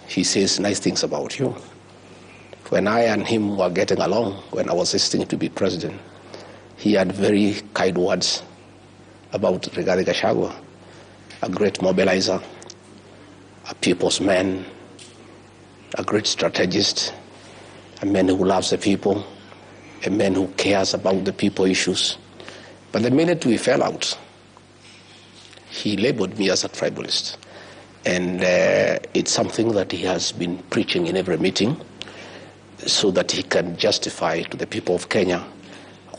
he says nice things about you. When I and him were getting along, when I was assisting to be president, he had very kind words about Rigathi Gachagua, a great mobilizer, a people's man, a great strategist, a man who loves the people, a man who cares about the people issues. But the minute we fell out, he labeled me as a tribalist. And it's something that he has been preaching in every meeting so that he can justify to the people of Kenya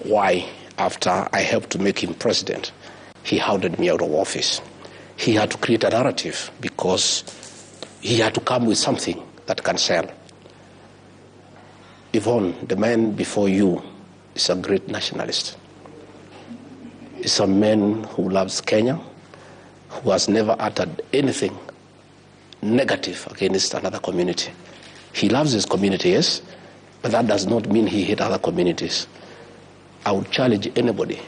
why, after I helped to make him president, he hounded me out of office. He had to create a narrative because he had to come with something that can sell. Yvonne, the man before you is a great nationalist. He's a man who loves Kenya, who has never uttered anything negative against another community. He loves his community, yes, but that does not mean he hates other communities. I would challenge anybody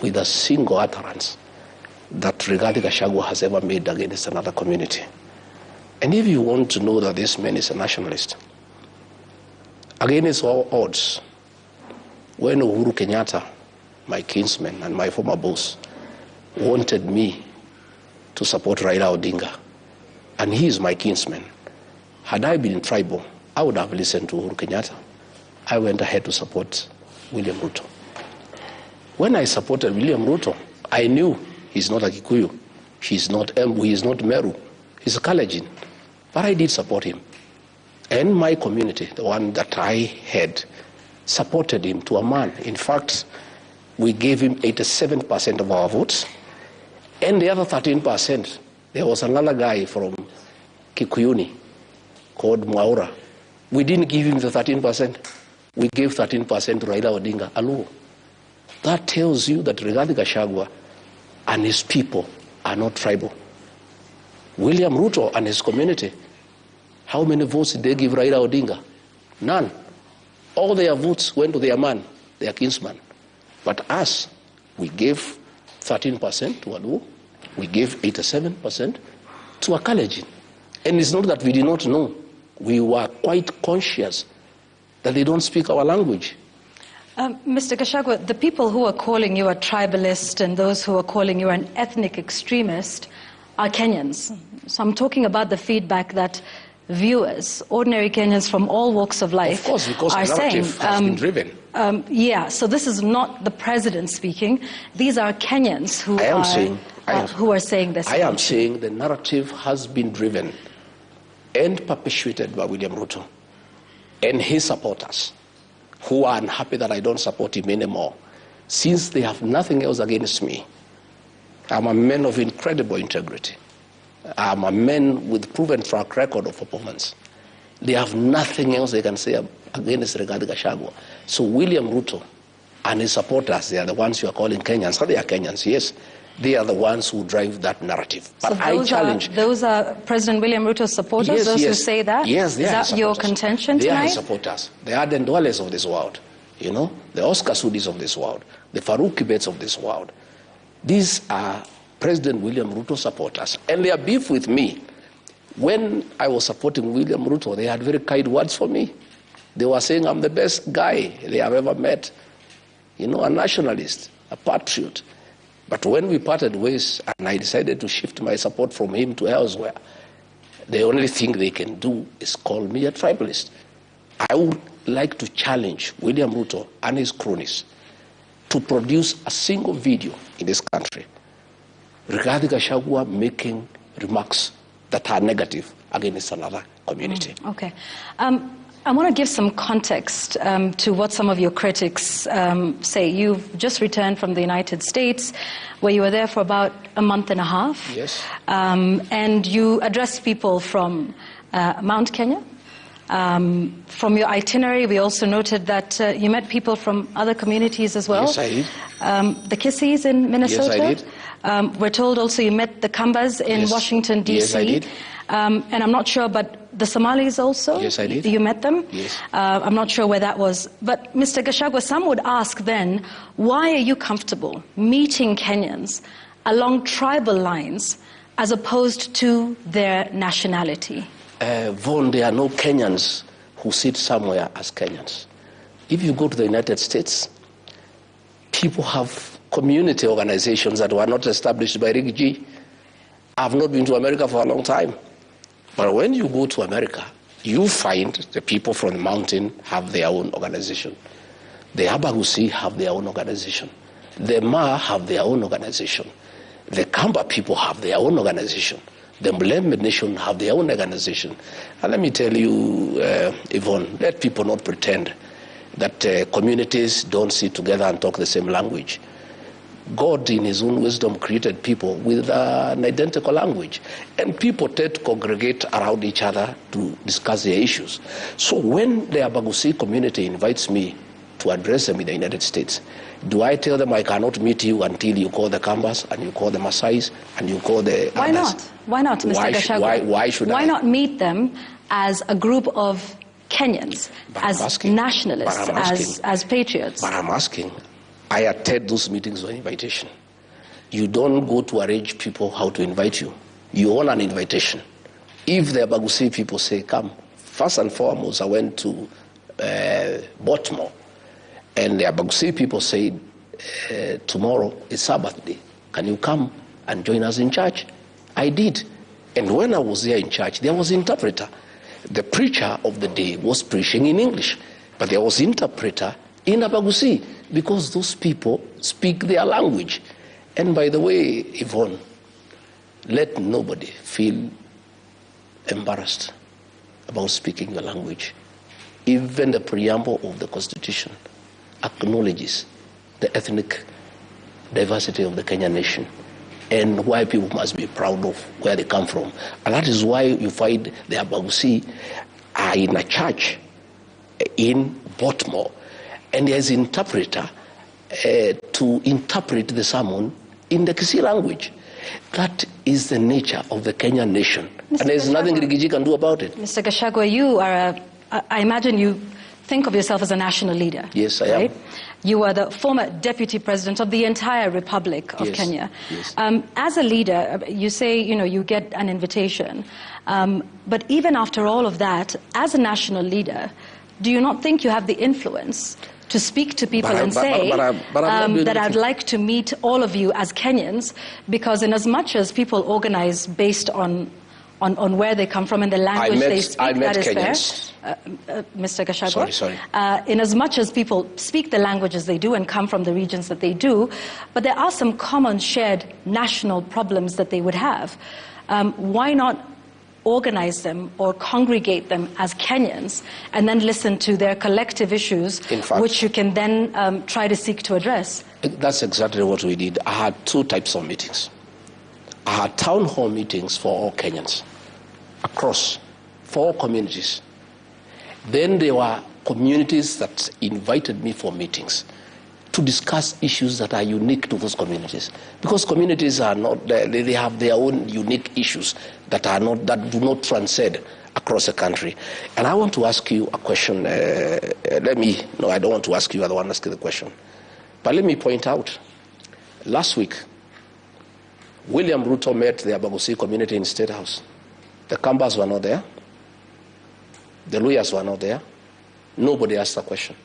with a single utterance that Rigathi Gachagua has ever made against another community. And if you want to know that this man is a nationalist, against all odds, when Uhuru Kenyatta, my kinsman and my former boss, wanted me to support Raila Odinga, and he is my kinsman, had I been tribal, I would have listened to Uhuru Kenyatta. I went ahead to support William Ruto. When I supported William Ruto, I knew he's not a Kikuyu, he's not Embu, he's not Meru, he's a Kalenjin. But I did support him. And my community, the one that I had, supported him to a man. In fact, we gave him 87% of our votes. And the other 13%, there was another guy from Kikuyuni called Mwaura. We didn't give him the 13%. We gave 13% to Raila Odinga alone. That tells you that Rigathi Gachagua and his people are not tribal. William Ruto and his community, how many votes did they give Raila Odinga? None. All their votes went to their man, their kinsman. But us, we gave 13% to Aluo, we gave 87% to a Kalenjin. And it's not that we did not know. We were quite conscious that they don't speak our language. Mr. Gachagua, the people who are calling you a tribalist and those who are calling you an ethnic extremist are Kenyans. So I'm talking about the feedback that viewers, ordinary Kenyans from all walks of life, of course, because are the narrative saying, has been driven. Yeah, so this is not the president speaking. These are Kenyans who are saying this. I am saying the narrative has been driven and perpetuated by William Ruto and his supporters, who are unhappy that I don't support him anymore, since they have nothing else against me. I'm a man of incredible integrity. I'm a man with proven track record of performance. They have nothing else they can say against Rigathi Gachagua. So William Ruto and his supporters, they are the ones you are calling Kenyans. So they are Kenyans, yes. They are the ones who drive that narrative. But so I challenge... Those are President William Ruto's supporters, yes, those yes. who say that? Yes, they are Is that your contention tonight? They are his supporters. They are the Ndwales of this world, you know, the Oscar Sudis of this world, the Farouk Kibets of this world. These are President William Ruto supporters, and their beef with me. When I was supporting William Ruto, they had very kind words for me. They were saying I'm the best guy they have ever met, you know, a nationalist, a patriot. But when we parted ways and I decided to shift my support from him to elsewhere, the only thing they can do is call me a tribalist. I would like to challenge William Ruto and his cronies to produce a single video in this country regarding Gachagua making remarks that are negative against another community. Okay. I want to give some context to what some of your critics say. You've just returned from the United States, where you were there for about a month and a half. Yes. And you addressed people from Mount Kenya. From your itinerary, we also noted that you met people from other communities as well. Yes, I did. The Kisiis in Minnesota. Yes, I did. We're told also you met the Kambas in yes. Washington, D.C. Yes, I did. And I'm not sure, but the Somalis also? Yes, I did. You met them? Yes. I'm not sure where that was. But Mr. Gachagua, some would ask then, why are you comfortable meeting Kenyans along tribal lines as opposed to their nationality? Vaughan, there are no Kenyans who sit somewhere as Kenyans. If you go to the United States, people have community organizations that were not established by Rigathi G. I've not been to America for a long time. But when you go to America, you find the people from the mountain have their own organization. The Abagusi have their own organization. The Ma have their own organization. The Kamba people have their own organization. The Mlembe Nation have their own organization. And let me tell you, Yvonne, let people not pretend that communities don't sit together and talk the same language. God, in his own wisdom, created people with an identical language. And people tend to congregate around each other to discuss their issues. So when the Abagusi community invites me to address them in the United States, do I tell them I cannot meet you until you call the Kambas and you call the Masais and you call the Why others? not? Why not, Mr. Gachagua? Why should I? Why not meet them as a group of Kenyans, as nationalists, as patriots? But I'm asking, I attend those meetings on invitation. You don't go to arrange people how to invite you. You own an invitation. If the Abagusi people say, come, first and foremost, I went to Baltimore, and the Abagusi people said, tomorrow is Sabbath day. Can you come and join us in church? I did. And when I was there in church, there was an interpreter. The preacher of the day was preaching in English, but there was an interpreter in Abagusi, because those people speak their language. And by the way, Yvonne, let nobody feel embarrassed about speaking your language. Even the preamble of the Constitution acknowledges the ethnic diversity of the Kenyan nation and why people must be proud of where they come from. And that is why you find the Abagusi are in a church in Baltimore, and there's an interpreter to interpret the sermon in the Kisii language. That is the nature of the Kenyan nation. Mr. And there's nothing Rigathi can do about it. Mr. Gachagua, you are I imagine you think of yourself as a national leader. Yes, I am. You are the former deputy president of the entire Republic of Kenya. Yes. As a leader, you say, you get an invitation. But even after all of that, as a national leader, do you not think you have the influence to speak to people and say that I'd like to meet all of you as Kenyans, because in as much as people organize based on where they come from and the language they speak, that is Kenyans. fair. Mr. Gachagua. Sorry. In as much as people speak the languages they do and come from the regions that they do, but there are some common shared national problems that they would have. Why not organize them or congregate them as Kenyans and then listen to their collective issues, which you can then try to seek to address? That's exactly what we did. I had two types of meetings. I had town hall meetings for all Kenyans across 4 communities. Then there were communities that invited me for meetings to discuss issues that are unique to those communities, because communities are not, they have their own unique issues that do not transcend across the country. And I want to ask you a question. No, I don't want to ask you. I don't want to ask you the question. But let me point out, last week, William Ruto met the Abagusi community in State House. The Kambas were not there. The lawyers were not there. Nobody asked a question.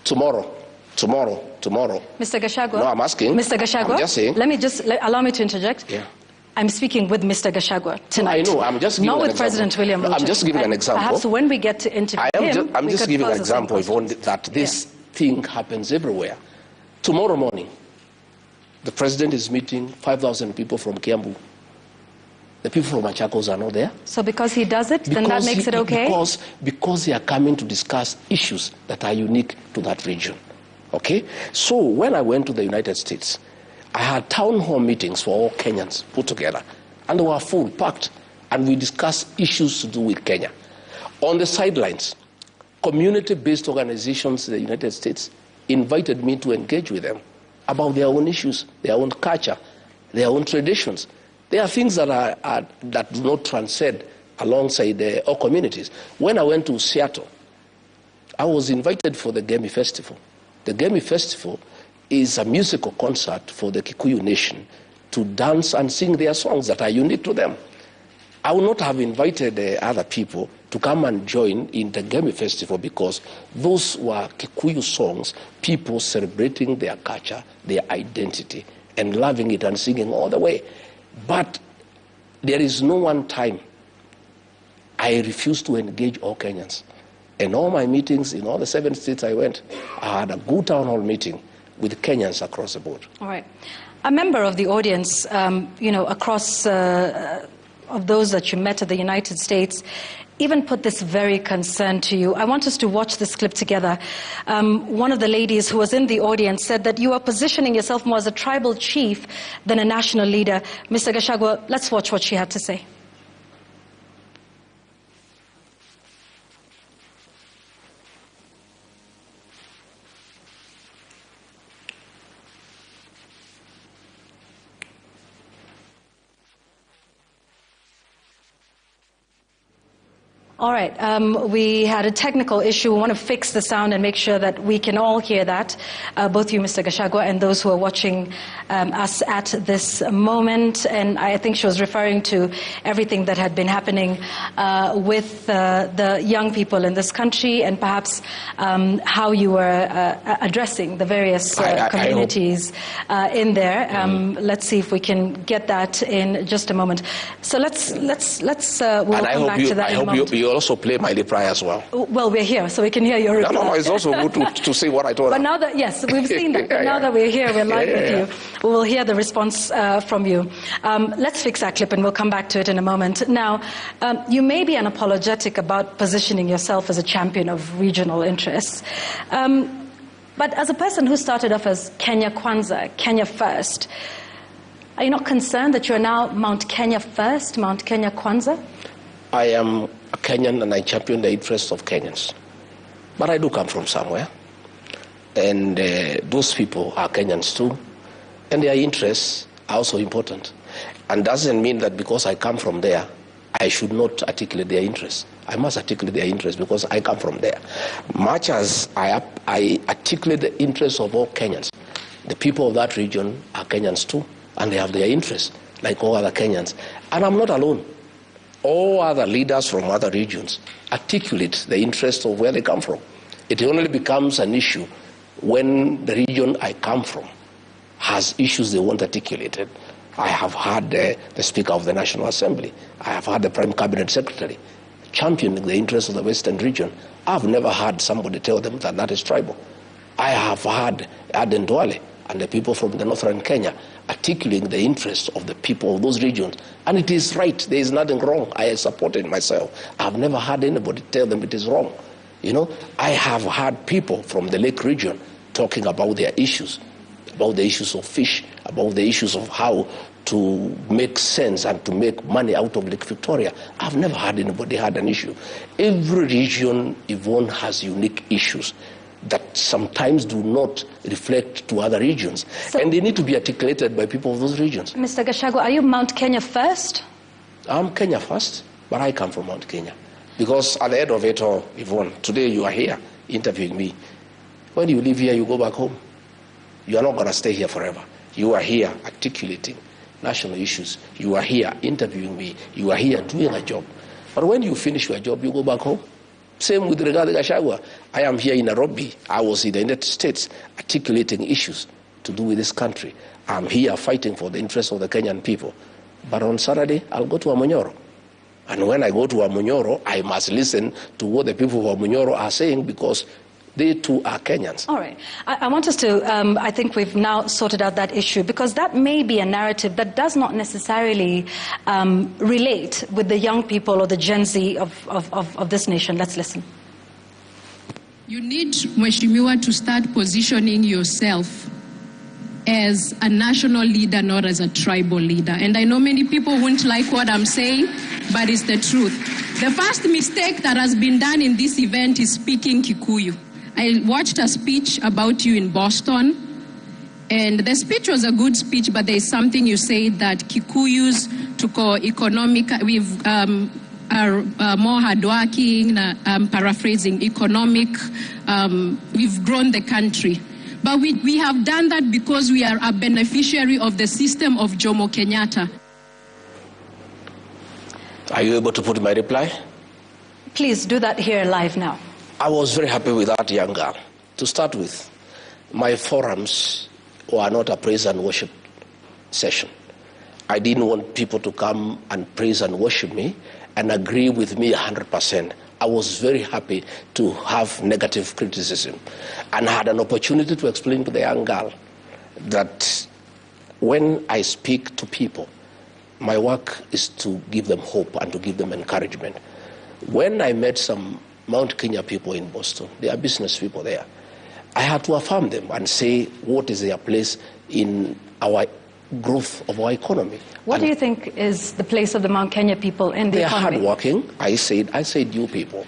Tomorrow. Mr. Gachagua. No, I'm asking. Mr. Gachagua. I'm just saying. Allow me to interject. Yeah. I'm speaking with Mr. Gachagua tonight. No, I know. I'm just giving not an with example. President William Ruto. I'm just giving an example. Perhaps when we get to interview him, I'm just giving an example, Yvonne, that this thing happens everywhere. Tomorrow morning, the president is meeting 5,000 people from Kiambu. The people from Machakos are not there. So because he does it, then that makes it okay? Because they are coming to discuss issues that are unique to that region. Okay? So when I went to the United States, I had town hall meetings for all Kenyans put together. And they were full, packed. And we discussed issues to do with Kenya. On the sidelines, community-based organizations in the United States invited me to engage with them about their own issues, their own culture, their own traditions. There are things that that do not transcend alongside all communities. When I went to Seattle, I was invited for the Gemi Festival. The Gemi Festival is a musical concert for the Kikuyu nation to dance and sing their songs that are unique to them. I would not have invited other people to come and join in the Game Festival because those were Kikuyu songs, people celebrating their culture, their identity, and loving it and singing all the way. But there is no one time I refused to engage all Kenyans. In all my meetings, in all the 7 states I went, I had a good town hall meeting with Kenyans across the board. All right. A member of the audience, across of those that you met at the United States, even put this very concern to you. I want us to watch this clip together. One of the ladies who was in the audience said that you are positioning yourself more as a tribal chief than a national leader. Mr. Gachagua, let's watch what she had to say. All right, we had a technical issue. We want to fix the sound and make sure that we can all hear that, both you, Mr. Gachagua, and those who are watching us at this moment. And I think she was referring to everything that had been happening with the young people in this country and perhaps how you were addressing the various communities in there. Let's see if we can get that in just a moment. So let's we'll come back to that in a moment. You also play my reply as well. Well, we're here, so we can hear your reply. No, it's also good to see what I told her. But now that, yes, we've seen that. But now that we're here, we're live with you. We will hear the response from you. Let's fix that clip and we'll come back to it in a moment. Now, you may be unapologetic about positioning yourself as a champion of regional interests. But as a person who started off as Kenya Kwanza, Kenya First, are you not concerned that you're now Mount Kenya First, Mount Kenya Kwanza? I am a Kenyan and I champion the interests of Kenyans. But I do come from somewhere. And those people are Kenyans too. And their interests are also important. And doesn't mean that because I come from there, I should not articulate their interests. I must articulate their interests because I come from there. Much as I articulate the interests of all Kenyans, the people of that region are Kenyans too. And they have their interests, like all other Kenyans. And I'm not alone. All other leaders from other regions articulate the interests of where they come from. It only becomes an issue when the region I come from has issues they want articulated. I have had the Speaker of the National Assembly. I have had the Prime Cabinet Secretary championing the interests of the Western region. I've never had somebody tell them that that is tribal. I have had Aden Duale and the people from the northern Kenya articulating the interests of the people of those regions. And it is right. There is nothing wrong. I support it myself. I've never had anybody tell them it is wrong. You know, I have had people from the Lake region talking about their issues, about the issues of fish, about the issues of how to make sense and to make money out of Lake Victoria. I've never had anybody had an issue. Every region, Yvonne, has unique issues that sometimes do not reflect to other regions. So, and they need to be articulated by people of those regions. Mr. Gachagua, are you Mount Kenya First? I'm Kenya First, but I come from Mount Kenya. Because at the end of it all, Yvonne, today you are here interviewing me. When you leave here, you go back home. You are not going to stay here forever. You are here articulating national issues. You are here interviewing me. You are here doing a job. But when you finish your job, you go back home. Same with Rigathi Gachagua. I am here in Nairobi. I was in the United States articulating issues to do with this country. I'm here fighting for the interests of the Kenyan people. But on Saturday, I'll go to Amunyoro. And when I go to Amunyoro, I must listen to what the people of Amunyoro are saying because they too are Kenyans. All right. I want us to, I think we've now sorted out that issue because that may be a narrative that does not necessarily relate with the young people or the Gen Z of this nation. Let's listen. You need, Mheshimiwa, to start positioning yourself as a national leader, not as a tribal leader. And I know many people won't like what I'm saying, but it's the truth. The first mistake that has been done in this event is speaking Kikuyu. I watched a speech about you in Boston, and the speech was a good speech, but there's something you said that Kikuyus economic, are more hardworking, paraphrasing, economic, we've grown the country. But we have done that because we are a beneficiary of the system of Jomo Kenyatta. Are you able to put my reply? Please do that here live now. I was very happy with that young girl. To start with, my forums were not a praise and worship session. I didn't want people to come and praise and worship me and agree with me 100%. I was very happy to have negative criticism and had an opportunity to explain to the young girl that when I speak to people, my work is to give them hope and to give them encouragement. When I met some Mount Kenya people in Boston, they are business people there, I had to affirm them and say what is their place in our growth of our economy. What do you think is the place of the Mount Kenya people in the economy? They are hardworking. I said you people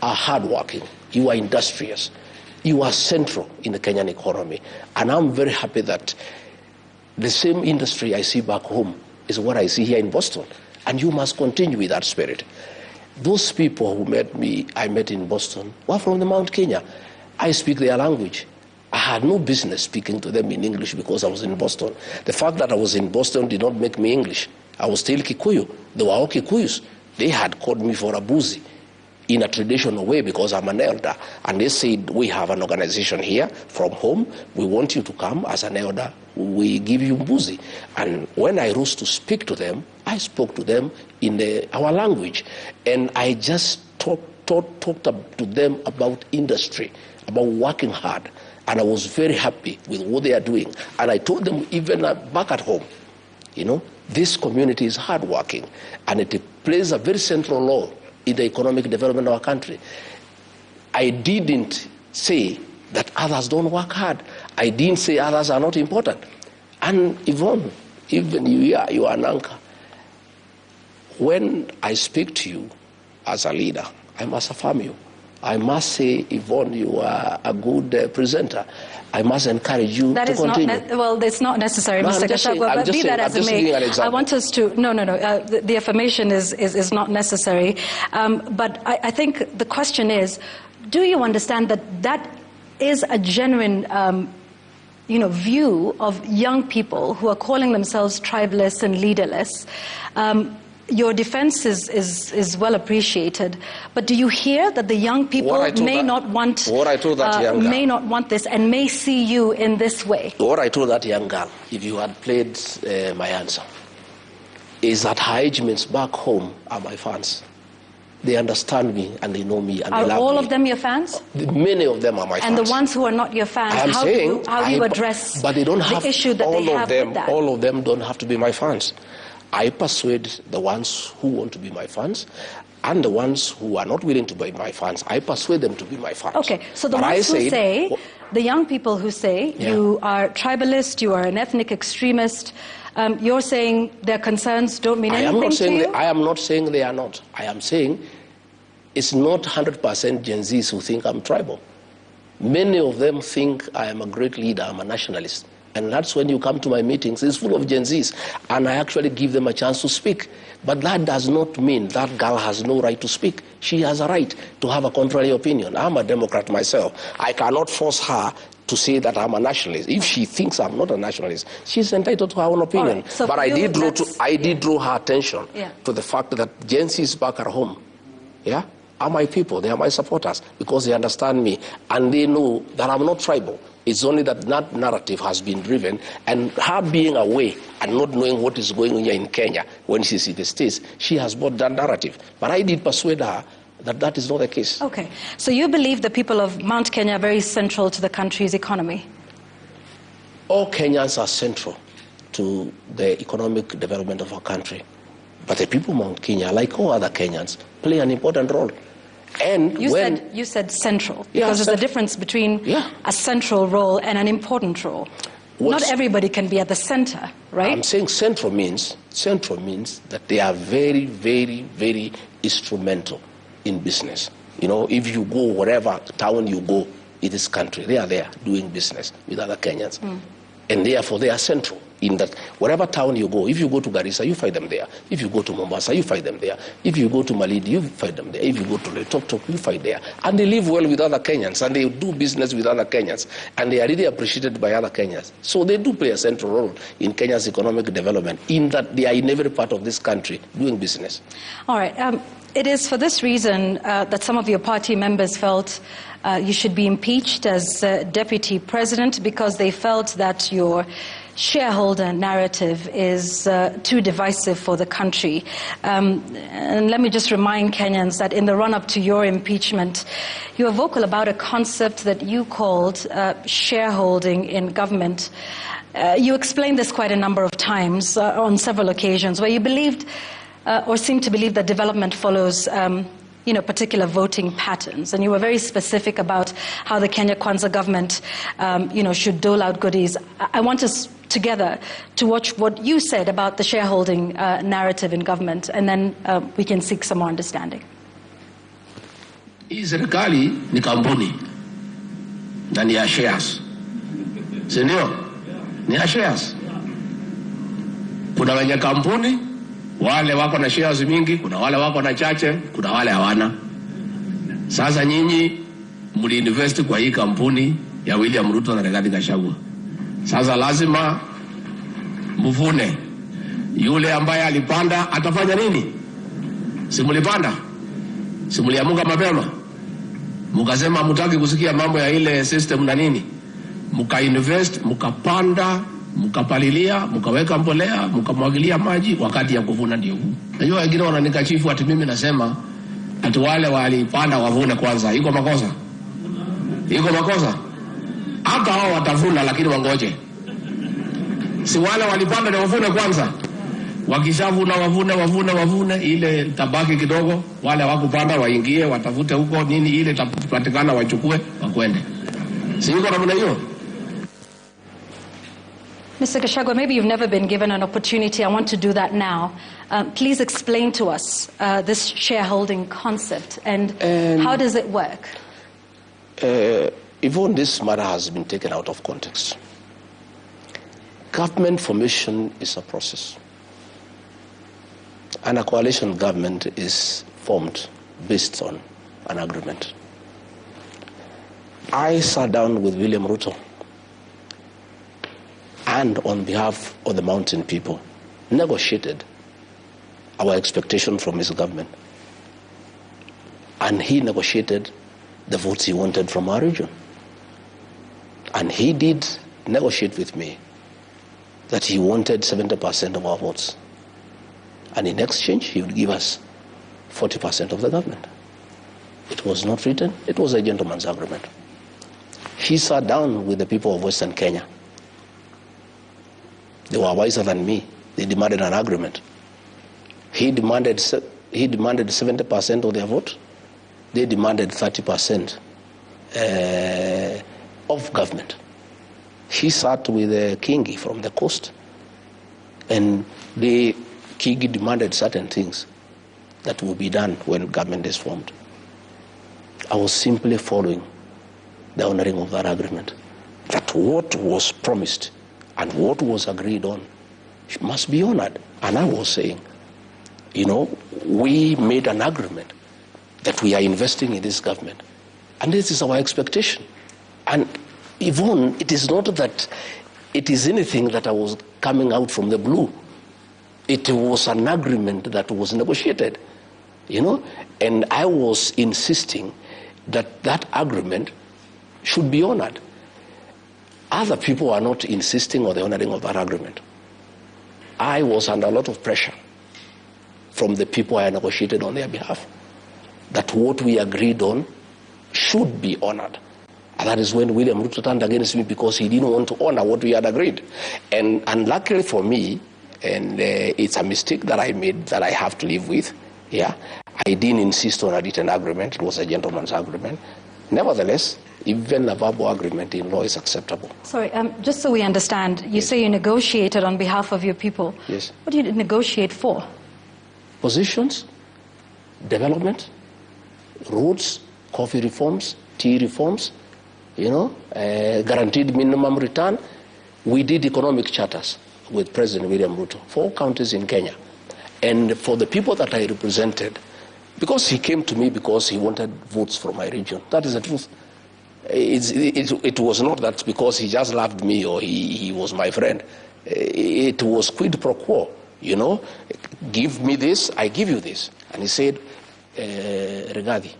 are hardworking. You are industrious. You are central in the Kenyan economy. And I'm very happy that the same industry I see back home is what I see here in Boston. And you must continue with that spirit. Those people who I met in Boston were from the Mount Kenya. I speak their language. I had no business speaking to them in English because I was in Boston. The fact that I was in Boston did not make me English. I was still Kikuyu. They were all Kikuyus. They had called me for a boozy in a traditional way because I'm an elder. And they said, we have an organization here from home. We want you to come as an elder. We give you boozy. And when I rose to speak to them, I spoke to them in our language. And I just talked to them about industry, about working hard. And I was very happy with what they are doing. And I told them even back at home, this community is hardworking and it plays a very central role in the economic development of our country. I didn't say that others don't work hard. I didn't say others are not important. And Yvonne, even you are an anchor. When I speak to you as a leader, I must affirm you. I must say, Yvonne, you are a good presenter. I must encourage you to continue. Well, it's not necessary, Mr. Gachagua, but be that as it may, I want us to, the affirmation is not necessary. But I think the question is, do you understand that is a genuine view of young people who are calling themselves tribalists and leaderless? Your defense is well appreciated, but do you hear that the young people may not want this and may see you in this way? What I told that young girl, if you had played my answer, is that her age mates back home are my fans. They understand me and they know me and they love me. Are all of them your fans? Many of them are my fans. And the ones who are not your fans, how do you address the issue that they have with that? All of them don't have to be my fans. I persuade the ones who want to be my fans, and the ones who are not willing to be my fans, I persuade them to be my fans. Okay, so the ones who say, the young people who say you are tribalist, you are an ethnic extremist, you're saying their concerns don't mean anything to you? I am not saying they are not. I am saying it's not 100% Gen Zs who think I'm tribal. Many of them think I am a great leader, I'm a nationalist. And that's when you come to my meetings, it's full of Gen Zs. And I actually give them a chance to speak. But that does not mean that girl has no right to speak. She has a right to have a contrary opinion. I'm a Democrat myself. I cannot force her to say that I'm a nationalist. If she thinks I'm not a nationalist, she's entitled to her own opinion. Right, so but I did draw her attention to the fact that Gen Zs back at home, are my people. They are my supporters because they understand me and they know that I'm not tribal. It's only that narrative has been driven, and her being away and not knowing what is going on here in Kenya when she's in the States, she has bought that narrative. But I did persuade her that that is not the case. Okay. So you believe the people of Mount Kenya are very central to the country's economy? All Kenyans are central to the economic development of our country. But the people of Mount Kenya, like all other Kenyans, play an important role. And you said central, because there's a difference between a central role and an important role. Not everybody can be at the center, right? I'm saying central means that they are very, very, very instrumental in business. If you go wherever town you go in this country, they are there doing business with other Kenyans. And therefore they are central. in that wherever town you go, if you go to Garissa, you find them there. If you go to Mombasa, you find them there. If you go to Malindi, you find them there. If you go to Loitoktok, you find there. And they live well with other Kenyans, and they do business with other Kenyans, and they are really appreciated by other Kenyans. So they do play a central role in Kenya's economic development, in that they are in every part of this country doing business. All right. It is for this reason that some of your party members felt you should be impeached as deputy president, because they felt that your shareholder narrative is too divisive for the country. And let me just remind Kenyans that in the run-up to your impeachment, you were vocal about a concept that you called shareholding in government. You explained this quite a number of times on several occasions, where you believed or seemed to believe that development follows particular voting patterns. And you were very specific about how the Kenya Kwanza government, should dole out goodies. I want us together to watch what you said about the shareholding narrative in government, and then we can seek some more understanding. Hii serikali ni kampuni na ni ya shares. Si ndio? Ni ya shares. Kuna wenye kampuni, wale wako na shares mingi, kuna wale wako na chache, kuna wale hawana. Sasa nyinyi mliinvest kwa hii kampuni ya William Ruto na Rigathi Gachagua. Sasa lazima mvune. Yule ambaye alipanda atafanya nini? Simulipanda? Simuliamuka mapema? Mukasema mutaki kusikia mambo ya ile system na nini? Muka-invest, mukapanda, mukapalilia, mukaweka mbolea, mukamwagilia maji, wakati ya kuvuna ndio huu. Najua wengine wananikashifu ati mimi nasema ati wale walipanda wavune kwanza. Iko makosa? Iko makosa? Hata hao watavuna, lakini wangoje. Si wale walipanda ndio wavune kwanza? Wakishavuna wavune, ile tabaki kidogo, wale wakupanda waingie, watafute huko nini, ile tapatikana wachukue, wakwende. Si yuko namna hiyo? Mr. Gachagua, maybe you've never been given an opportunity. I want to do that now. Please explain to us this shareholding concept and how does it work? Even this matter has been taken out of context. Government formation is a process. And a coalition government is formed based on an agreement. I sat down with William Ruto and on behalf of the mountain people, negotiated our expectation from his government. And he negotiated the votes he wanted from our region. And he did negotiate with me that he wanted 70% of our votes. And in exchange, he would give us 40% of the government. It was not written, it was a gentleman's agreement. He sat down with the people of Western Kenya. They were wiser than me. They demanded an agreement. He demanded 70% of their vote. They demanded 30% of government. He sat with Kingi from the coast, and Kingi demanded certain things that will be done when government is formed. I was simply following the honoring of that agreement, that what was promised and what was agreed on must be honored. And I was saying, we made an agreement that we are investing in this government, and this is our expectation. And even it is not that it is anything that I was coming out from the blue. It was an agreement that was negotiated, and I was insisting that that agreement should be honored. Other people are not insisting on the honoring of that agreement. I was under a lot of pressure from the people I negotiated on their behalf, that what we agreed on should be honored. And that is when William Ruto turned against me, because he didn't want to honor what we had agreed. And luckily for me, and it's a mistake that I made that I have to live with, I didn't insist on a written agreement. It was a gentleman's agreement. Nevertheless, even a verbal agreement in law is acceptable. Sorry, just so we understand, you say you negotiated on behalf of your people. Yes. What do you negotiate for? Positions, development, roads, coffee reforms, tea reforms, guaranteed minimum return. We did economic charters. with President William Ruto, 4 counties in Kenya. And for the people that I represented, because he came to me because he wanted votes from my region. That is the truth. It was not that because he just loved me or he was my friend. It was quid pro quo, you know. Give me this, I give you this. And he said, Rigathi,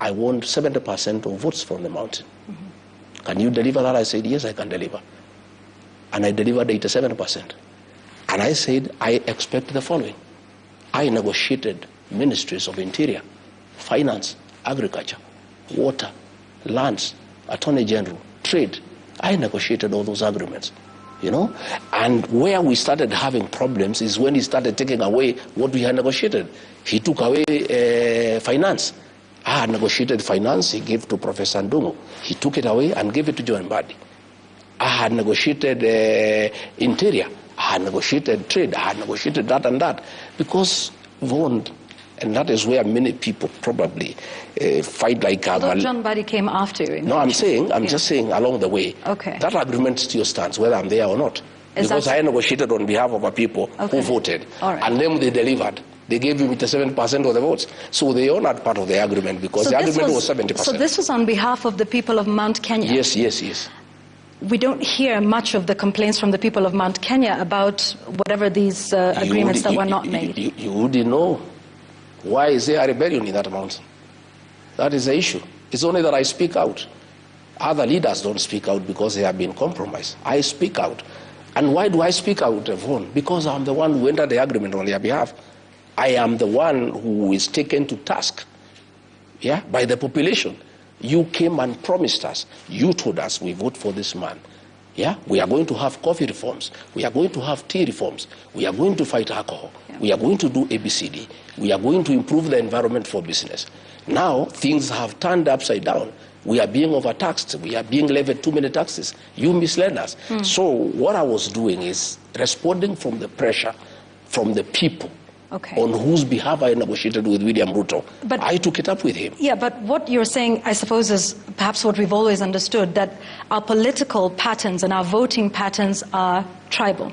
I want 70% of votes from the mountain. Mm-hmm. Can you deliver that? I said, yes, I can deliver. And I delivered 87%. And I said, I expect the following. I negotiated ministries of interior, finance, agriculture, water, lands, attorney general, trade. I negotiated all those agreements, you know. And where we started having problems is when he started taking away what we had negotiated. He took away finance. I had negotiated finance, he gave to Professor Ndungu. He took it away and gave it to John Mbadi. I had negotiated interior. I had negotiated trade. I had negotiated that and that. Because Vaughan, and that is where many people probably fight like... Although John Mbadi came after you. No, I'm just saying along the way. Okay. That agreement still stands, whether I'm there or not. Because I negotiated on behalf of our people who voted. All right. And then they delivered. They gave him 7% of the votes. So they honored part of the agreement because the agreement was 70%. So this was on behalf of the people of Mount Kenya? Yes, yes, yes. We don't hear much of the complaints from the people of Mount Kenya about whatever these agreements that were not made. You wouldn't know. Why is there a rebellion in that mountain? That is the issue. It's only that I speak out. Other leaders don't speak out because they have been compromised. I speak out. And why do I speak out, Vaughan? Because I'm the one who entered the agreement on their behalf. I am the one who is taken to task, by the population. You came and promised us. You told us we vote for this man. We are going to have coffee reforms. We are going to have tea reforms. We are going to fight alcohol. We are going to do ABCD. We are going to improve the environment for business. Now, things have turned upside down. We are being overtaxed. We are being levied too many taxes. You misled us. So what I was doing is responding from the pressure from the people. Okay. On whose behalf I negotiated with William Ruto. But I took it up with him. Yeah, but what you're saying, I suppose, is perhaps what we've always understood, that our political patterns and our voting patterns are tribal.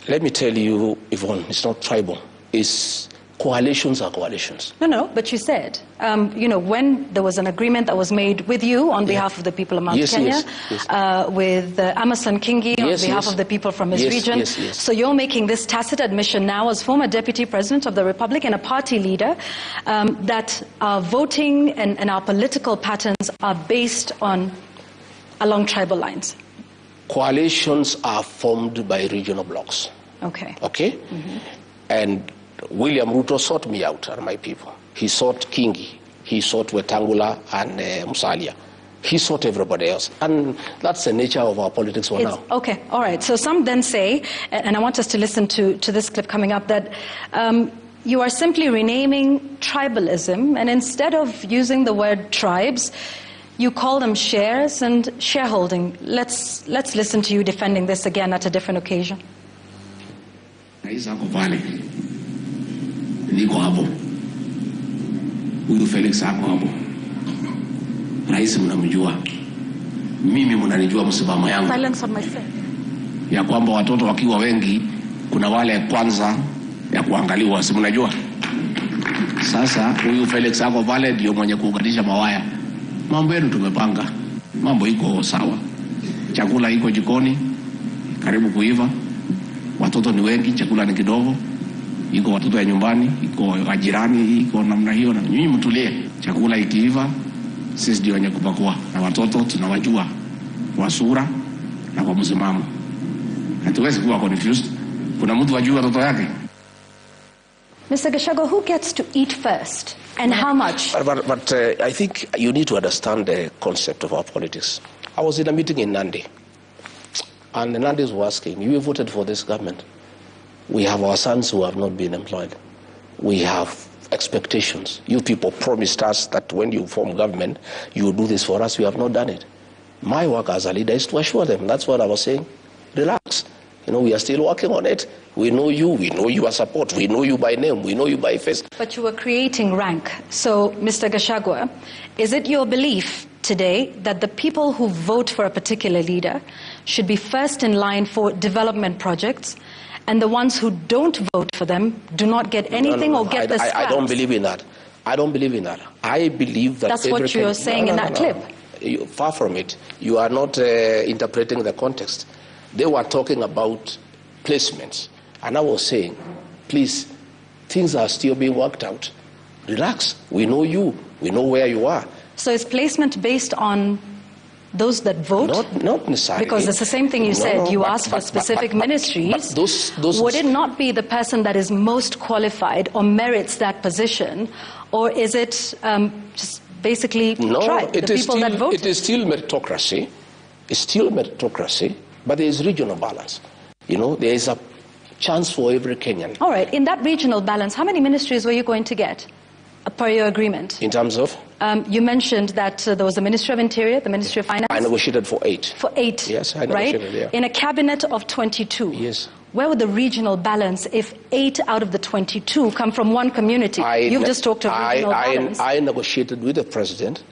Let me tell you, Yvonne, it's not tribal. It's coalitions are coalitions. No, but you said, when there was an agreement that was made with you on behalf of the people of Mount Kenya, with Amason Kingi on behalf of the people from his region. So you're making this tacit admission now as former Deputy President of the Republic and a party leader that our voting and our political patterns are based along tribal lines. Coalitions are formed by regional blocks. Okay. Okay? Mm-hmm. And William Ruto sought me out and my people. He sought Kingi, he sought Wetangula and Musalia. He sought everybody else. And that's the nature of our politics for now. Okay, all right. So some then say, and I want us to listen to this clip coming up, that you are simply renaming tribalism, and instead of using the word tribes, you call them shares and shareholding. Let's listen to you defending this again at a different occasion. Niko hapo. Huyu Felix hapo hapo. Rais mnamjua. Mimi mnanijua msimamo yangu. Silence on myself. Ya kwamba watoto wakiwa wengi kuna wale kwanza ya kuangaliwa, si mnajua? Sasa huyu Felix hapo pale ndio mwenye kuunganisha mawaya. Mambo yetu tumepanga. Mambo iko sawa. Chakula iko jikoni karibu kuiva. Watoto ni wengi, chakula ni kidogo. Iko watoto ya nyumbani, iko wajirani, iko namna hiyo, na nyinyi mtulie. Chakula ikiiva, sisi ndio wenye kupakua, na watoto tunawajua kwa sura na kwa msimamo. Hatuwezi kuwa confused. Kuna mtu wajua watoto yake. Mr. Gachagua, who gets to eat first and how much? But I think you need to understand the concept of our politics. I was in a meeting in Nandi, and the Nandis were asking, you voted for this government. We have our sons who have not been employed. We have expectations. You people promised us that when you form government, you will do this for us. You have not done it. My work as a leader is to assure them. That's what I was saying. Relax. We are still working on it. We know you. We know your support. We know you by name. We know you by face. But you were creating rank. So, Mr. Gachagua, is it your belief today that the people who vote for a particular leader should be first in line for development projects, and the ones who don't vote for them do not get anything or get the scraps? I don't believe in that. I don't believe in that. I believe that that's what you're saying in that clip. Far from it. You are not interpreting the context. They were talking about placements, and I was saying, please, things are still being worked out. Relax. We know you. We know where you are. So is placement based on those that vote? Not necessarily. Because it's the same thing you said. You asked for specific ministries. Those would it not be the person that is most qualified or merits that position, or is it just basically the people that vote? It is still meritocracy. It's still meritocracy, but there is regional balance. You know, there is a chance for every Kenyan. All right. In that regional balance, how many ministries were you going to get per your agreement? In terms of? You mentioned that there was the Ministry of Interior, the Ministry of Finance. I negotiated for 8. For 8? Yes, I negotiated, yeah. In a cabinet of 22? Yes. Where would the regional balance if 8 out of the 22 come from one community? You've just talked of regional balance. I negotiated with the president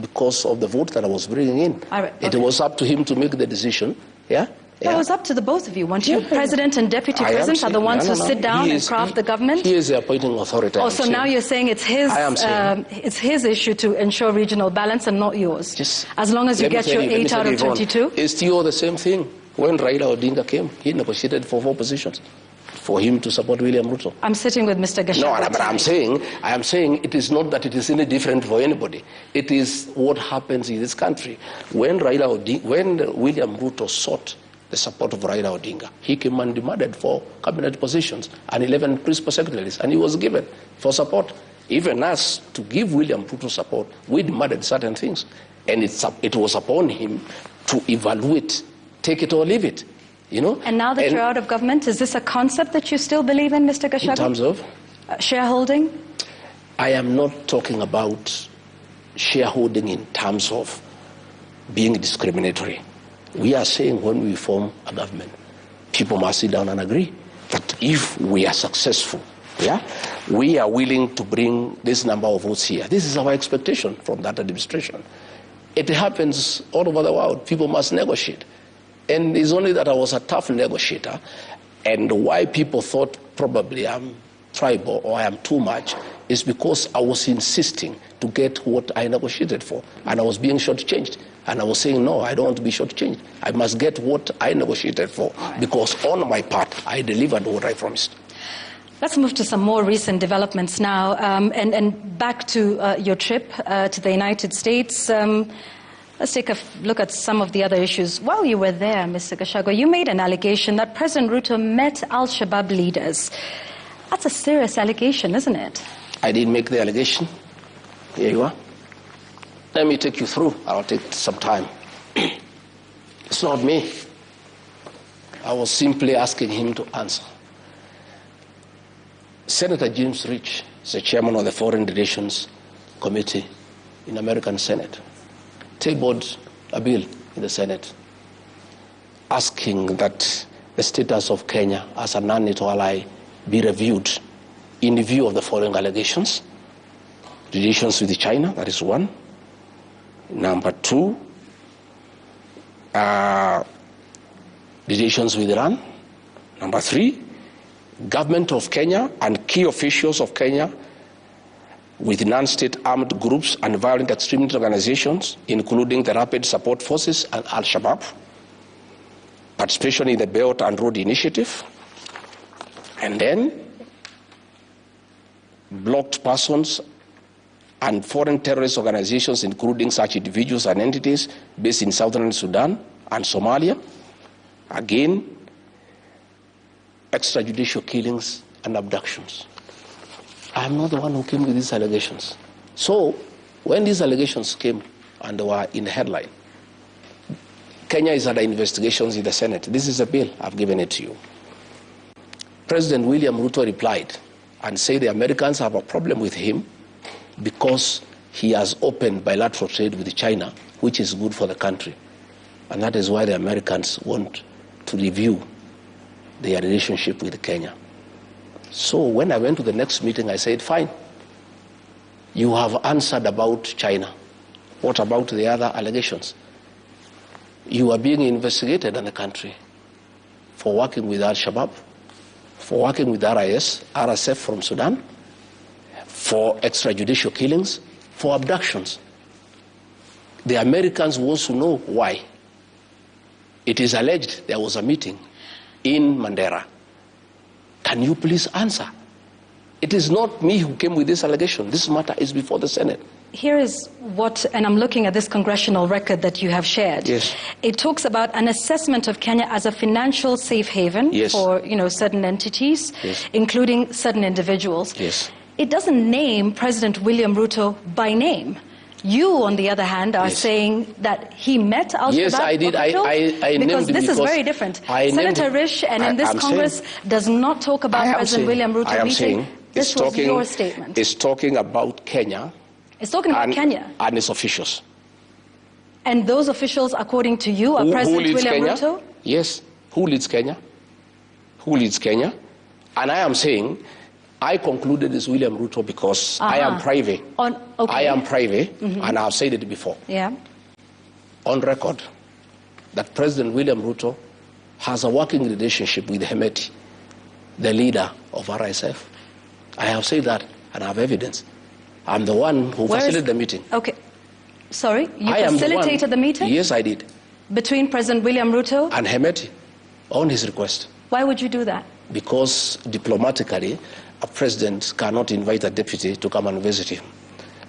because of the vote that I was bringing in. Right, okay. It was up to him to make the decision. Yeah? It was up to the both of you. Weren't you president and deputy president are the ones who sit down and craft the government? He is the appointing authority. Oh, so now you're saying it's his issue to ensure regional balance and not yours. As long as you get your 8 out of 22? It's still the same thing. When Raila Odinga came, he negotiated for 4 positions for him to support William Ruto. I'm sitting with Mr. Gachagua. No, but I am saying it is not that it is any different for anybody. It is what happens in this country. When William Ruto sought the support of Raila Odinga, he came and demanded for cabinet positions and 11 principal secretaries, and he was given for support. Even us, to give William Ruto support, we demanded certain things. And it was upon him to evaluate, take it or leave it. You know? And now that you're out of government, is this a concept that you still believe in, Mr. Gachagua? In terms of? Shareholding? I am not talking about shareholding in terms of being discriminatory. We are saying when we form a government, people must sit down and agree that if we are successful, we are willing to bring this number of votes here. This is our expectation from that administration. It happens all over the world. People must negotiate. And it's only that I was a tough negotiator, and why people thought probably I'm tribal or I am too much is because I was insisting to get what I negotiated for, and I was being shortchanged. And I was saying, no, I don't want to be shortchanged. I must get what I negotiated for, because on my part, I delivered what I promised. Let's move to some more recent developments now, and back to your trip to the United States. Let's take a look at some of the other issues. While you were there, Mr. Gachagua, you made an allegation that President Ruto met Al-Shabaab leaders. That's a serious allegation, isn't it? I didn't make the allegation. Here you are. Let me take you through. I'll take some time. It's not me. I was simply asking him to answer. Senator James Rich is the chairman of the Foreign Relations Committee in the American Senate, tabled a bill in the Senate asking that the status of Kenya as a non-NATO ally be reviewed in view of the following allegations. Relations with China, that is one. Number 2, relations with Iran. Number 3, government of Kenya and key officials of Kenya with non-state armed groups and violent extremist organizations, including the Rapid Support Forces and Al-Shabaab, participation in the Belt and Road Initiative, and then blocked persons and foreign terrorist organizations, including such individuals and entities based in southern Sudan and Somalia. Again, extrajudicial killings and abductions. I am not the one who came with these allegations. So, when these allegations came and were in the headline, Kenya is under investigations in the Senate. This is a bill. I've given it to you. President William Ruto replied and said the Americans have a problem with him because he has opened bilateral trade with China, which is good for the country. And that is why the Americans want to review their relationship with Kenya. So when I went to the next meeting, I said, fine, you have answered about China. What about the other allegations? You are being investigated in the country for working with Al-Shabaab, for working with RIS, RSF from Sudan, for extrajudicial killings, for abductions. The Americans want to know why. It is alleged there was a meeting in Mandera. Can you please answer? It is not me who came with this allegation. This matter is before the Senate. Here is what, and I'm looking at this congressional record that you have shared. Yes. It talks about an assessment of Kenya as a financial safe haven for, certain entities, including certain individuals. Yes. It doesn't name President William Ruto by name. You, on the other hand, are saying that he met Al-Shabaab. Yes, I did. I because this is very different. Senator Risch, and in this Congress, does not talk about President William Ruto meeting. This was your statement. It's talking about Kenya. It's talking about Kenya. And its officials. And those officials, according to you, are President William Ruto? Yes. Who leads Kenya? Who leads Kenya? And I am saying, I concluded it's William Ruto because I am private. I am private, and I've said it before. Yeah. On record, that President William Ruto has a working relationship with Hemeti, the leader of RSF. I have said that, and I have evidence. I'm the one who facilitated the meeting. Okay. Sorry? You facilitated the meeting? Yes, I did. Between President William Ruto? And Hemeti, on his request. Why would you do that? Because diplomatically, a president cannot invite a deputy to come and visit him.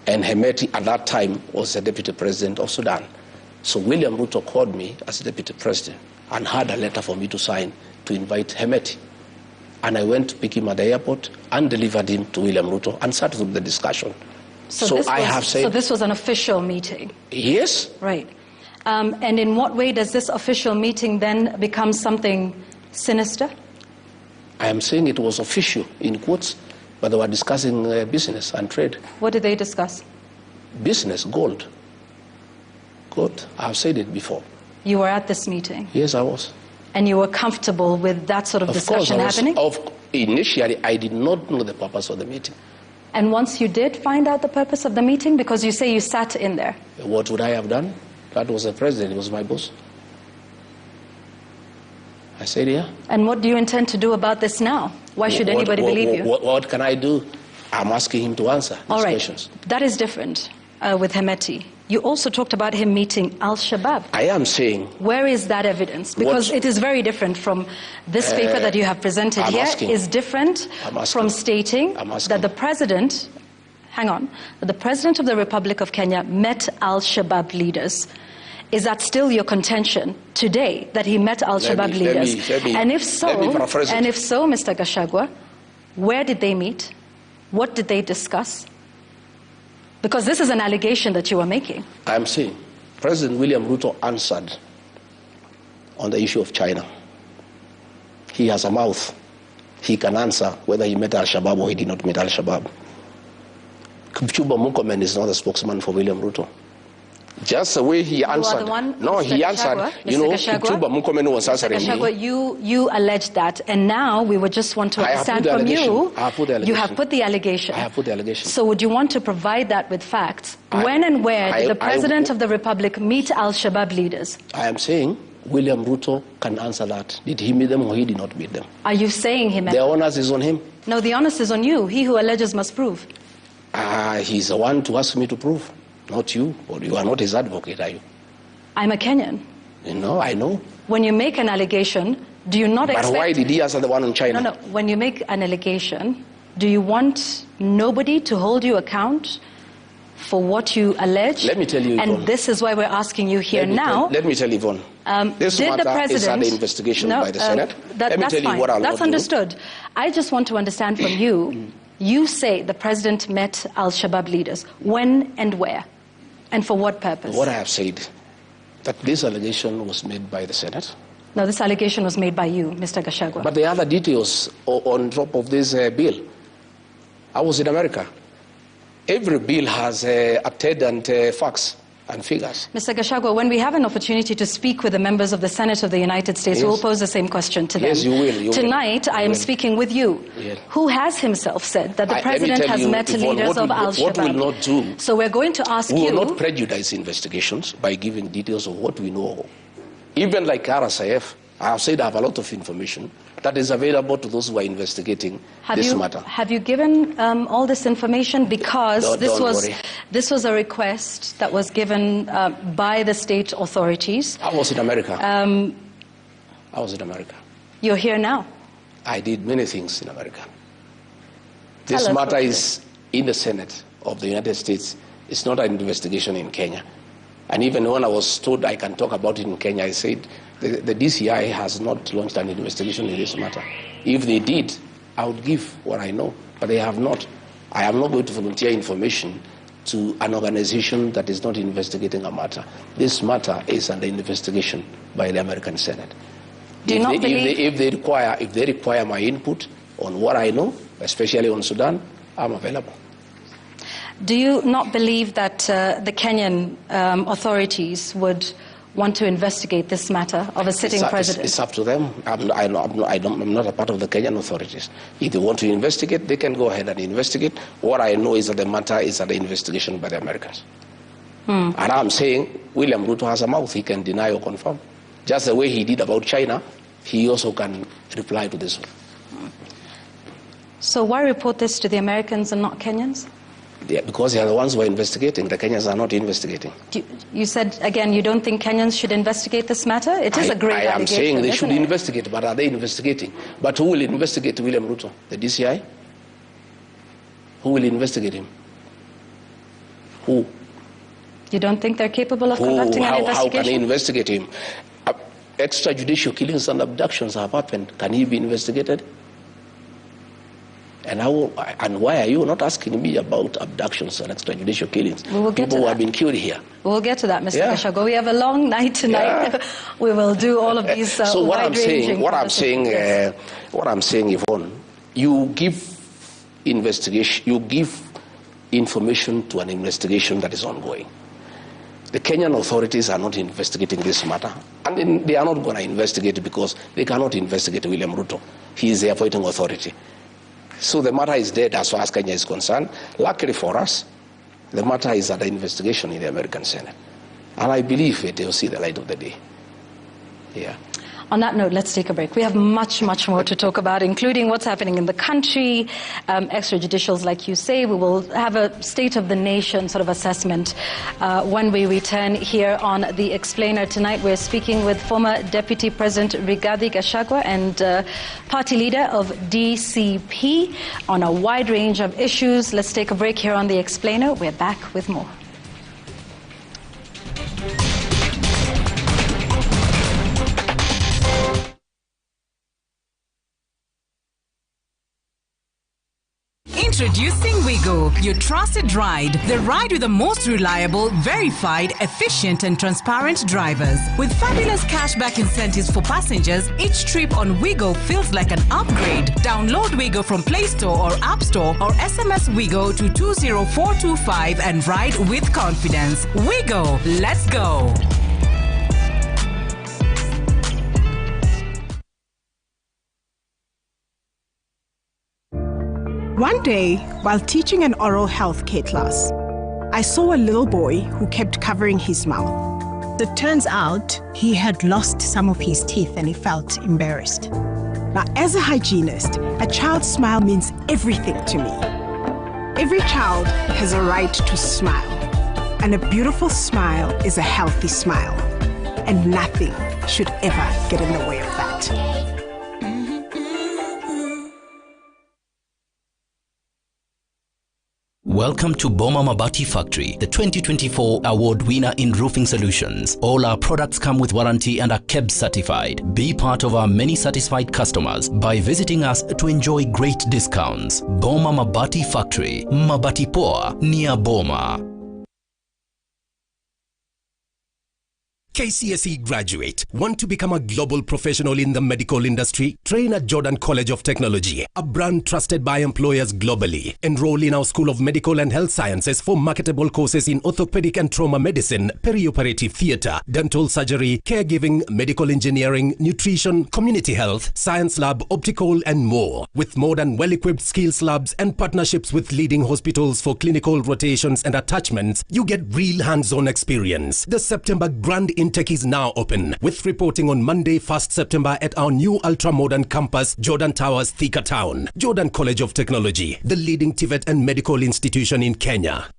And Hemeti at that time was the deputy president of Sudan. So William Ruto called me as deputy president and had a letter for me to sign to invite Hemeti. And I went to pick him at the airport and delivered him to William Ruto and started with the discussion. So this was an official meeting? Yes. Right. And in what way does this official meeting then become something sinister? I am saying it was official, in quotes, but they were discussing business and trade. What did they discuss? Business, gold. Gold. I've said it before. You were at this meeting? Yes, I was. And you were comfortable with that sort of discussion happening? Initially, I did not know the purpose of the meeting. And once you did find out the purpose of the meeting, because you say you sat in there? What would I have done? That was the president, he was my boss. I said, yeah. And what do you intend to do about this now? Why should anybody believe you? What can I do? I'm asking him to answer these questions. That is different with Hemeti. You also talked about him meeting Al-Shabaab. I am saying... Where is that evidence? Because it is very different from this paper that you have presented here. Is different from stating that the president... Hang on. That the president of the Republic of Kenya met Al-Shabaab leaders. Is that still your contention today, that he met Al-Shabaab leaders? And if so, Mr. Gachagua, where did they meet? What did they discuss? Because this is an allegation that you are making. I'm saying President William Ruto answered on the issue of China. He has a mouth. He can answer whether he met Al-Shabaab or he did not meet Al-Shabaab. Kipchumba Murkomen is not a spokesman for William Ruto. Just the way he answered. You are the one, no, Mr. he answered. Gachagua, Kipchumba Murkomen was answering Gachagua, me. You alleged that, and now we would just want to understand from you. I have put the allegation. You have put the allegation. I have put the allegation. So would you want to provide that with facts? When and where did the President of the Republic meet Al-Shabaab leaders? I am saying William Ruto can answer that. Did he meet them or he did not meet them? Are you saying he met them? The onus is on him. No, the onus is on you. He who alleges must prove. He's the one to ask me to prove, not you. Or you are not his advocate, are you? I'm a Kenyan. I know. When you make an allegation, do you not expect... But why did he answer the one on China? No. When you make an allegation, do you want nobody to hold you account for what you allege? Let me tell you, Yvonne. And this is why we're asking you here now. Let me tell you, Yvonne. This matter is under investigation by the Senate. Let me tell you what I'll not do. That's understood. I just want to understand from you. You say the president met Al-Shabaab leaders. When and where? And for what purpose? What I have said, that this allegation was made by the Senate. No, this allegation was made by you, Mr. Gachagua. But the other details on top of this bill. I was in America. Every bill has attendant facts and figures. Mr. Gachagua, when we have an opportunity to speak with the members of the Senate of the United States, we'll pose the same question to them. Yes, you will. Tonight, I am speaking with you, who has himself said that the president has met leaders of Al-Shabaab. What we'll not do, so we're going to ask you... We will not prejudice investigations by giving details of what we know Even like RSIF, I have said I have a lot of information that is available to those who are investigating this matter. Have you given all this information? Because this was a request that was given by the state authorities. I was in America. I was in America. You're here now. I did many things in America. This matter is in the Senate of the United States. It's not an investigation in Kenya. And even when I was told I can talk about it in Kenya, I said the DCI has not launched an investigation in this matter. If they did, I would give what I know, but they have not. I am not going to volunteer information to an organization that is not investigating a matter. This matter is under investigation by the American Senate. If they require my input on what I know, especially on Sudan, I'm available. Do you not believe that the Kenyan authorities would want to investigate this matter of a sitting president? It's up to them. I'm not a part of the Kenyan authorities. If they want to investigate, they can go ahead and investigate. What I know is that the matter is under investigation by the Americans. And I'm saying William Ruto has a mouth. He can deny or confirm. Just the way he did about China, he also can reply to this one. So why report this to the Americans and not Kenyans? Yeah, because they are the ones who are investigating. The Kenyans are not investigating. You said, again, you don't think Kenyans should investigate this matter? It is a great allegation. I am saying they should investigate, but are they investigating? But who will investigate William Ruto? The DCI? Who will investigate him? Who? You don't think they're capable of conducting an investigation? How can they investigate him? Extrajudicial killings and abductions have happened. Can he be investigated? And why are you not asking me about abductions and extrajudicial killings? We will get People to who have been killed here. We'll get to that, Mr. Gachagua. We have a long night tonight. Yeah. We will do all of these so what I'm saying, Yvonne, you give information to an investigation that is ongoing. The Kenyan authorities are not investigating this matter, and they are not going to investigate because they cannot investigate William Ruto. He is the appointing authority. So the matter is dead as far as Kenya is concerned. Luckily for us, the matter is under investigation in the American Senate. And I believe they will see the light of the day. Yeah. On that note, let's take a break. We have much, much more to talk about, including what's happening in the country, extrajudicials, like you say. We will have a state of the nation sort of assessment when we return here on The Explainer. Tonight, we're speaking with former Deputy President Rigathi Gachagua and party leader of DCP on a wide range of issues. Let's take a break here on The Explainer. We're back with more. Introducing Wigo, your trusted ride. The ride with the most reliable, verified, efficient and transparent drivers. With fabulous cashback incentives for passengers, each trip on Wigo feels like an upgrade. Download Wigo from Play Store or App Store or SMS Wigo to 20425 and ride with confidence. Wigo, let's go. One day, while teaching an oral health care class, I saw a little boy who kept covering his mouth. It turns out he had lost some of his teeth and he felt embarrassed. Now, as a hygienist, a child's smile means everything to me. Every child has a right to smile, and a beautiful smile is a healthy smile, and nothing should ever get in the way of that. Welcome to Boma Mabati Factory, the 2024 award winner in roofing solutions. All our products come with warranty and are KEBS certified. Be part of our many satisfied customers by visiting us to enjoy great discounts. Boma Mabati Factory, Mabati Poa, near Boma. KCSE graduate. Want to become a global professional in the medical industry? Train at Jordan College of Technology, a brand trusted by employers globally. Enroll in our School of Medical and Health Sciences for marketable courses in orthopedic and trauma medicine, perioperative theatre, dental surgery, caregiving, medical engineering, nutrition, community health, science lab, optical and more. With more than well-equipped skills labs and partnerships with leading hospitals for clinical rotations and attachments, you get real hands-on experience. The September Grand intake is now open, with reporting on Monday, 1st September at our new ultra-modern campus, Jordan Towers, Thika Town. Jordan College of Technology, the leading TVET and medical institution in Kenya.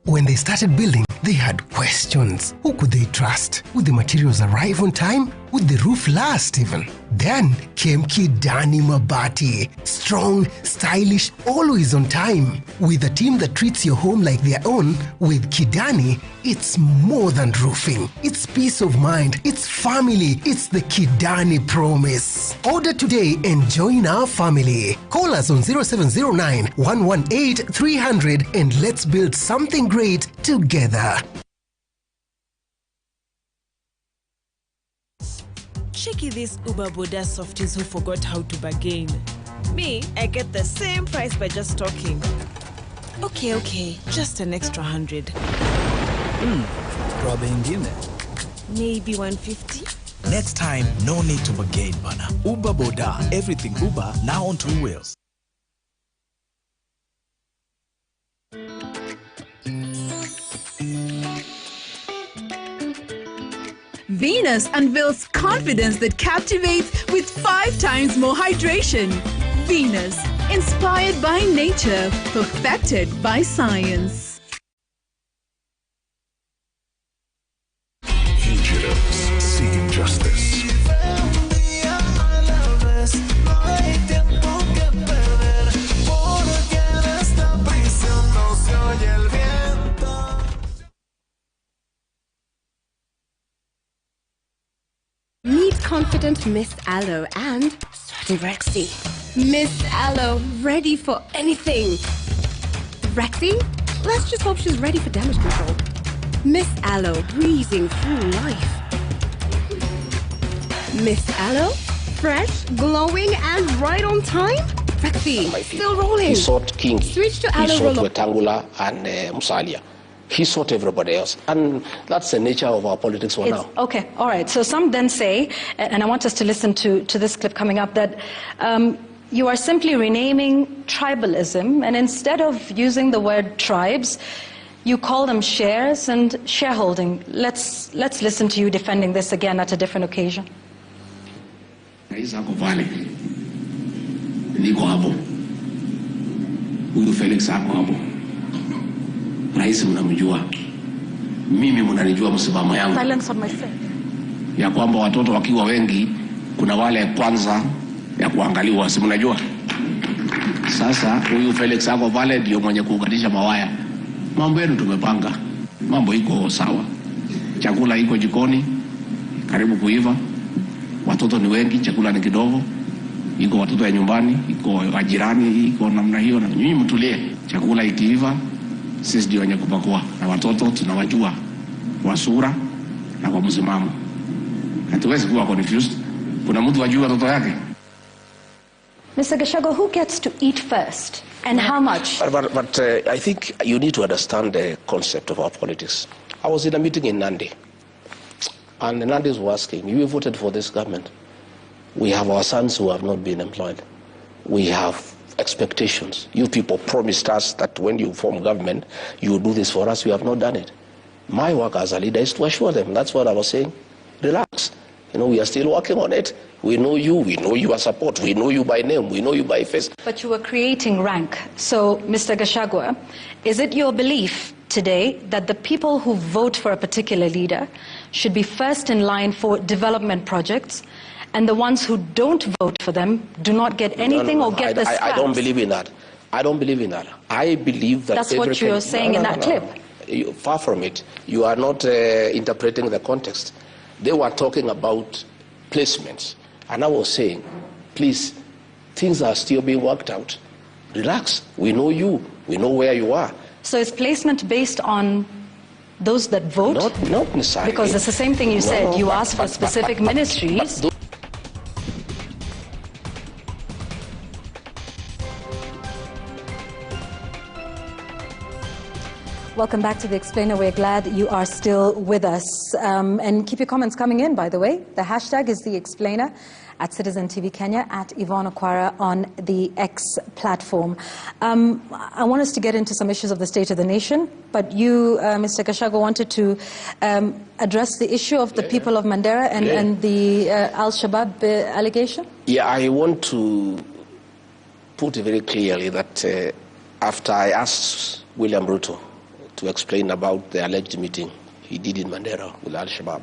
When they started building, they had questions. Who could they trust? Would the materials arrive on time? Would the roof last even? Then came Kidani Mabati. Strong, stylish, always on time. With a team that treats your home like their own, with Kidani, it's more than roofing. It's peace of mind. It's family. It's the Kidani promise. Order today and join our family. Call us on 0709 118 300 and let's build something great together. Cheeky these Uber Boda softies who forgot how to bargain. Me, I get the same price by just talking. Okay, just an extra 100. Maybe 150? Next time, no need to bargain, bana. Uber Boda, everything Uber, now on 2 wheels. Venus unveils confidence that captivates with 5 times more hydration. Venus, inspired by nature, perfected by science. Fugitives seeking justice. Meet confident Miss Aloe and certain Rexy. Miss Aloe, ready for anything. Rexy, let's just hope she's ready for damage control. Miss Aloe, breezing through life. Miss Aloe, fresh, glowing, and right on time. Rexy, still rolling. He sought King. Switch to He Aloe sought roll. Wetangula and Musalia. He sought everybody else. And that's the nature of our politics for now. Okay, all right. So some then say, and I want us to listen to this clip coming up, that you are simply renaming tribalism, and instead of using the word tribes, you call them shares and shareholding. Let's listen to you defending this again at a different occasion. Niko hapo. Huyu Felix ako hapo. Rais mnamjua. Mimi mnanijua msimamo yangu. Silence on my friend. Ya kwamba watoto wakiwa wengi kuna wale kwanza ya kuangaliwa, si mnajua? Sasa huyu Felix ako pale ndio mwenye kuunganisha mawaya. Mambo yenu tumepanga. Mambo iko sawa. Chakula iko jikoni karibu kuiva. Watoto ni wengi, chakula ni kidogo. Iko watoto ya nyumbani, iko wajirani, iko namna hiyo, na nyinyi mtulie. Chakula ikiiva, sisi ndio wenye kupakua, na watoto tunawajua kwa sura na kwa msimamo. Hatuwezi kuwa confused. Kuna mtu ajua watoto yake. Mr. Gachagua, who gets to eat first and how much? But I think you need to understand the concept of our politics. I was in a meeting in Nandi, and the Nandis were asking, you voted for this government. We have our sons who have not been employed. We have expectations. You people promised us that when you form government, you will do this for us. You have not done it. My work as a leader is to assure them. That's what I was saying. Relax. You know, we are still working on it. We know you. We know your support. We know you by name. We know you by face. But you were creating rank. So, Mr. Gachagua, is it your belief today that the people who vote for a particular leader should be first in line for development projects, and the ones who don't vote for them do not get anything or get the scraps? I don't believe in that. I don't believe in that. I believe that that's what you're saying in that clip. Far from it. You are not interpreting the context. They were talking about placements. And I was saying, please, things are still being worked out. Relax. We know you. We know where you are. So is placement based on those that vote? Not necessarily. Because it's the same thing you said. You asked for specific ministries. Welcome back to The Explainer. We're glad you are still with us. And keep your comments coming in, by the way. The hashtag is The Explainer. at Citizen TV Kenya, at Yvonne Okwara on the X platform. I want us to get into some issues of the state of the nation, but you, Mr. Gachagua, wanted to address the issue of the people of Mandera and the Al-Shabaab allegation? Yeah, I want to put it very clearly that after I asked William Ruto to explain about the alleged meeting he did in Mandera with Al-Shabaab,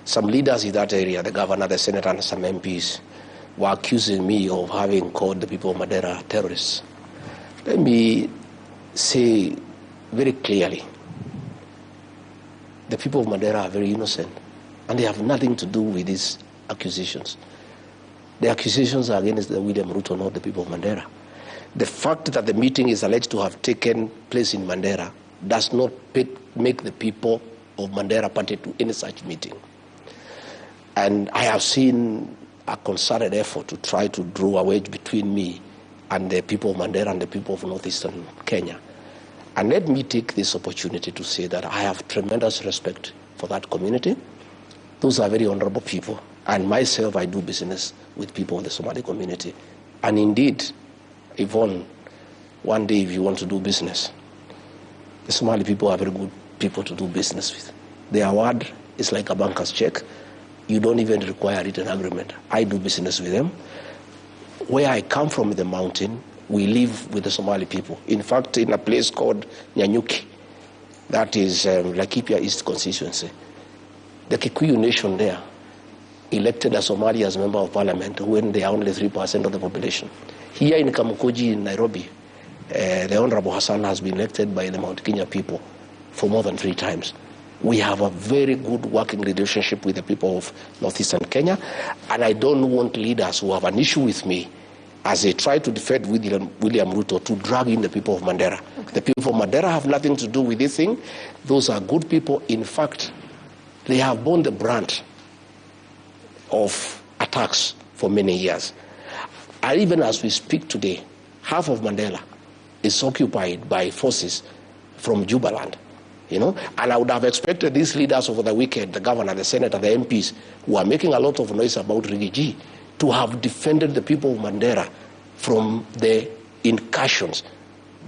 some leaders in that area, the governor, the senator, and some MPs, were accusing me of having called the people of Mandera terrorists. Let me say very clearly, the people of Mandera are very innocent, and they have nothing to do with these accusations. The accusations are against the William Ruto, not the people of Mandera. The fact that the meeting is alleged to have taken place in Mandera does not make the people of Mandera party to any such meeting. And I have seen a concerted effort to try to draw a wedge between me and the people of Mandera and the people of northeastern Kenya. And let me take this opportunity to say that I have tremendous respect for that community. Those are very honorable people. And myself, I do business with people in the Somali community. And indeed, Yvonne, one day if you want to do business, the Somali people are very good people to do business with. Their word is like a banker's check. You don't even require a written agreement. I do business with them. Where I come from in the mountain, we live with the Somali people. In fact, in a place called Nyanyuki, that is Laikipia East constituency, the Kikuyu nation there elected a Somali as member of parliament when they are only 3% of the population. Here in Kamukoji in Nairobi, the Honorable Hassan has been elected by the Mount Kenya people for more than 3 times. We have a very good working relationship with the people of northeastern Kenya, and I don't want leaders who have an issue with me as they try to defend William Ruto to drag in the people of Mandera. Okay. The people of Mandera have nothing to do with this thing. Those are good people. In fact, they have borne the brunt of attacks for many years. And even as we speak today, half of Mandela is occupied by forces from Jubaland. And I would have expected these leaders over the weekend, the governor, the senator, the MPs, who are making a lot of noise about Rigiji, to have defended the people of Mandera from the incursions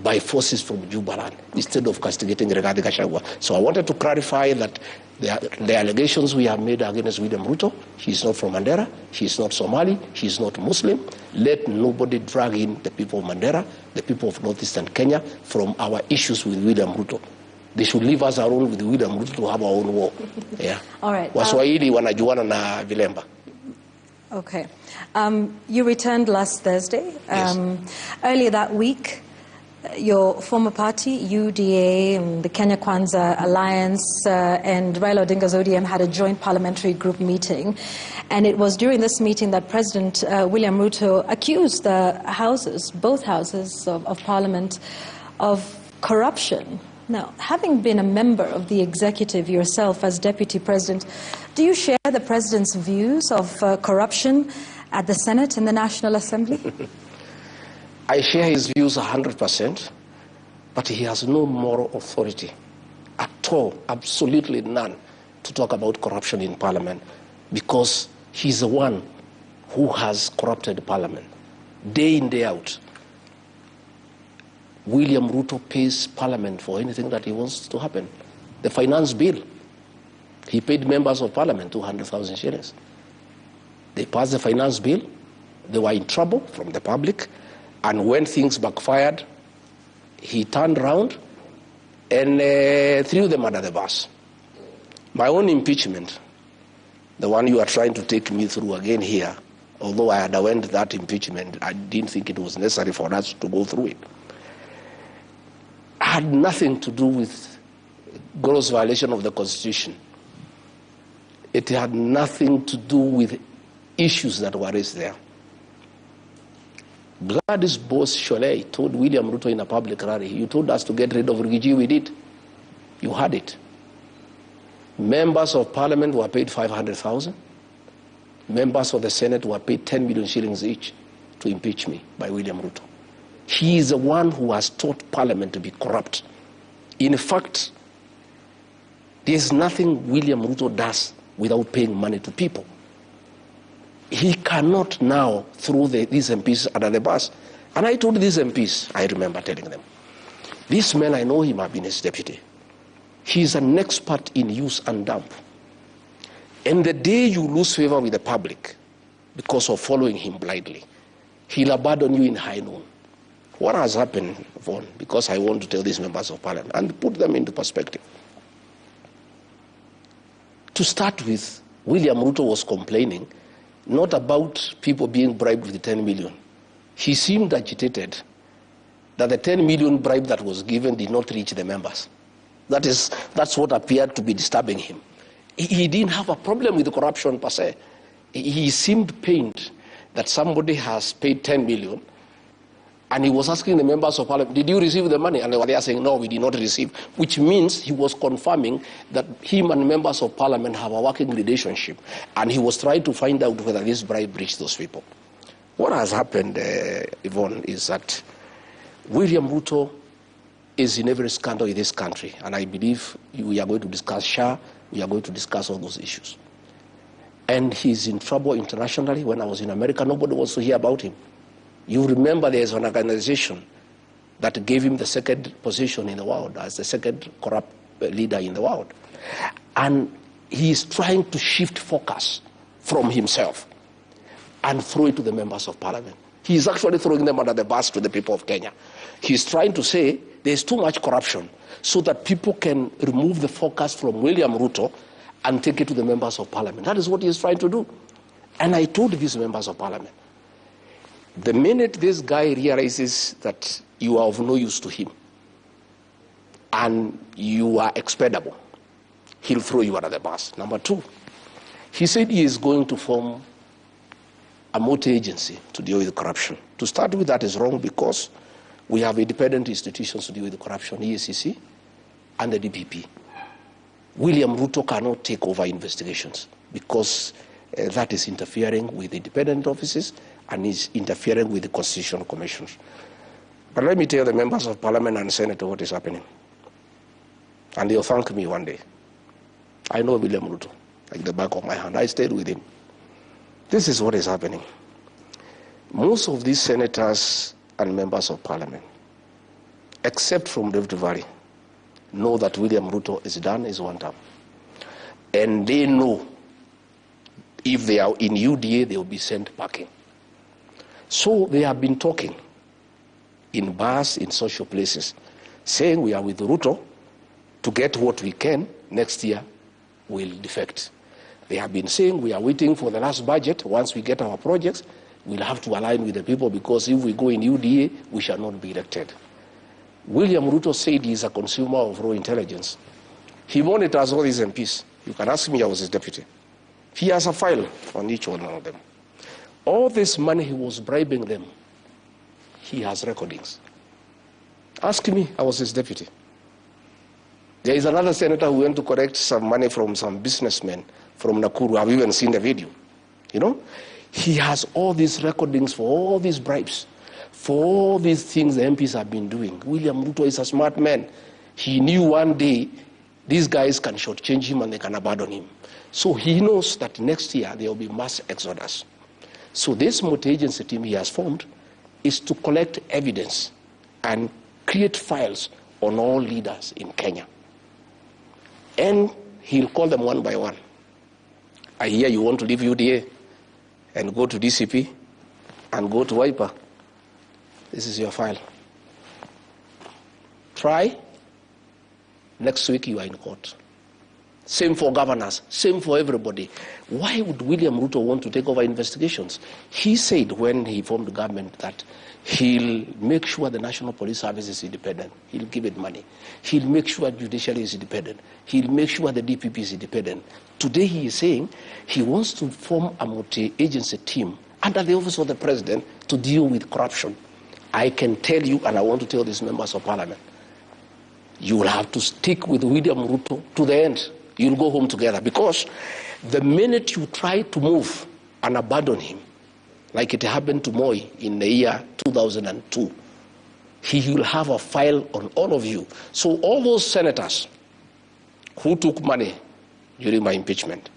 by forces from Jubaland, instead of castigating Rigathi Gachagua. So I wanted to clarify that the allegations we have made against William Ruto, he's not from Mandera, he's not Somali, he's not Muslim. Let nobody drag in the people of Mandera, the people of northeastern Kenya, from our issues with William Ruto. They should leave us alone with William Ruto to have our own war. Yeah. All right. Waswahili wanajuana na vilemba. Okay. You returned last Thursday. Yes. Earlier that week, your former party, UDA, and the Kenya Kwanza Alliance, and Raila Odinga's ODM had a joint parliamentary group meeting. And it was during this meeting that President William Ruto accused the houses, both houses of parliament, of corruption. Now, having been a member of the executive yourself as deputy president, do you share the president's views of corruption at the Senate and the National Assembly? I share his views 100%, but he has no moral authority at all, absolutely none, to talk about corruption in Parliament, because he's the one who has corrupted Parliament day in, day out. William Ruto pays Parliament for anything that he wants to happen. The finance bill, he paid members of Parliament 200,000 shillings. They passed the finance bill, they were in trouble from the public, and when things backfired, he turned around and threw them under the bus. My own impeachment, the one you are trying to take me through again here, although I underwent that impeachment, I didn't think it was necessary for us to go through it, had nothing to do with gross violation of the Constitution. It had nothing to do with issues that were raised there. Gladys Bose-Sholei told William Ruto in a public rally, you told us to get rid of Rigiji, we did. You had it. Members of Parliament were paid 500,000. Members of the Senate were paid 10 million shillings each to impeach me by William Ruto. He is the one who has taught Parliament to be corrupt. In fact, there's nothing William Ruto does without paying money to people. he cannot now throw these MPs under the bus. And I told these MPs, I remember telling them, this man, I know him, I've been his deputy. He's an expert in use and dump. And the day you lose favor with the public because of following him blindly, he'll abandon you in high noon. What has happened, Vaughan, because I want to tell these members of parliament and put them into perspective. To start with, William Ruto was complaining not about people being bribed with 10 million. He seemed agitated that the 10 million bribe that was given did not reach the members. That's what appeared to be disturbing him. He didn't have a problem with the corruption per se. He seemed pained that somebody has paid 10 million, and he was asking the members of parliament, did you receive the money? And they were saying, no, we did not receive, which means he was confirming that him and members of parliament have a working relationship, and he was trying to find out whether this bribe reached those people. What has happened, Yvonne, is that William Ruto is in every scandal in this country, and I believe we are going to discuss SHA, we are going to discuss all those issues. And he's in trouble internationally. When I was in America, nobody wants to hear about him. You remember there's an organization that gave him the second position in the world as the second corrupt leader in the world. And he's trying to shift focus from himself and throw it to the members of parliament. He's actually throwing them under the bus to the people of Kenya. He's trying to say there's too much corruption so that people can remove the focus from William Ruto and take it to the members of parliament. That is what he's trying to do. And I told these members of parliament, the minute this guy realizes that you are of no use to him and you are expendable, he'll throw you under the bus. Number two, he said he is going to form a multi-agency to deal with corruption. To start with, that is wrong because we have independent institutions to deal with corruption, EACC and the DPP. William Ruto cannot take over investigations because that is interfering with independent offices and is interfering with the constitutional commissions. But let me tell the members of parliament and Senate what is happening. And they'll thank me one day. I know William Ruto like the back of my hand. I stayed with him. This is what is happening. Most of these senators and members of parliament, except from Rift Valley, know that William Ruto is done his one term. And they know if they are in UDA, they will be sent packing. So they have been talking in bars, in social places, saying we are with Ruto to get what we can. Next year, we'll defect. They have been saying we are waiting for the last budget. Once we get our projects, we'll have to align with the people because if we go in UDA, we shall not be elected. William Ruto said he is a consumer of raw intelligence. He monitors all these MPs. You can ask me, I was his deputy. He has a file on each one of them. All this money he was bribing them, he has recordings. Ask me, I was his deputy. There is another senator who went to collect some money from some businessmen from Nakuru. I've even seen the video. You know, he has all these recordings for all these bribes, for all these things the MPs have been doing. William Ruto is a smart man. He knew one day these guys can shortchange him and they can abandon him. So he knows that next year there will be mass exodus. So this multi-agency team he has formed is to collect evidence and create files on all leaders in Kenya. And he'll call them one by one. I hear you want to leave UDA and go to DCP and go to Wiper. This is your file. Try. Next week you are in court. Same for governors, same for everybody. Why would William Ruto want to take over investigations? He said when he formed the government that he'll make sure the National Police Service is independent. He'll give it money. He'll make sure judiciary is independent. He'll make sure the DPP is independent. Today he is saying he wants to form a multi-agency team under the office of the president to deal with corruption. I can tell you, and I want to tell these members of parliament, you will have to stick with William Ruto to the end. You'll go home together, because the minute you try to move and abandon him, like it happened to Moi in the year 2002, he will have a file on all of you. So all those senators who took money during my impeachment,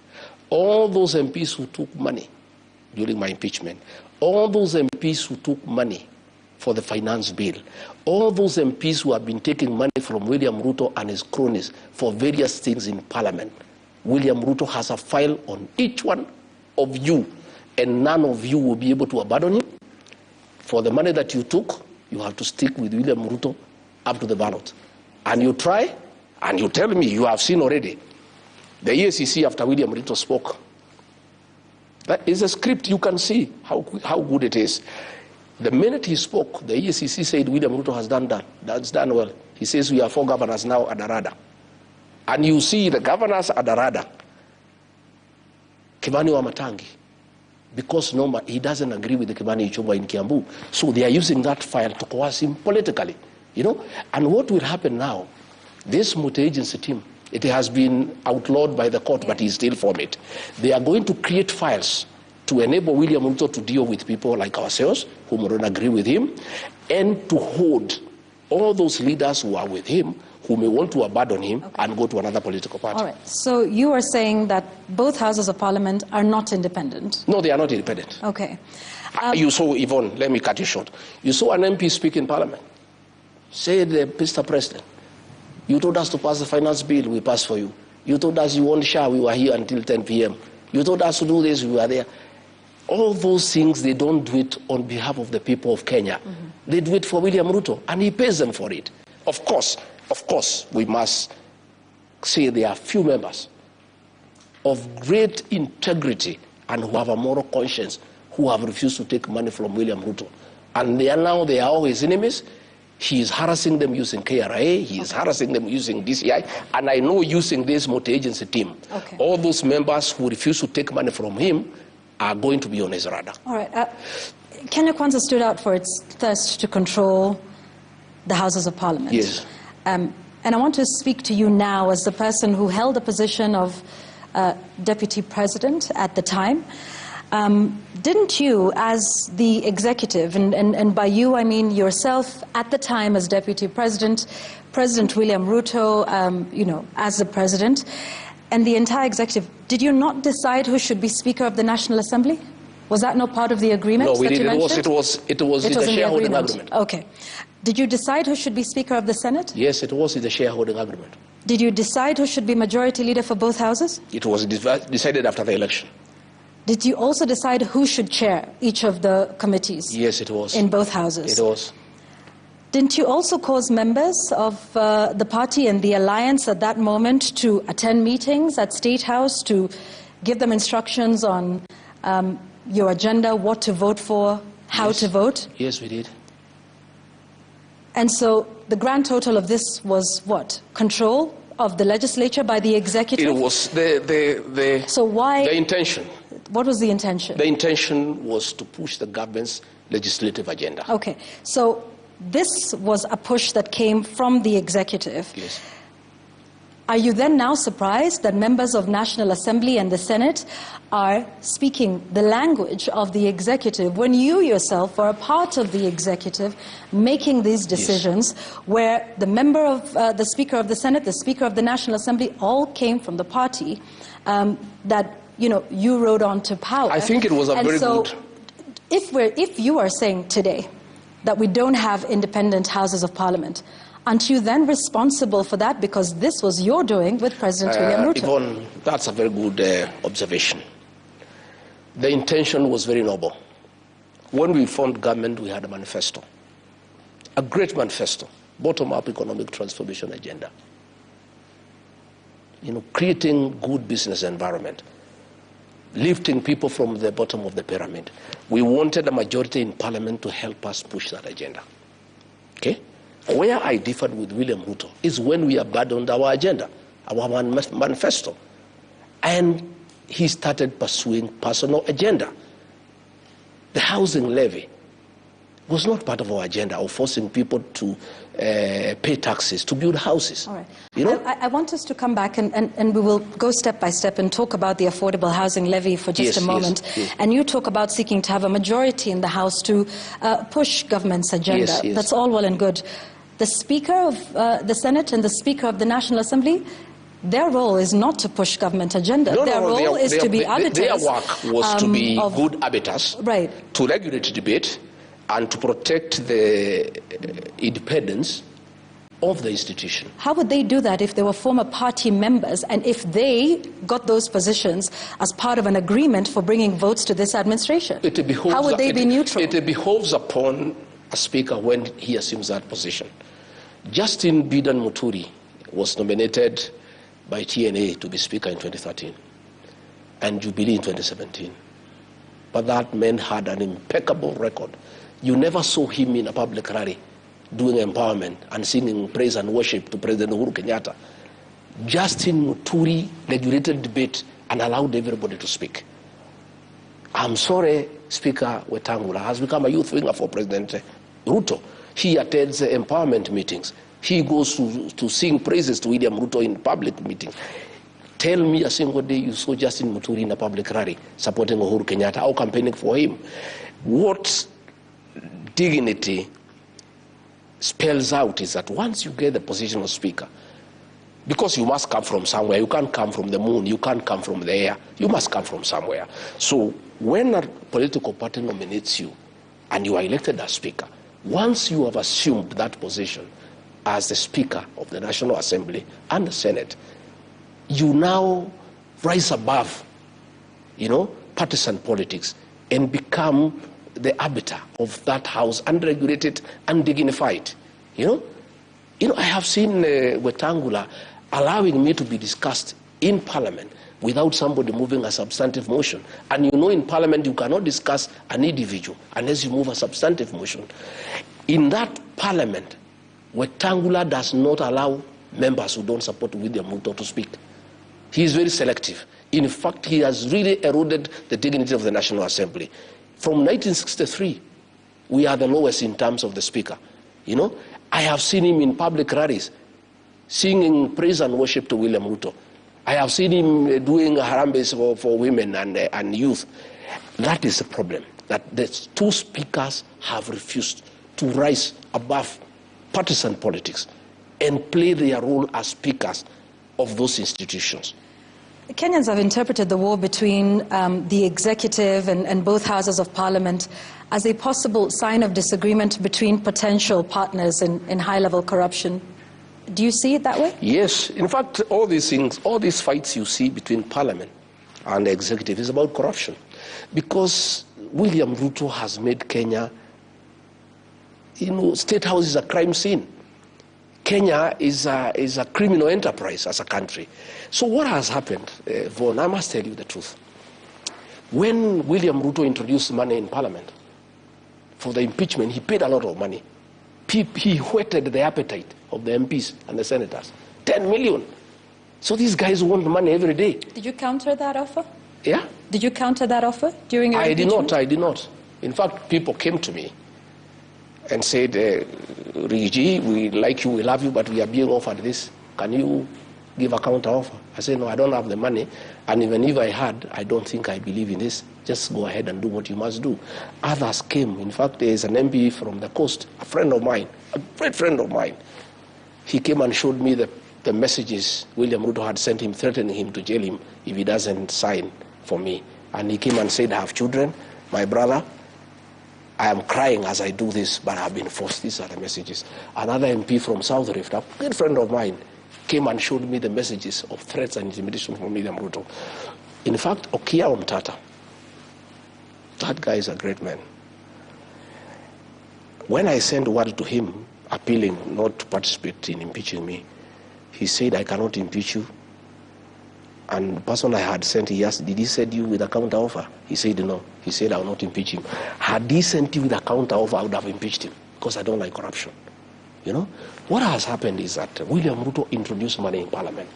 all those MPs who took money during my impeachment, all those MPs who took money for the finance bill, all those MPs who have been taking money from William Ruto and his cronies for various things in Parliament, William Ruto has a file on each one of you, and none of you will be able to abandon him. For the money that you took, you have to stick with William Ruto up to the ballot. And you try, and you tell me, you have seen already, the EACC after William Ruto spoke. That is a script, you can see how good it is. The minute he spoke, the EACC said William Ruto has done that. That's done well. He says we are 4 governors now at the radar. And you see the governors at the radar. Kimani Wamatangi. Because he doesn't agree with the Kimani Ichung'wah in Kiambu. So they are using that file to coerce him politically. You know? And what will happen now, this multi-agency team, it has been outlawed by the court, but he's still for it. They are going to create files to enable William Ruto to deal with people like ourselves, who don't agree with him, and to hold all those leaders who are with him, who may want to abandon him and go to another political party. All right. So you are saying that both houses of parliament are not independent? No, they are not independent. Okay. You saw, Yvonne, let me cut you short. You saw an MP speak in Parliament. Said, Mr. President, you told us to pass the finance bill, we passed for you. You told us you want share, we were here until 10 p.m. You told us to do this, we were there. All those things, they don't do it on behalf of the people of Kenya. They do it for William Ruto, and he pays them for it. Of course, we must say there are few members of great integrity and who have a moral conscience who have refused to take money from William Ruto. And they are all his enemies. He is harassing them using KRA, he is harassing them using DCI, and I know using this multi-agency team. Okay. All those members who refuse to take money from him are going to be on his radar. All right. Kenya Kwanza stood out for its thirst to control the Houses of Parliament. Yes. And I want to speak to you now as the person who held the position of Deputy President at the time. Didn't you, as the executive, and by you I mean yourself at the time as Deputy President, President William Ruto, as the President, and the entire executive, did you not decide who should be Speaker of the National Assembly? Was that not part of the agreement? No, we did. It was in the shareholding agreement. Okay. Did you decide who should be Speaker of the Senate? Yes, it was in the shareholding agreement. Did you decide who should be Majority Leader for both houses? It was decided after the election. Did you also decide who should chair each of the committees? Yes, it was. In both houses? It was. Didn't you also cause members of the party and the alliance at that moment to attend meetings at State House to give them instructions on your agenda, what to vote for, how to vote? Yes, we did. And so the grand total of this was what? Control of the legislature by the executive? It was the intention. What was the intention? The intention was to push the government's legislative agenda. Okay, so this was a push that came from the executive. Yes. Are you then now surprised that members of National Assembly and the Senate are speaking the language of the executive when you yourself are a part of the executive making these decisions, where the member of the Speaker of the Senate, the Speaker of the National Assembly, all came from the party that you rode on to power? I think it was a very good. If you are saying today that we don't have independent houses of parliament, aren't you then responsible for that, because this was your doing with President William Ruto? Yvonne, that's a very good observation. The intention was very noble. When we formed government, we had a manifesto, a great manifesto, bottom-up economic transformation agenda. Creating good business environment, lifting people from the bottom of the pyramid. We wanted a majority in Parliament to help us push that agenda. Okay? Where I differed with William Ruto is when we abandoned our agenda, our manifesto, and he started pursuing personal agenda. The housing levy was not part of our agenda of forcing people to pay taxes to build houses. All right. I want us to come back and we will go step by step and talk about the affordable housing levy for just a moment. Yes. And you talk about seeking to have a majority in the House to push government's agenda. Yes. That's all well and good. The Speaker of the Senate and the Speaker of the National Assembly, their role is not to push government agenda. Their role is to be arbiters. Their work was to be good arbiters, right, to regulate debate, and to protect the independence of the institution. How would they do that if they were former party members and if they got those positions as part of an agreement for bringing votes to this administration? How would they be neutral? It behoves upon a speaker when he assumes that position. Justin Bidan Muturi was nominated by TNA to be speaker in 2013 and Jubilee in 2017. But that man had an impeccable record. You never saw him in a public rally doing empowerment and singing praise and worship to President Uhuru Kenyatta. Justin Muturi regulated debate and allowed everybody to speak. I'm sorry, Speaker Wetangula has become a youth winger for President Ruto. He attends empowerment meetings. He goes to sing praises to William Ruto in public meetings. Tell me a single day you saw Justin Muturi in a public rally supporting Uhuru Kenyatta or campaigning for him. What dignity spells out is that once you get the position of speaker, because you must come from somewhere, you can't come from the moon, you can't come from the air, you must come from somewhere. So when a political party nominates you and you are elected as speaker, once you have assumed that position as the speaker of the National Assembly and the Senate, you now rise above, partisan politics and become the arbiter of that house, unregulated, undignified. I have seen Wetangula allowing me to be discussed in Parliament without somebody moving a substantive motion. And in Parliament you cannot discuss an individual unless you move a substantive motion. In that Parliament, Wetangula does not allow members who don't support William Ruto to speak. He is very selective. In fact, he has really eroded the dignity of the National Assembly. From 1963, we are the lowest in terms of the speaker. I have seen him in public rallies singing praise and worship to William Ruto. I have seen him doing harambes for women and youth. That is the problem, that the two speakers have refused to rise above partisan politics and play their role as speakers of those institutions. Kenyans have interpreted the war between the executive and both houses of parliament as a possible sign of disagreement between potential partners in high-level corruption. Do you see it that way? Yes. In fact, all these things, all these fights you see between parliament and the executive is about corruption. Because William Ruto has made Kenya, State House is a crime scene. Kenya is a criminal enterprise as a country. So what has happened, Vaughan, I must tell you the truth. When William Ruto introduced money in Parliament for the impeachment, he paid a lot of money. He whetted the appetite of the MPs and the senators. 10 million. So these guys want money every day. Did you counter that offer? Yeah? Did you counter that offer during your impeachment? I did not. In fact, people came to me and said, Rigi, we like you, we love you, but we are being offered this. Can you give a counter offer? I said, no, I don't have the money. And even if I had, I don't think I believe in this. Just go ahead and do what you must do. Others came. In fact, there is an MP from the coast, a friend of mine, a great friend of mine. He came and showed me the messages William Ruto had sent him, threatening him to jail him if he doesn't sign for me. And he came and said, I have children, my brother, I am crying as I do this, but I have been forced. These are the messages. Another MP from South Rift, a good friend of mine, came and showed me the messages of threats and intimidation from William Ruto. In fact, Okia Omtata, that guy is a great man. When I sent word to him, appealing not to participate in impeaching me, he said, I cannot impeach you. And the person I had sent, he asked, did he send you with a counter offer? He said, no. He said, I will not impeach him. Had he sent you with a counter offer, I would have impeached him, because I don't like corruption. What has happened is that William Ruto introduced money in Parliament.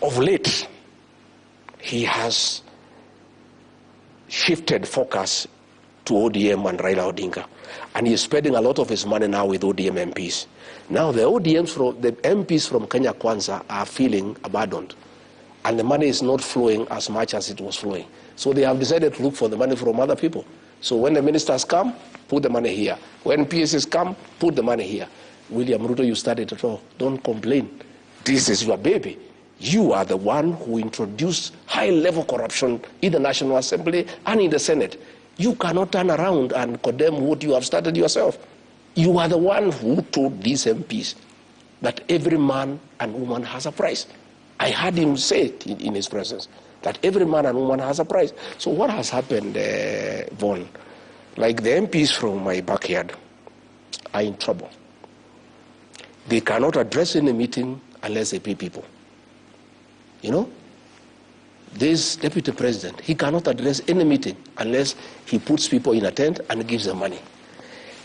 Of late, he has shifted focus to ODM and Raila Odinga. And he is spending a lot of his money now with ODM MPs. Now the MPs from Kenya Kwanza are feeling abandoned. And the money is not flowing as much as it was flowing. So they have decided to look for the money from other people. So when the ministers come, put the money here. When PSs come, put the money here. William Ruto, you started it all. Don't complain. This is your baby. You are the one who introduced high-level corruption in the National Assembly and in the Senate. You cannot turn around and condemn what you have started yourself. You are the one who told these MPs that every man and woman has a price. I heard him say it in his presence, that every man and woman has a price. So what has happened, Vaughan? Like the MPs from my backyard are in trouble. They cannot address any meeting unless they pay people. You know, this deputy president, he cannot address any meeting unless he puts people in a tent and gives them money.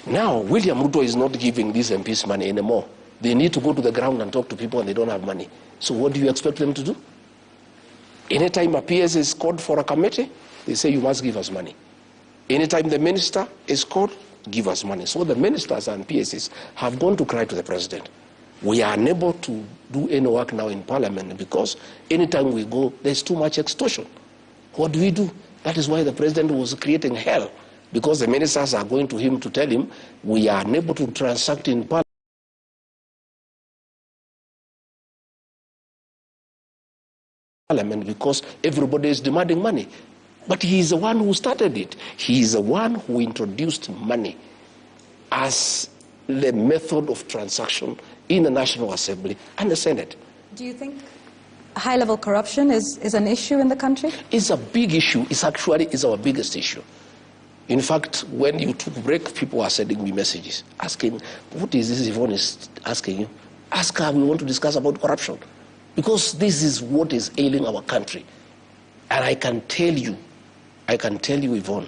Now, William Ruto is not giving these MPs money anymore. They need to go to the ground and talk to people and they don't have money. So what do you expect them to do? Anytime a PS is called for a committee, they say you must give us money. Anytime the minister is called, give us money. So the ministers and PSs have gone to cry to the president. We are unable to do any work now in parliament because anytime we go, there's too much extortion. What do? That is why the president was creating hell, because the ministers are going to him to tell him, we are unable to transact in parliament because everybody is demanding money. But he is the one who started it. He is the one who introduced money as the method of transaction in the National Assembly and the Senate. Do you think high-level corruption is an issue in the country? It's a big issue. It's actually our biggest issue. In fact, when you took a break, people are sending me messages asking, what is this Yvonne is asking you? Ask her, we want to discuss about corruption. Because this is what is ailing our country. And I can tell you, Yvonne,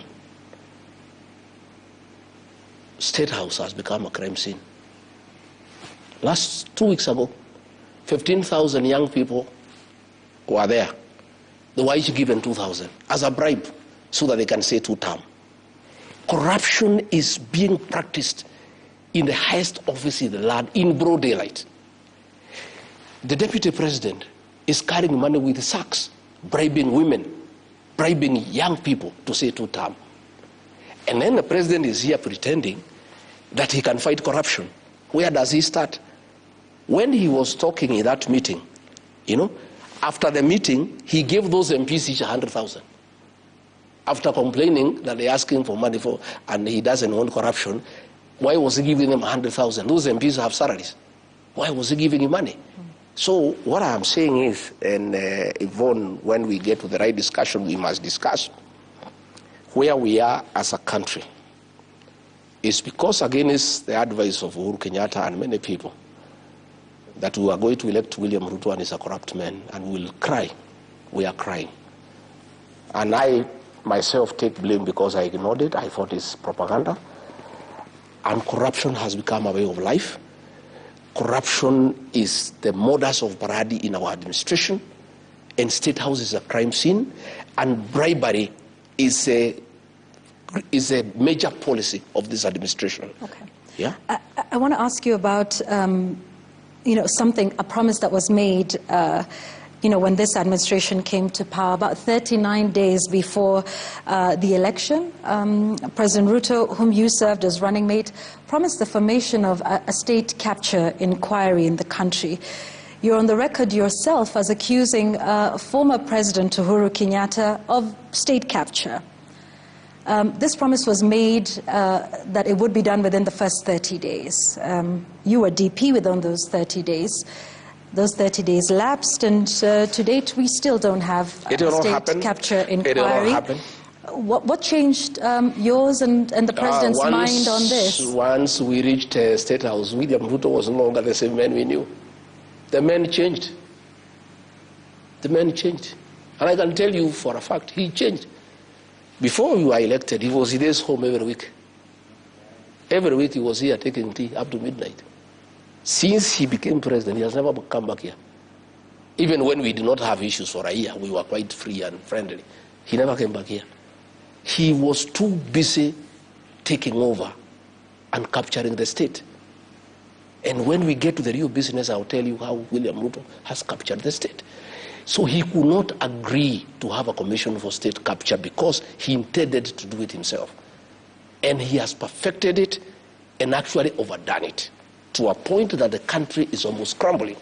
State House has become a crime scene. Last 2 weeks ago, 15,000 young people were there. They were each given 2,000 as a bribe so that they can say 2-term. Corruption is being practiced in the highest office in the land in broad daylight. The deputy president is carrying money with sacks, bribing women, bribing young people to say 2-term. And then the president is here pretending that he can fight corruption. Where does he start? When he was talking in that meeting, you know, after the meeting, he gave those MPs each 100,000. After complaining that they're asking for money for, and he doesn't want corruption, why was he giving them 100,000? Those MPs have salaries. Why was he giving him money? So what I'm saying is, and Yvonne, when we get to the right discussion, we must discuss where we are as a country. It's because, against the advice of Uhuru Kenyatta and many people, that we are going to elect William Ruto and he's a corrupt man, and we'll cry. We are crying. And I myself take blame because I ignored it. I thought it's propaganda. And corruption has become a way of life. Corruption is the modus operandi in our administration, and State House is a crime scene, and bribery is a major policy of this administration. Okay. Yeah. I want to ask you about, a promise that was made, when this administration came to power, about 39 days before the election. President Ruto, whom you served as running mate, promised the formation of a state capture inquiry in the country. You're on the record yourself as accusing former President Uhuru Kenyatta of state capture. This promise was made that it would be done within the first 30 days. You were DP within those 30 days. Those 30 days lapsed, and to date we still don't have a state capture inquiry. It will not happen. What changed yours and the president's mind on this? Once we reached State House, William Ruto was no longer the same man we knew. The man changed. The man changed. And I can tell you for a fact, he changed. Before we were elected, he was in his home every week. Every week he was here taking tea up to midnight. Since he became president, he has never come back here. Even when we did not have issues for a year, we were quite free and friendly. He never came back here. He was too busy taking over and capturing the state. And when we get to the real business, I'll tell you how William Ruto has captured the state. So he could not agree to have a commission for state capture because he intended to do it himself. And he has perfected it and actually overdone it, to a point that the country is almost crumbling.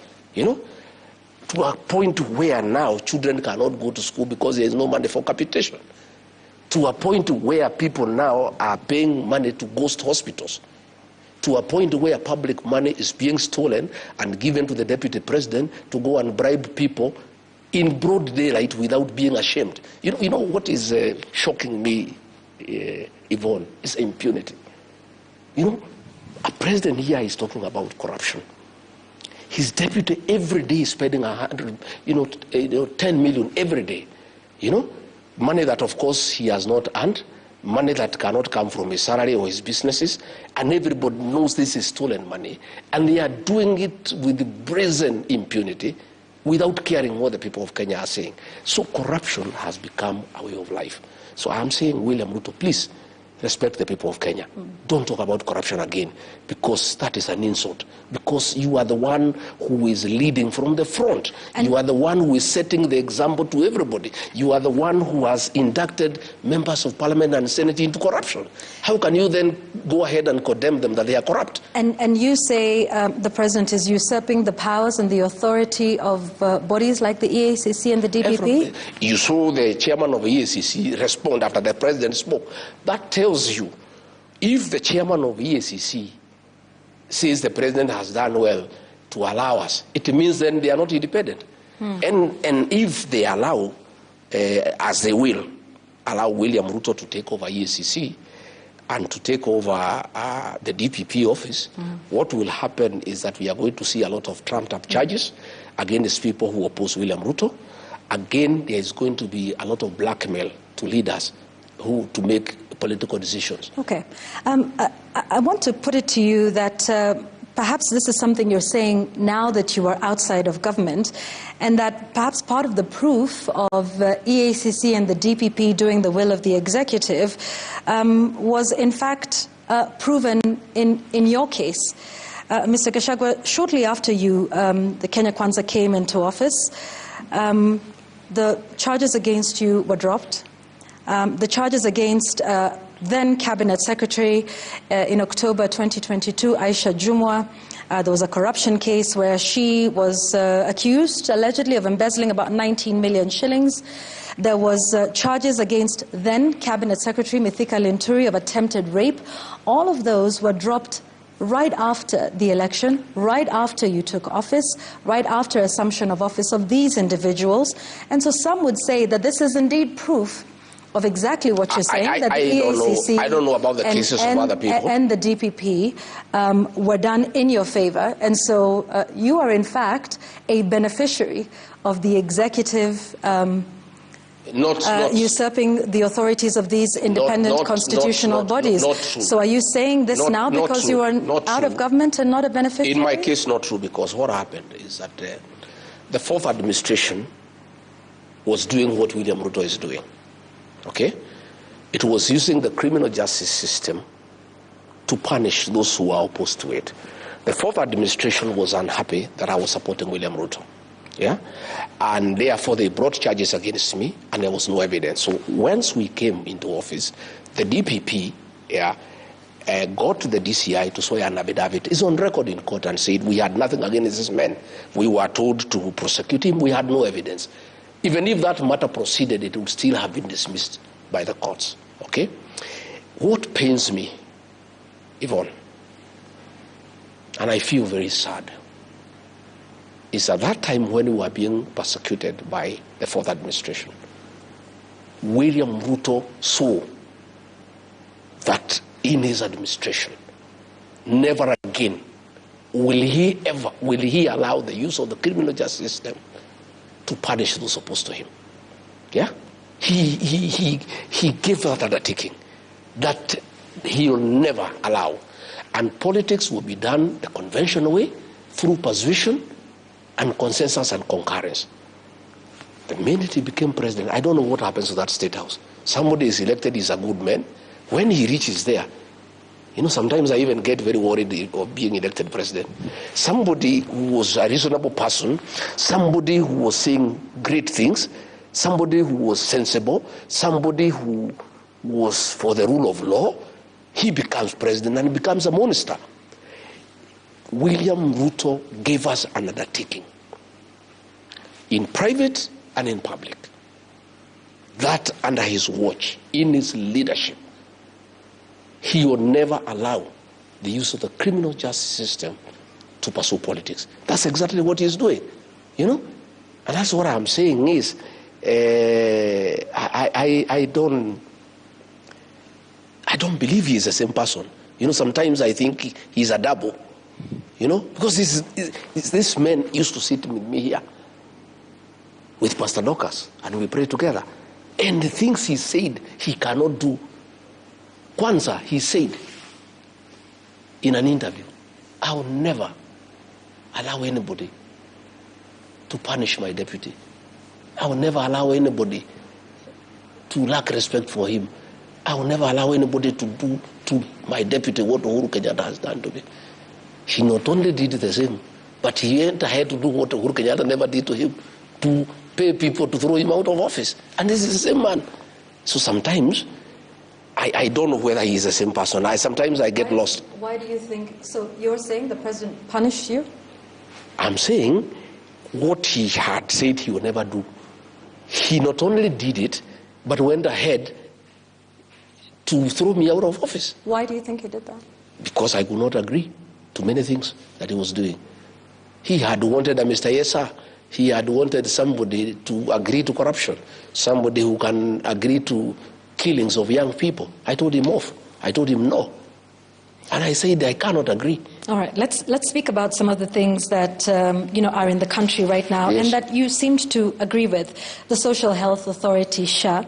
to a point where now children cannot go to school because there is no money for capitation, to a point where people now are paying money to ghost hospitals, to a point where public money is being stolen and given to the deputy president to go and bribe people in broad daylight without being ashamed. You know what is shocking me, Yvonne, is impunity. You know, a president here is talking about corruption. His deputy every day is spending 10 million every day. You know, money that of course he has not earned, money that cannot come from his salary or his businesses, and everybody knows this is stolen money, and they are doing it with brazen impunity without caring what the people of Kenya are saying. So corruption has become a way of life. So I'm saying, William Ruto, please respect the people of Kenya. Don't talk about corruption again, because that is an insult. Because you are the one who is leading from the front. And you are the one who is setting the example to everybody. You are the one who has inducted members of parliament and senate into corruption. How can you then go ahead and condemn them that they are corrupt? And you say the president is usurping the powers and the authority of bodies like the EACC and the DPP? You saw the chairman of the EACC respond after the president spoke. That tells you, if the chairman of EACC says the president has done well to allow us, it means then they are not independent. And if they allow, as they will, allow William Ruto to take over EACC and to take over the DPP office, what will happen is that we are going to see a lot of trumped-up charges against people who oppose William Ruto. Again, there is going to be a lot of blackmail to leaders to make political decisions. Okay. I want to put it to you that perhaps this is something you're saying now that you are outside of government, and that perhaps part of the proof of EACC and the DPP doing the will of the executive was in fact proven in your case. Mr. Gachagua, shortly after you, the Kenya Kwanza came into office, the charges against you were dropped. The charges against then Cabinet Secretary in October 2022, Aisha Jumwa, there was a corruption case where she was accused allegedly of embezzling about 19 million shillings. There was charges against then Cabinet Secretary Mithika Linturi of attempted rape. All of those were dropped right after the election, right after you took office, right after assumption of office of these individuals. And so some would say that this is indeed proof of exactly what you're saying, that the EACC I don't know about the cases of other people. And the DPP were done in your favor. And so you are, in fact, a beneficiary of the executive usurping the authorities of these independent constitutional bodies. So are you saying this now because you are out of government and not a beneficiary? In my case, not true, because what happened is that the fourth administration was doing what William Ruto is doing. Okay? It was using the criminal justice system to punish those who are opposed to it. The fourth administration was unhappy that I was supporting William Ruto. Yeah? And therefore they brought charges against me and there was no evidence. So once we came into office, the DPP got to the DCI to swear an affidavit. It's on record in court and said we had nothing against this man. We were told to prosecute him. We had no evidence. Even if that matter proceeded, it would still have been dismissed by the courts. Okay? What pains me, Yvonne, and I feel very sad, is at that time when we were being persecuted by the fourth administration, William Ruto saw that in his administration, never again will he allow the use of the criminal justice system to punish those opposed to him. Yeah? He gave that undertaking that he will never allow. And politics will be done the conventional way, through persuasion and consensus and concurrence. The minute he became president, I don't know what happens to that state house. Somebody is elected, he's a good man. When he reaches there, you know, sometimes I even get very worried of being elected president. Somebody who was a reasonable person, somebody who was saying great things, somebody who was sensible, somebody who was for the rule of law, he becomes president and he becomes a monster. William Ruto gave us an undertaking in private and in public, that under his watch, in his leadership, he will never allow the use of the criminal justice system to pursue politics. That's exactly what he's doing, you know? And that's what I'm saying is, I don't believe he is the same person. You know, sometimes I think he's a double, you know? Because this man used to sit with me here with Pastor Dorcas, and we pray together. And the things he said he cannot do. Kwanza, he said in an interview, I will never allow anybody to punish my deputy. I will never allow anybody to lack respect for him. I will never allow anybody to do to my deputy what Uhuru Kenyatta has done to me. He not only did the same, but he went ahead to do what Uhuru Kenyatta never did to him, to pay people to throw him out of office. And this is the same man. So sometimes, I don't know whether he's the same person. Sometimes I get lost. Why do you think, so you're saying the president punished you? I'm saying what he had said he would never do. He not only did it, but went ahead to throw me out of office. Why do you think he did that? Because I could not agree to many things that he was doing. He had wanted a Mr. Yesa. He had wanted somebody to agree to corruption, somebody who can agree to killings of young people. I told him off. I told him no. And I said I cannot agree. All right, let's speak about some of the things that are in the country right now, yes, and that you seemed to agree with. The Social Health Authority, SHA,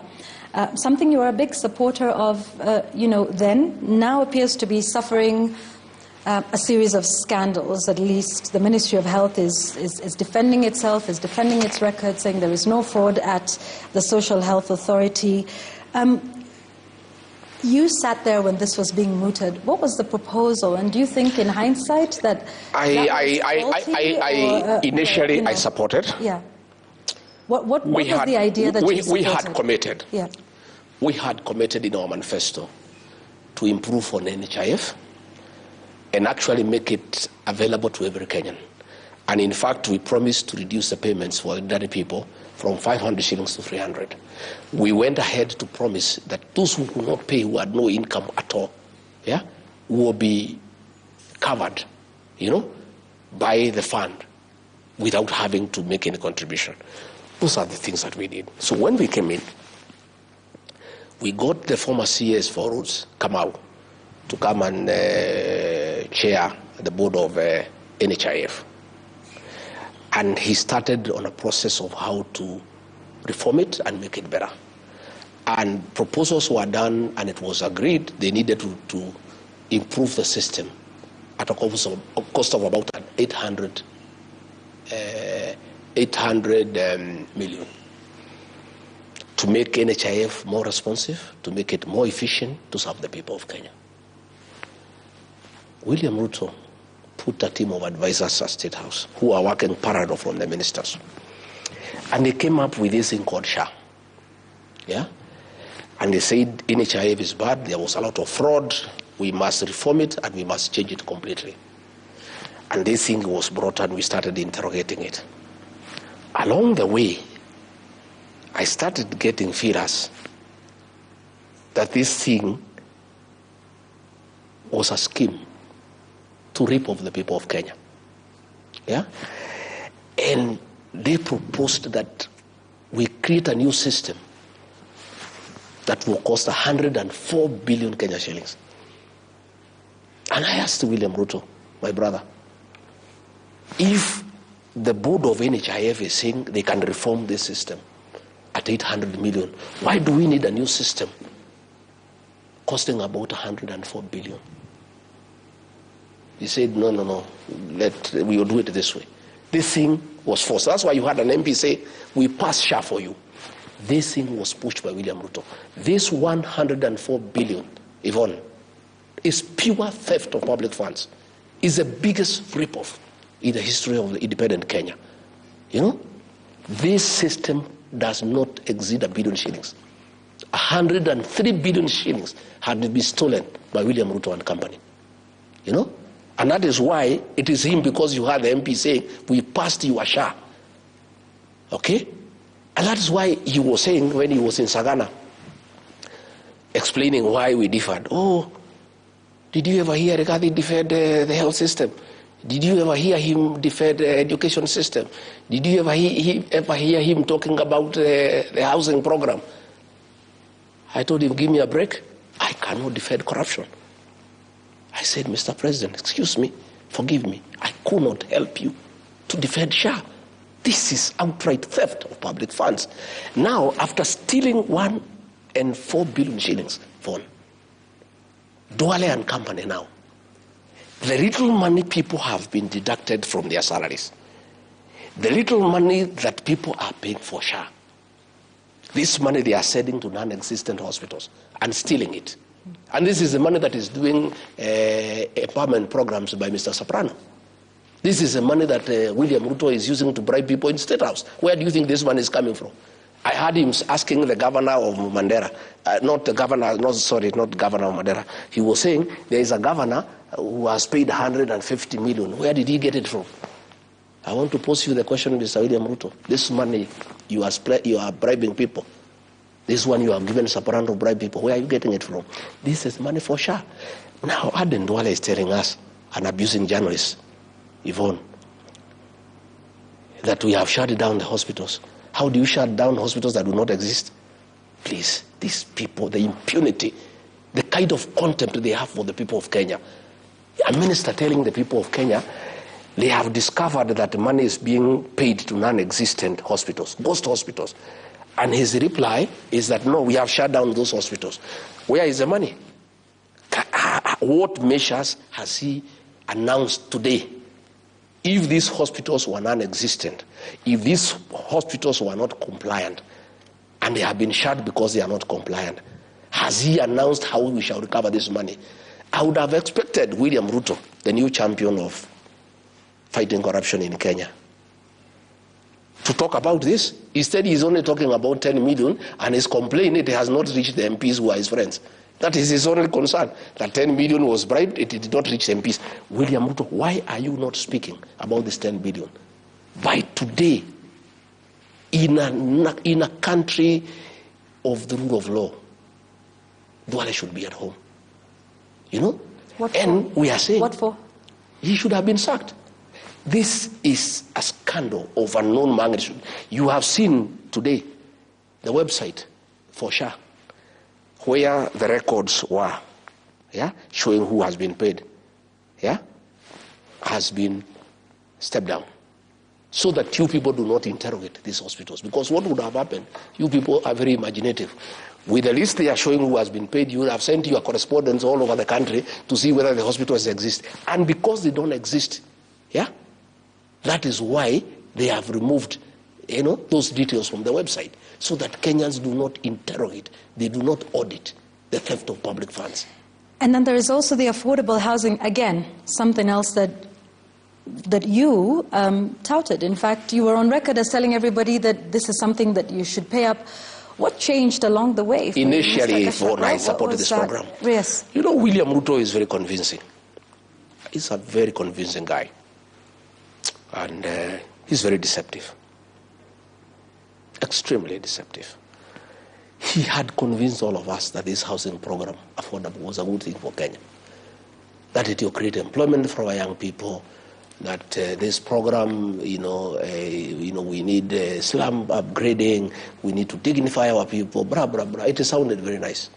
something you were a big supporter of, then, now appears to be suffering a series of scandals. At least the Ministry of Health is defending itself, is defending its record, saying there is no fraud at the Social Health Authority. You sat there when this was being mooted. What was the proposal? And do you think, in hindsight, that initially I supported. Yeah. What was the idea that you supported? We had committed. Yeah. We had committed in our manifesto to improve on NHIF and actually make it available to every Kenyan. And in fact, we promised to reduce the payments for ordinary people from 500 shillings to 300. We went ahead to promise that those who could not pay, who had no income at all, will be covered, by the fund without having to make any contribution. Those are the things that we did. So when we came in, we got the former CS for roads, Kamau, to come and chair the board of NHIF. And he started on a process of how to reform it and make it better. And proposals were done, and it was agreed they needed to improve the system at a cost of about 800 million. To make NHIF more responsive, to make it more efficient, to serve the people of Kenya. William Ruto put a team of advisors at State House who are working parallel from the ministers. And they came up with this thing called SHA. Yeah? And they said NHIF is bad, there was a lot of fraud, we must reform it and we must change it completely. And this thing was brought and we started interrogating it. Along the way, I started getting fears that this thing was a scheme to rip off the people of Kenya. Yeah? And they proposed that we create a new system that will cost 104 billion Kenya shillings. And I asked William Ruto, my brother, if the board of NHIF is saying they can reform this system at 800 million, why do we need a new system costing about 104 billion? He said, no, we will do it this way. This thing was forced. That's why you had an MP say, we pass SHA for you. This thing was pushed by William Ruto. This 104 billion, Yvonne, is pure theft of public funds. It's the biggest rip-off in the history of the independent Kenya. This system does not exceed 1 billion shillings. 103 billion shillings had been stolen by William Ruto and company. And that is why it is him, because you had the MP saying, we passed you a SHA. Okay? And that's why he was saying when he was in Sagana, explaining why we differed. Oh, did you ever hear Rigathi defend the health system? Did you ever hear him defend the education system? Did you ever hear him talking about the housing program? I told him, give me a break. I cannot defend corruption. I said, Mr. President, excuse me, forgive me. I could not help you to defend Shah. This is outright theft of public funds. Now, after stealing 1.4 billion shillings from Duale and company now, the little money people have been deducted from their salaries, the little money that people are paying for Shah, this money they are sending to non-existent hospitals and stealing it. And this is the money that is doing empowerment programs by Mr. Soprano. This is the money that William Ruto is using to bribe people in State House. Where do you think this money is coming from? I heard him asking the governor of Mandera, not governor of Mandera. He was saying there is a governor who has paid 150 million. Where did he get it from? I want to pose you the question, Mr. William Ruto. This money you are bribing people. This one you have given Soprano to bribe people. Where are you getting it from? This is money for Shah. Now Aden Duale is telling us, and abusing journalists, Yvonne, that we have shut down the hospitals. How do you shut down hospitals that do not exist? Please, these people, the impunity, the kind of contempt they have for the people of Kenya. A minister telling the people of Kenya they have discovered that money is being paid to non-existent hospitals, ghost hospitals. And his reply is that, no, we have shut down those hospitals. Where is the money? What measures has he announced today? If these hospitals were non-existent, if these hospitals were not compliant, and they have been shut because they are not compliant, has he announced how we shall recover this money? I would have expected William Ruto, the new champion of fighting corruption in Kenya, to talk about this. Instead, he's only talking about 10 million, and he's complaining it has not reached the MPs who are his friends. That is his only concern, that 10 million was bribed, it did not reach MPs. William Ruto, why are you not speaking about this 10 billion? By today, in a country of the rule of law, Duale should be at home. You know? What and for? We are saying, what for? He should have been sacked. This is a scandal of unknown magnitude. You have seen today the website for Shah, where the records were, showing who has been paid, has been stepped down, so that you people do not interrogate these hospitals. Because what would have happened, you people are very imaginative. With the list they are showing who has been paid, you would have sent your correspondents all over the country to see whether the hospitals exist. And because they don't exist, that is why they have removed those details from the website, so that Kenyans do not interrogate, they do not audit the theft of public funds. And then there is also the affordable housing, again, something else that you touted. In fact, you were on record as telling everybody that this is something that you should pay up. What changed along the way? Initially, I supported this program. Yes. You know, William Ruto is very convincing. He's a very convincing guy. And he's very deceptive. Extremely deceptive. He had convinced all of us that this housing program, affordable, was a good thing for Kenya. That it will create employment for our young people. That this program, we need slum upgrading. We need to dignify our people. Blah blah blah. It sounded very nice.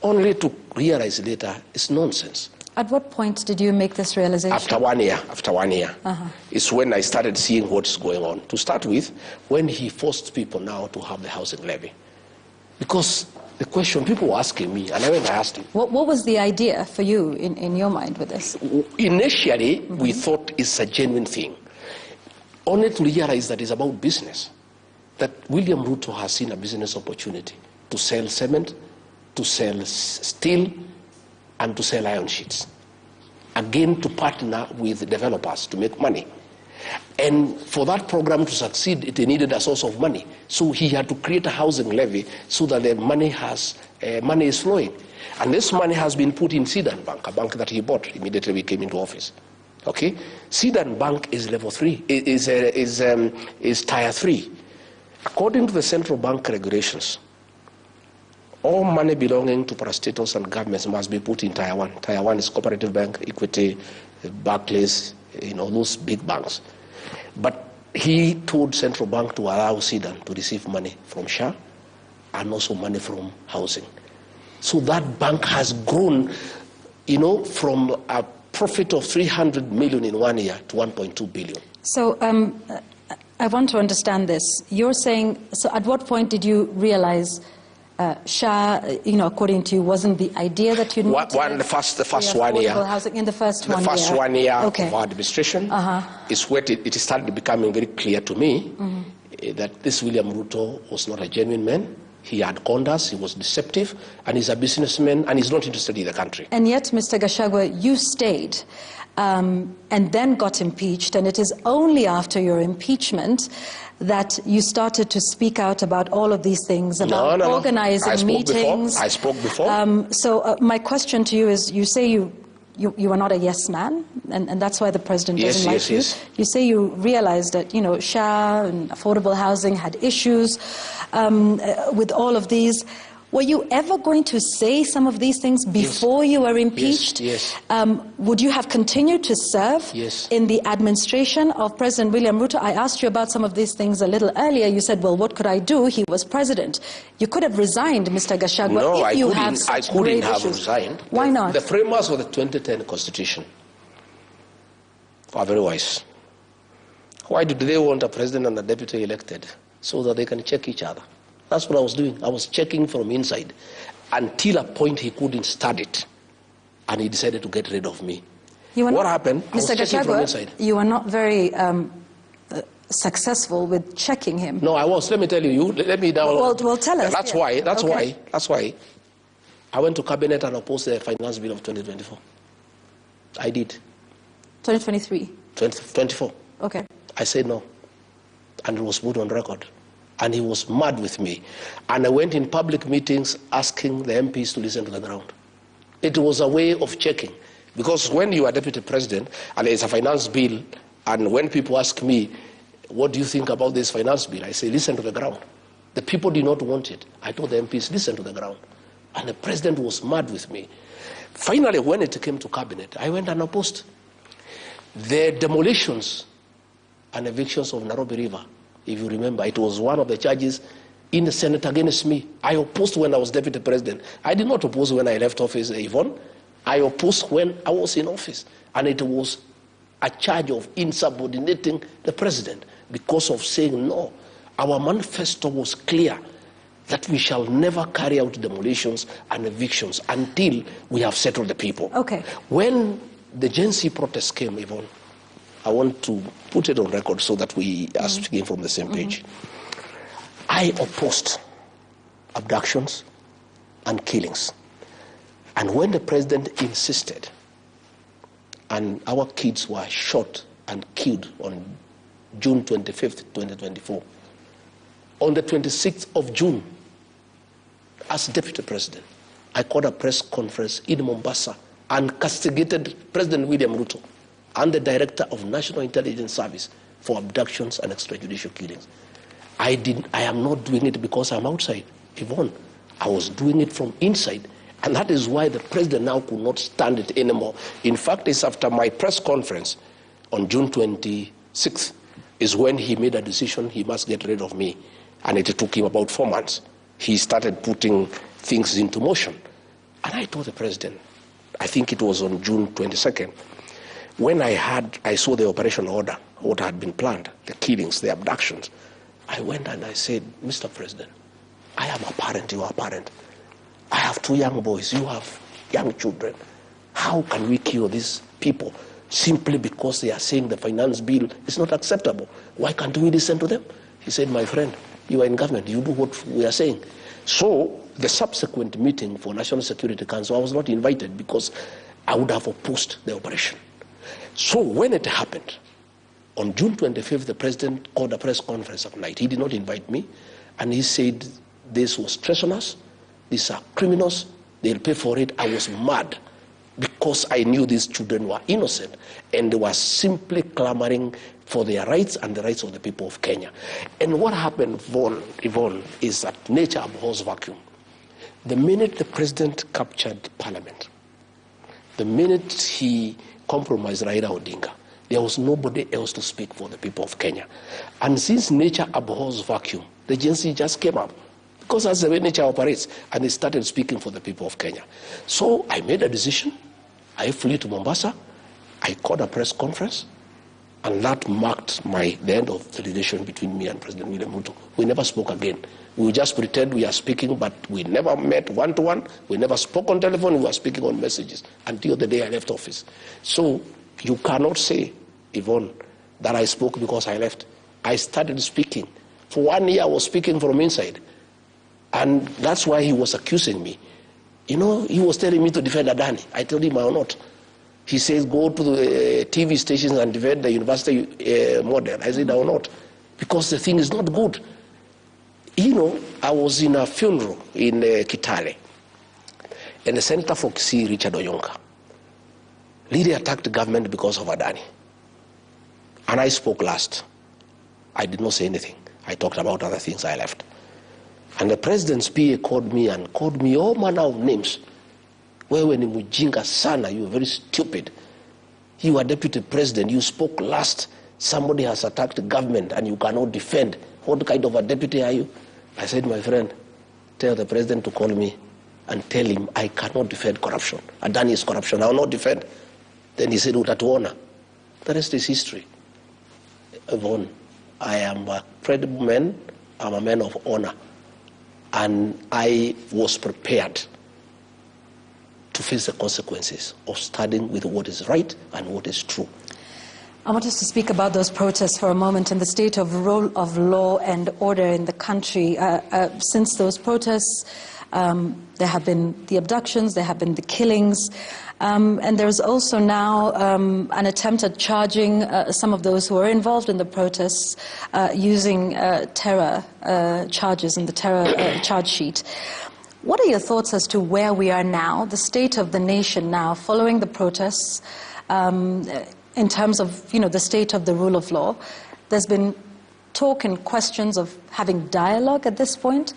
Only to realize later, it's nonsense. At what point did you make this realization? After 1 year. It's when I started seeing what's going on. To start with, when he forced people now to have the housing levy. Because the question people were asking me, and I asked him. What was the idea for you in your mind with this? Initially, we thought it's a genuine thing. Only to realize that it's about business. That William Ruto has seen a business opportunity to sell cement, to sell steel, and to sell iron sheets. Again, to partner with developers to make money. And for that program to succeed, it needed a source of money. So he had to create a housing levy so that the money is flowing. And this money has been put in Sidon Bank, a bank that he bought immediately we came into office. Okay, Sudan Bank is level 3, is tier 3. According to the central bank regulations, all money belonging to parastatals and governments must be put in tier 1. Tier 1 is Cooperative Bank, Equity, Barclays, those big banks. But he told central bank to allow Sudan to receive money from SHA and also money from housing. So that bank has grown, from a profit of 300 million in 1 year to 1.2 billion. So I want to understand this. You're saying, so at what point did you realize SHA, according to you, wasn't the idea that you needed? The first 1 year. Housing in the first 1 year. The first 1 year okay. of our administration is where it started becoming very clear to me that this William Ruto was not a genuine man. He had conned us, he was deceptive, and he's a businessman, and he's not interested in the country. And yet, Mr. Gachagua, you stayed and then got impeached, and it is only after your impeachment that you started to speak out about all of these things, about organizing meetings. I spoke before. So my question to you is, you say you are not a yes man, and that's why the president doesn't like you. Yes. You say you realized that, SHA and affordable housing had issues with all of these. Were you ever going to say some of these things before you were impeached? Yes. Would you have continued to serve in the administration of President William Ruto? I asked you about some of these things a little earlier. You said, well, what could I do? He was president. You could have resigned, Mr. Gachagua, if you have such grave issues. I couldn't have resigned. Why not? The framers of the 2010 Constitution are very wise. Why did they want a president and a deputy elected? So that they can check each other. That's what I was doing. I was checking from inside until a point he couldn't stand it, and he decided to get rid of me. What happened? Mr. Gachagua, you were not very successful with checking him. No, I was. Let me tell you. Let me down. Well, tell us. That's why. That's why. I went to cabinet and opposed the finance bill of 2024. I did. 2023. 2024. Okay. I said no, and it was put on record. And he was mad with me. And I went in public meetings asking the MPs to listen to the ground. It was a way of checking. Because when you are deputy president and there's a finance bill, and when people ask me, what do you think about this finance bill? I say, listen to the ground. The people did not want it. I told the MPs, listen to the ground. And the president was mad with me. Finally, when it came to cabinet, I went and opposed the demolitions and evictions of Nairobi River. If you remember, it was one of the charges in the Senate against me. I opposed when I was deputy president. I did not oppose when I left office, Yvonne. I opposed when I was in office. And it was a charge of insubordinating the president because of saying no. Our manifesto was clear that we shall never carry out demolitions and evictions until we have settled the people. Okay. When the Gen Z protests came, Yvonne, I want to put it on record so that we are speaking from the same page. I opposed abductions and killings. And when the president insisted, and our kids were shot and killed on June 25th, 2024, on the 26th of June, as deputy president, I called a press conference in Mombasa and castigated President William Ruto and the Director of National Intelligence Service for abductions and extrajudicial killings. I am not doing it because I'm outside, Yvonne. I was doing it from inside, and that is why the president now could not stand it anymore. In fact, it's after my press conference on June 26th is when he made a decision he must get rid of me, and it took him about 4 months. He started putting things into motion, and I told the president, I think it was on June 22nd, when I saw the operation order, what had been planned, the killings, the abductions, I went and I said, Mr. President, I am a parent, you are a parent. I have 2 young boys, you have young children. How can we kill these people simply because they are saying the finance bill is not acceptable? Why can't we listen to them? He said, my friend, you are in government, you do what we are saying. So the subsequent meeting for National Security Council, I was not invited because I would have opposed the operation. So when it happened, on June 25th, the president called a press conference at night. He did not invite me, and he said, this was treasonous, these are criminals, they'll pay for it. I was mad because I knew these children were innocent and they were simply clamoring for their rights and the rights of the people of Kenya. And what happened, Yvonne, is that nature abhors vacuum. The minute the president captured parliament, the minute he compromised Raila Odinga, there was nobody else to speak for the people of Kenya. And since nature abhors vacuum, the Gen Z just came up, because that's the way nature operates, and they started speaking for the people of Kenya. So I made a decision. I flew to Mombasa. I called a press conference, and that marked the end of the relation between me and President William Ruto. We never spoke again. We would just pretend we are speaking, but we never met one-to-one. We never spoke on telephone. We were speaking on messages until the day I left office. So you cannot say, Yvonne, that I spoke because I left. I started speaking. For 1 year, I was speaking from inside. And that's why he was accusing me. You know, he was telling me to defend Adani. I told him I will not. He says, go to the TV stations and defend the university model. I said, I will not. Because the thing is not good. You know, I was in a funeral in Kitale, and the Senator for Kisii, Richard Oyonka, really attacked the government because of Adani. And I spoke last. I did not say anything. I talked about other things. I left. And the president's PA called me all manner of names. Wewe ni mujinga sana, you are very stupid. You are deputy president, you spoke last. Somebody has attacked the government and you cannot defend. What kind of a deputy are you? I said, my friend, tell the president to call me and tell him I cannot defend corruption. Adani is corruption, I will not defend. Then he said, utatuona. The rest is history. Yvonne, I am a credible man, I'm a man of honor. And I was prepared to face the consequences of standing with what is right and what is true. I want us to speak about those protests for a moment and the state of rule of law and order in the country. Since those protests, there have been the abductions, there have been the killings, and there's also now an attempt at charging some of those who are involved in the protests using terror charges in the terror charge sheet. What are your thoughts as to where we are now, the state of the nation now, following the protests, in terms of, the state of the rule of law? There's been talk and questions of having dialogue at this point.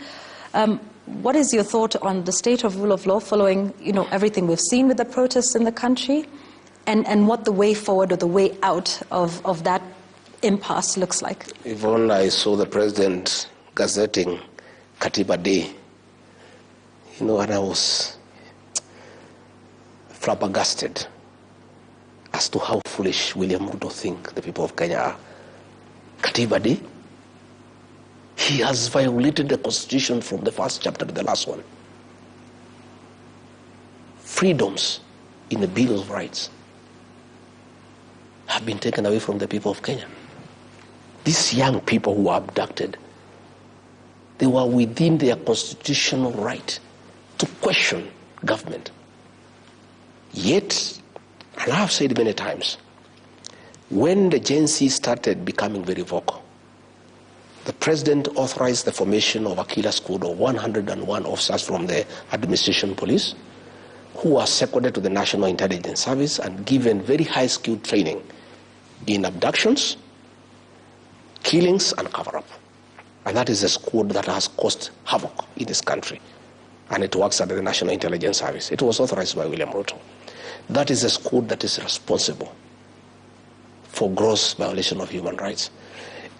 What is your thought on the state of rule of law following, everything we've seen with the protests in the country, and what the way forward or the way out of that impasse looks like? Yvonne, I saw the president gazetting Katiba Day, and I was flabbergasted as to how foolish William Ruto think the people of Kenya are. Katiba Day, he has violated the constitution from the first chapter to the last one. Freedoms in the Bill of Rights have been taken away from the people of Kenya. These young people who were abducted, they were within their constitutional right to question government. Yet, and I have said many times, when the Gen Z started becoming very vocal, the president authorized the formation of a killer squad of 101 officers from the administration police who were seconded to the National Intelligence Service and given very high-skilled training in abductions, killings, and cover-up. And that is a squad that has caused havoc in this country. And it works under the National Intelligence Service. It was authorized by William Ruto. That is a squad that is responsible for gross violation of human rights.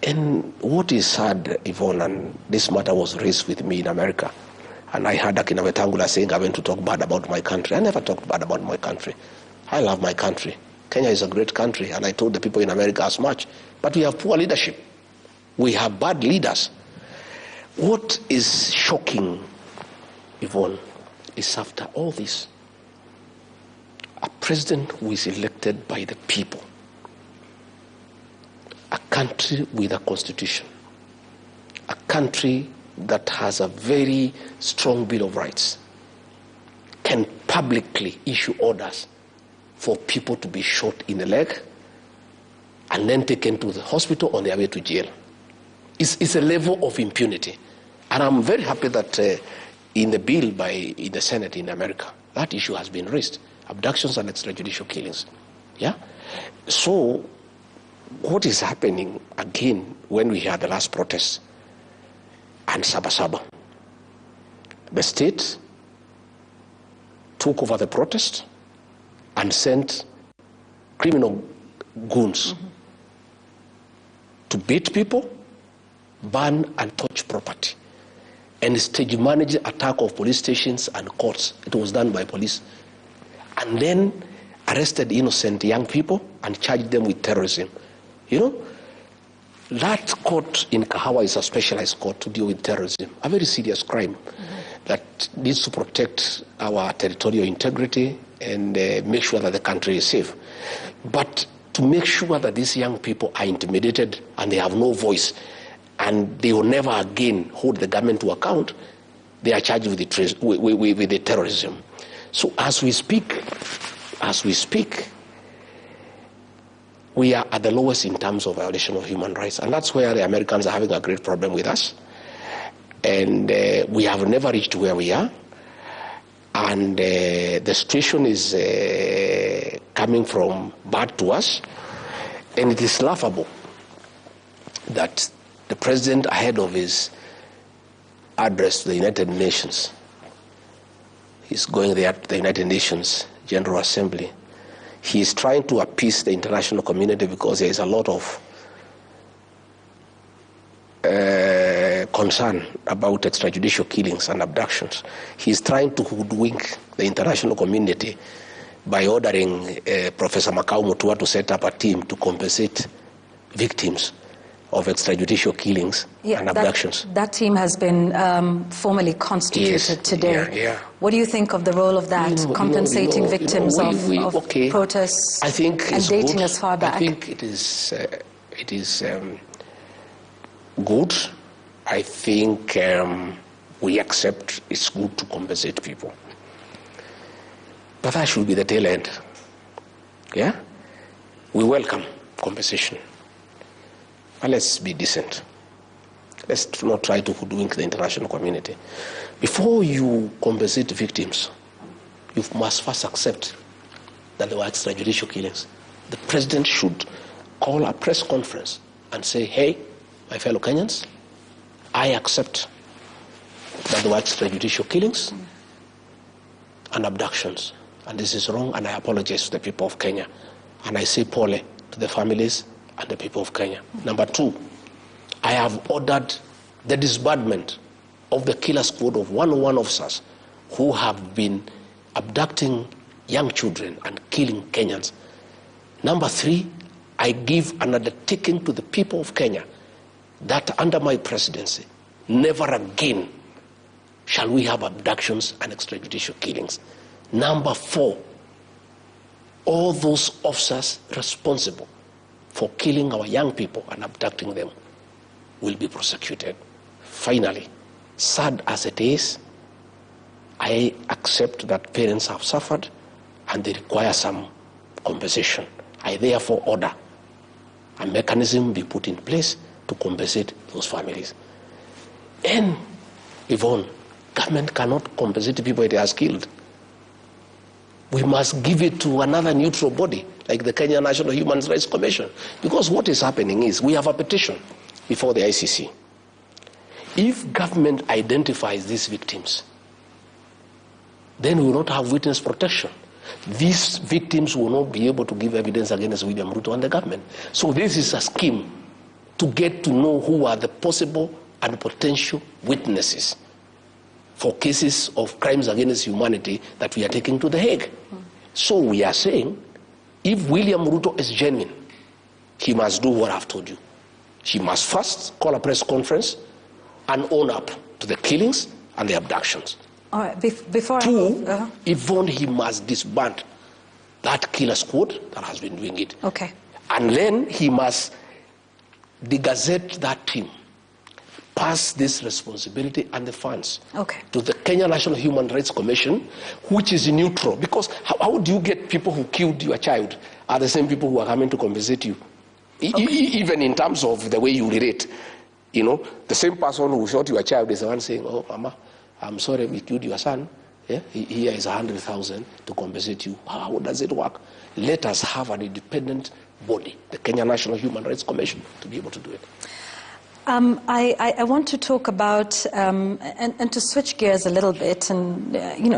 And what is sad, Yvonne, and this matter was raised with me in America, and I heard Akina Wetangula saying I went to talk bad about my country. I never talked bad about my country. I love my country. Kenya is a great country, and I told the people in America as much. But we have poor leadership. We have bad leaders. What is shocking, Yvonne, is after all this, a president who is elected by the people, a country with a constitution, a country that has a very strong Bill of Rights, can publicly issue orders for people to be shot in the leg and then taken to the hospital on their way to jail. It's a level of impunity. And I'm very happy that in the bill in the Senate in America, that issue has been raised. abductions and extrajudicial killings. Yeah? So what is happening again when we had the last protest and Sabasaba? The state took over the protest and sent criminal goons to beat people, burn and touch property, and stage manage attack of police stations and courts. It was done by police. And then arrested innocent young people and charged them with terrorism. You know, that court in Kahawa is a specialized court to deal with terrorism, a very serious crime that needs to protect our territorial integrity and make sure that the country is safe. But to make sure that these young people are intimidated and they have no voice and they will never again hold the government to account, they are charged with the terrorism. So as we speak, we are at the lowest in terms of violation of human rights, and that's where the Americans are having a great problem with us. And we have never reached where we are, and the situation is coming from bad to us, and it is laughable that the president, ahead of his address to the United Nations, he's going there to the United Nations General Assembly. He's trying to appease the international community because there is a lot of concern about extrajudicial killings and abductions. He's trying to hoodwink the international community by ordering Professor Mutua to set up a team to compensate victims of extrajudicial killings and abductions. That team has been formally constituted today. What do you think of the role of that, compensating victims of protests I think and dating as far back? I think it is good. I think we accept it's good to compensate people. But that should be the tail end. Yeah? We welcome compensation. But let's be decent. Let's not try to hoodwink the international community. Before you compensate victims, you must first accept that there were extrajudicial killings. The president should call a press conference and say, hey, my fellow Kenyans, I accept that there were extrajudicial killings and abductions, and this is wrong, and I apologize to the people of Kenya, and I say pole to the families and the people of Kenya. Number two, I have ordered the disbandment of the killer squad of 101 officers who have been abducting young children and killing Kenyans. Number three, I give an undertaking to the people of Kenya that under my presidency, never again shall we have abductions and extrajudicial killings. Number four, all those officers responsible for killing our young people and abducting them will be prosecuted. Finally, sad as it is, I accept that parents have suffered and they require some compensation. I therefore order a mechanism be put in place to compensate those families. And Yvonne, government cannot compensate people it has killed. We must give it to another neutral body, like the Kenya National Human Rights Commission. Because what is happening is, we have a petition before the ICC. If government identifies these victims, then we will not have witness protection. These victims will not be able to give evidence against William Ruto and the government. So this is a scheme to get to know who are the possible and potential witnesses for cases of crimes against humanity that we are taking to The Hague. So we are saying, if William Ruto is genuine, he must do what I've told you. He must first call a press conference and own up to the killings and the abductions. All right, before Two, Yvonne, he must disband that killer squad that has been doing it. Okay. And then he must de-gazette that team, pass this responsibility and the funds to the Kenya National Human Rights Commission, which is neutral. Because how do you get people who killed your child are the same people who are coming to compensate you? Even in terms of the way you relate. You know, the same person who shot your child is the one saying, oh, Mama, I'm sorry we killed your son. Yeah? Here is 100,000 to compensate you. How does it work? Let us have an independent body, the Kenya National Human Rights Commission, to be able to do it. I want to talk about, and to switch gears a little bit and,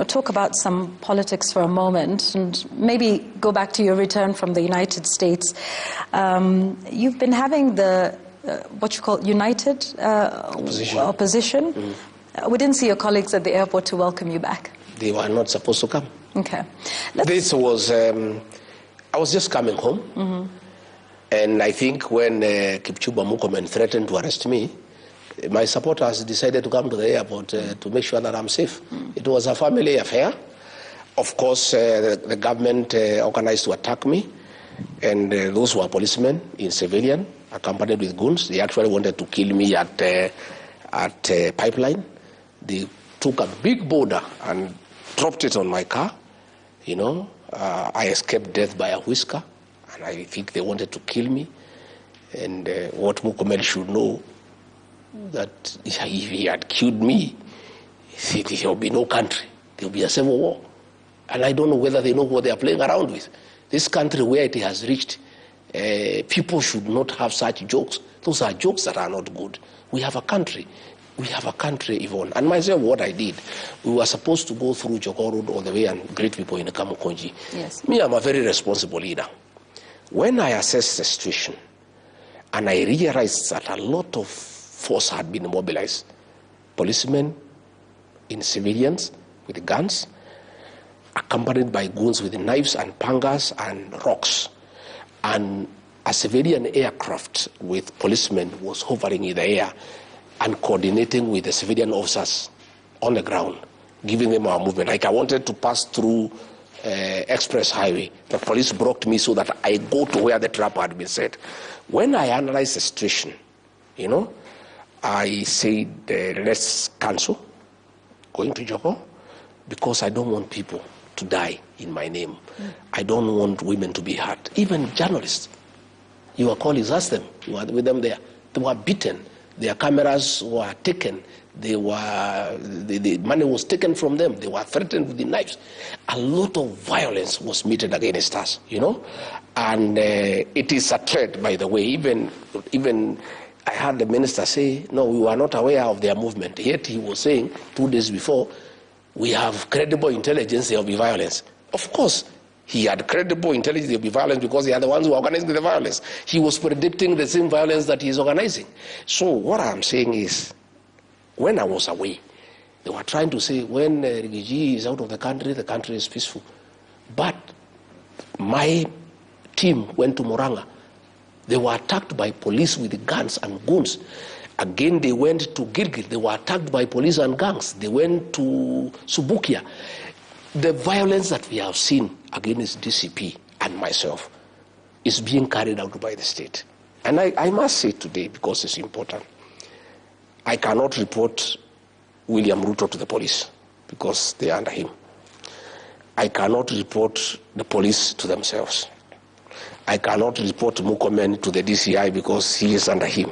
talk about some politics for a moment and maybe go back to your return from the United States. You've been having the, what you call united opposition. Mm-hmm. We didn't see your colleagues at the airport to welcome you back. They were not supposed to come. Okay. This was, I was just coming home. Mm-hmm. And I think when Kipchumba Murkomen threatened to arrest me, my supporters decided to come to the airport to make sure that I'm safe. Mm. It was a family affair. Of course, the government organized to attack me, and those were policemen in civilian, accompanied with goons. They actually wanted to kill me at Pipeline. They took a big boulder and dropped it on my car. I escaped death by a whisker. And I think they wanted to kill me. And what Murkomen should know, that if he had killed me, there will be no country. There will be a civil war. And I don't know whether they know what they are playing around with. This country, where it has reached, people should not have such jokes. Those are jokes that are not good. We have a country. We have a country, Yvonne. And myself, what I did, we were supposed to go through Jogoo Road all the way and greet people in Kamukunji. Yes. Me, I'm a very responsible leader. When I assessed the situation, and I realized that a lot of force had been mobilized, policemen in civilians with guns, accompanied by goons with knives and pangas and rocks, and a civilian aircraft with policemen was hovering in the air and coordinating with the civilian officers on the ground, giving them our movement. Like I wanted to pass through express highway. The police blocked me so that I go to where the trap had been set. When I analyzed the situation, I said, let's cancel going to Jogoo, because I don't want people to die in my name. Mm. I don't want women to be hurt. Even journalists, your colleagues, ask them, you were with them there, they were beaten, their cameras were taken, the money was taken from them. They were threatened with the knives. A lot of violence was meted against us, And it is a threat, by the way. Even I heard the minister say, no, we were not aware of their movement. Yet he was saying 2 days before, we have credible intelligence, there will be violence. Of course, he had credible intelligence, there will be violence because they are the ones who are organizing the violence. He was predicting the same violence that he is organizing. So what I'm saying is, when I was away, they were trying to say when Rigiji is out of the country is peaceful. But my team went to Murang'a. They were attacked by police with guns and goons. Again, they went to Gilgil. They were attacked by police and gangs. They went to Subukia. The violence that we have seen against DCP and myself is being carried out by the state. And I must say today, because it's important, I cannot report William Ruto to the police because they are under him. I cannot report the police to themselves. I cannot report Murkomen to the DCI because he is under him.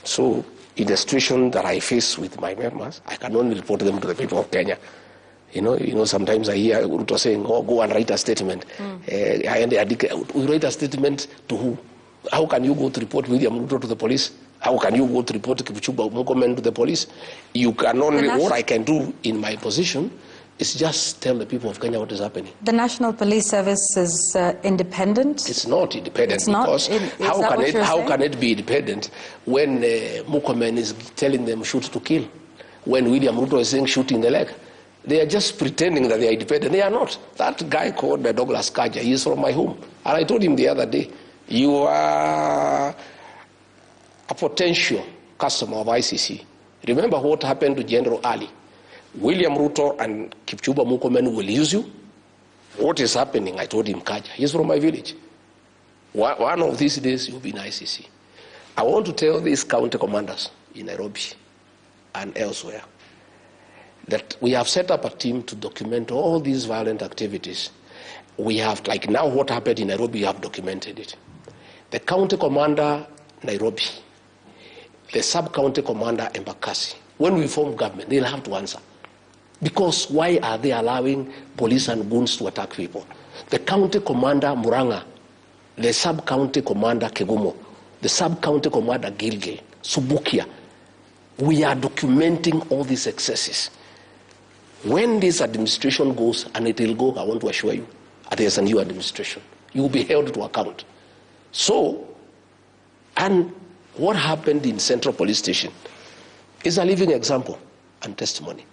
So in the situation that I face with my members, I can only report them to the people of Kenya. Sometimes I hear Ruto saying, oh, go and write a statement. We write a statement to who? How can you go to report William Ruto to the police? How can you go to report Kipchumba Murkomen to the police? You can only, what I can do in my position is just tell the people of Kenya what is happening. The National Police Service is independent? It's not independent because how can it be independent when Murkomen is telling them shoot to kill? When William Ruto is saying shoot in the leg? They are just pretending that they are independent. They are not. That guy called Douglas Kaja, he is from my home. And I told him the other day, you are a potential customer of ICC. Remember what happened to General Ali. William Ruto and Kipchumba Murkomen will use you. What is happening? I told him, Kaja, he's from my village. One of these days, you'll be in ICC. I want to tell these county commanders in Nairobi and elsewhere that we have set up a team to document all these violent activities. We have, like now what happened in Nairobi, we have documented it. The county commander, Nairobi, the sub-county commander, Embakasi, when we form government, they'll have to answer. Because why are they allowing police and goons to attack people? The county commander Muranga, the sub-county commander Kegumo, the sub-county commander Gilgil, Subukia, we are documenting all these excesses. When this administration goes, and it will go, I want to assure you, there's a new administration, you will be held to account. So, and what happened in Central Police Station is a living example and testimony.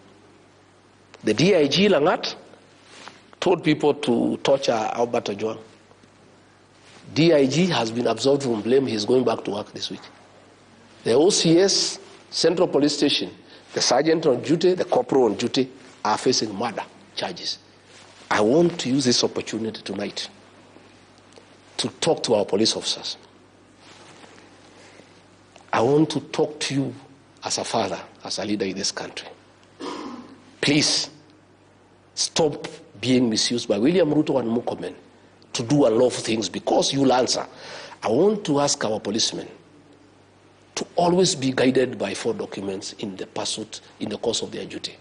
The DIG Langat told people to torture Albert Ojwang. DIG has been absolved from blame. He's going back to work this week. The OCS, Central Police Station, the sergeant on duty, the corporal on duty are facing murder charges. I want to use this opportunity tonight to talk to our police officers. I want to talk to you as a father, as a leader in this country. Please stop being misused by William Ruto and Mukomen to do unlawful things because you'll answer. I want to ask our policemen to always be guided by 4 documents in the pursuit, in the course of their duty.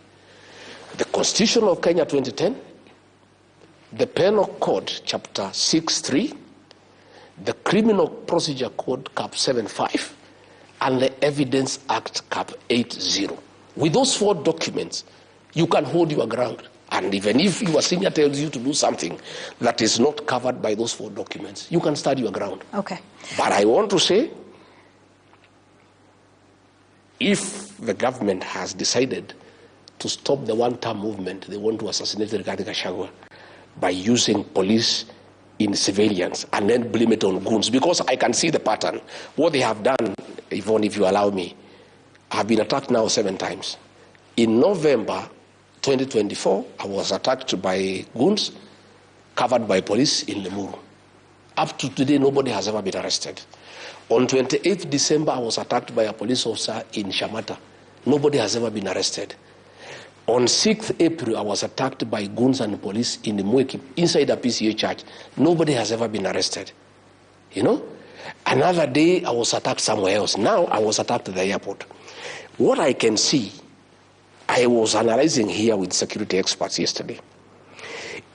The Constitution of Kenya 2010, the Penal Code Chapter 6.3, the Criminal Procedure Code Cap 7.5, and the Evidence Act Cap 8.0. With those 4 documents, you can hold your ground. And even if your senior tells you to do something that is not covered by those 4 documents, you can stand your ground. Okay. But I want to say, if the government has decided to stop the one-term movement, they want to assassinate Rigathi Gachagua by using police in civilians and then blame it on goons, because I can see the pattern. What they have done, Yvonne, if you allow me, I've been attacked now 7 times. In November 2024, I was attacked by goons covered by police in Limuru. Up to today, nobody has ever been arrested. On 28th December, I was attacked by a police officer in Shamata. Nobody has ever been arrested. On 6th April, I was attacked by goons and police in the Mweki, inside a PCA church. Nobody has ever been arrested. You know? Another day, I was attacked somewhere else. Now, I was attacked at the airport. What I can see, I was analyzing here with security experts yesterday,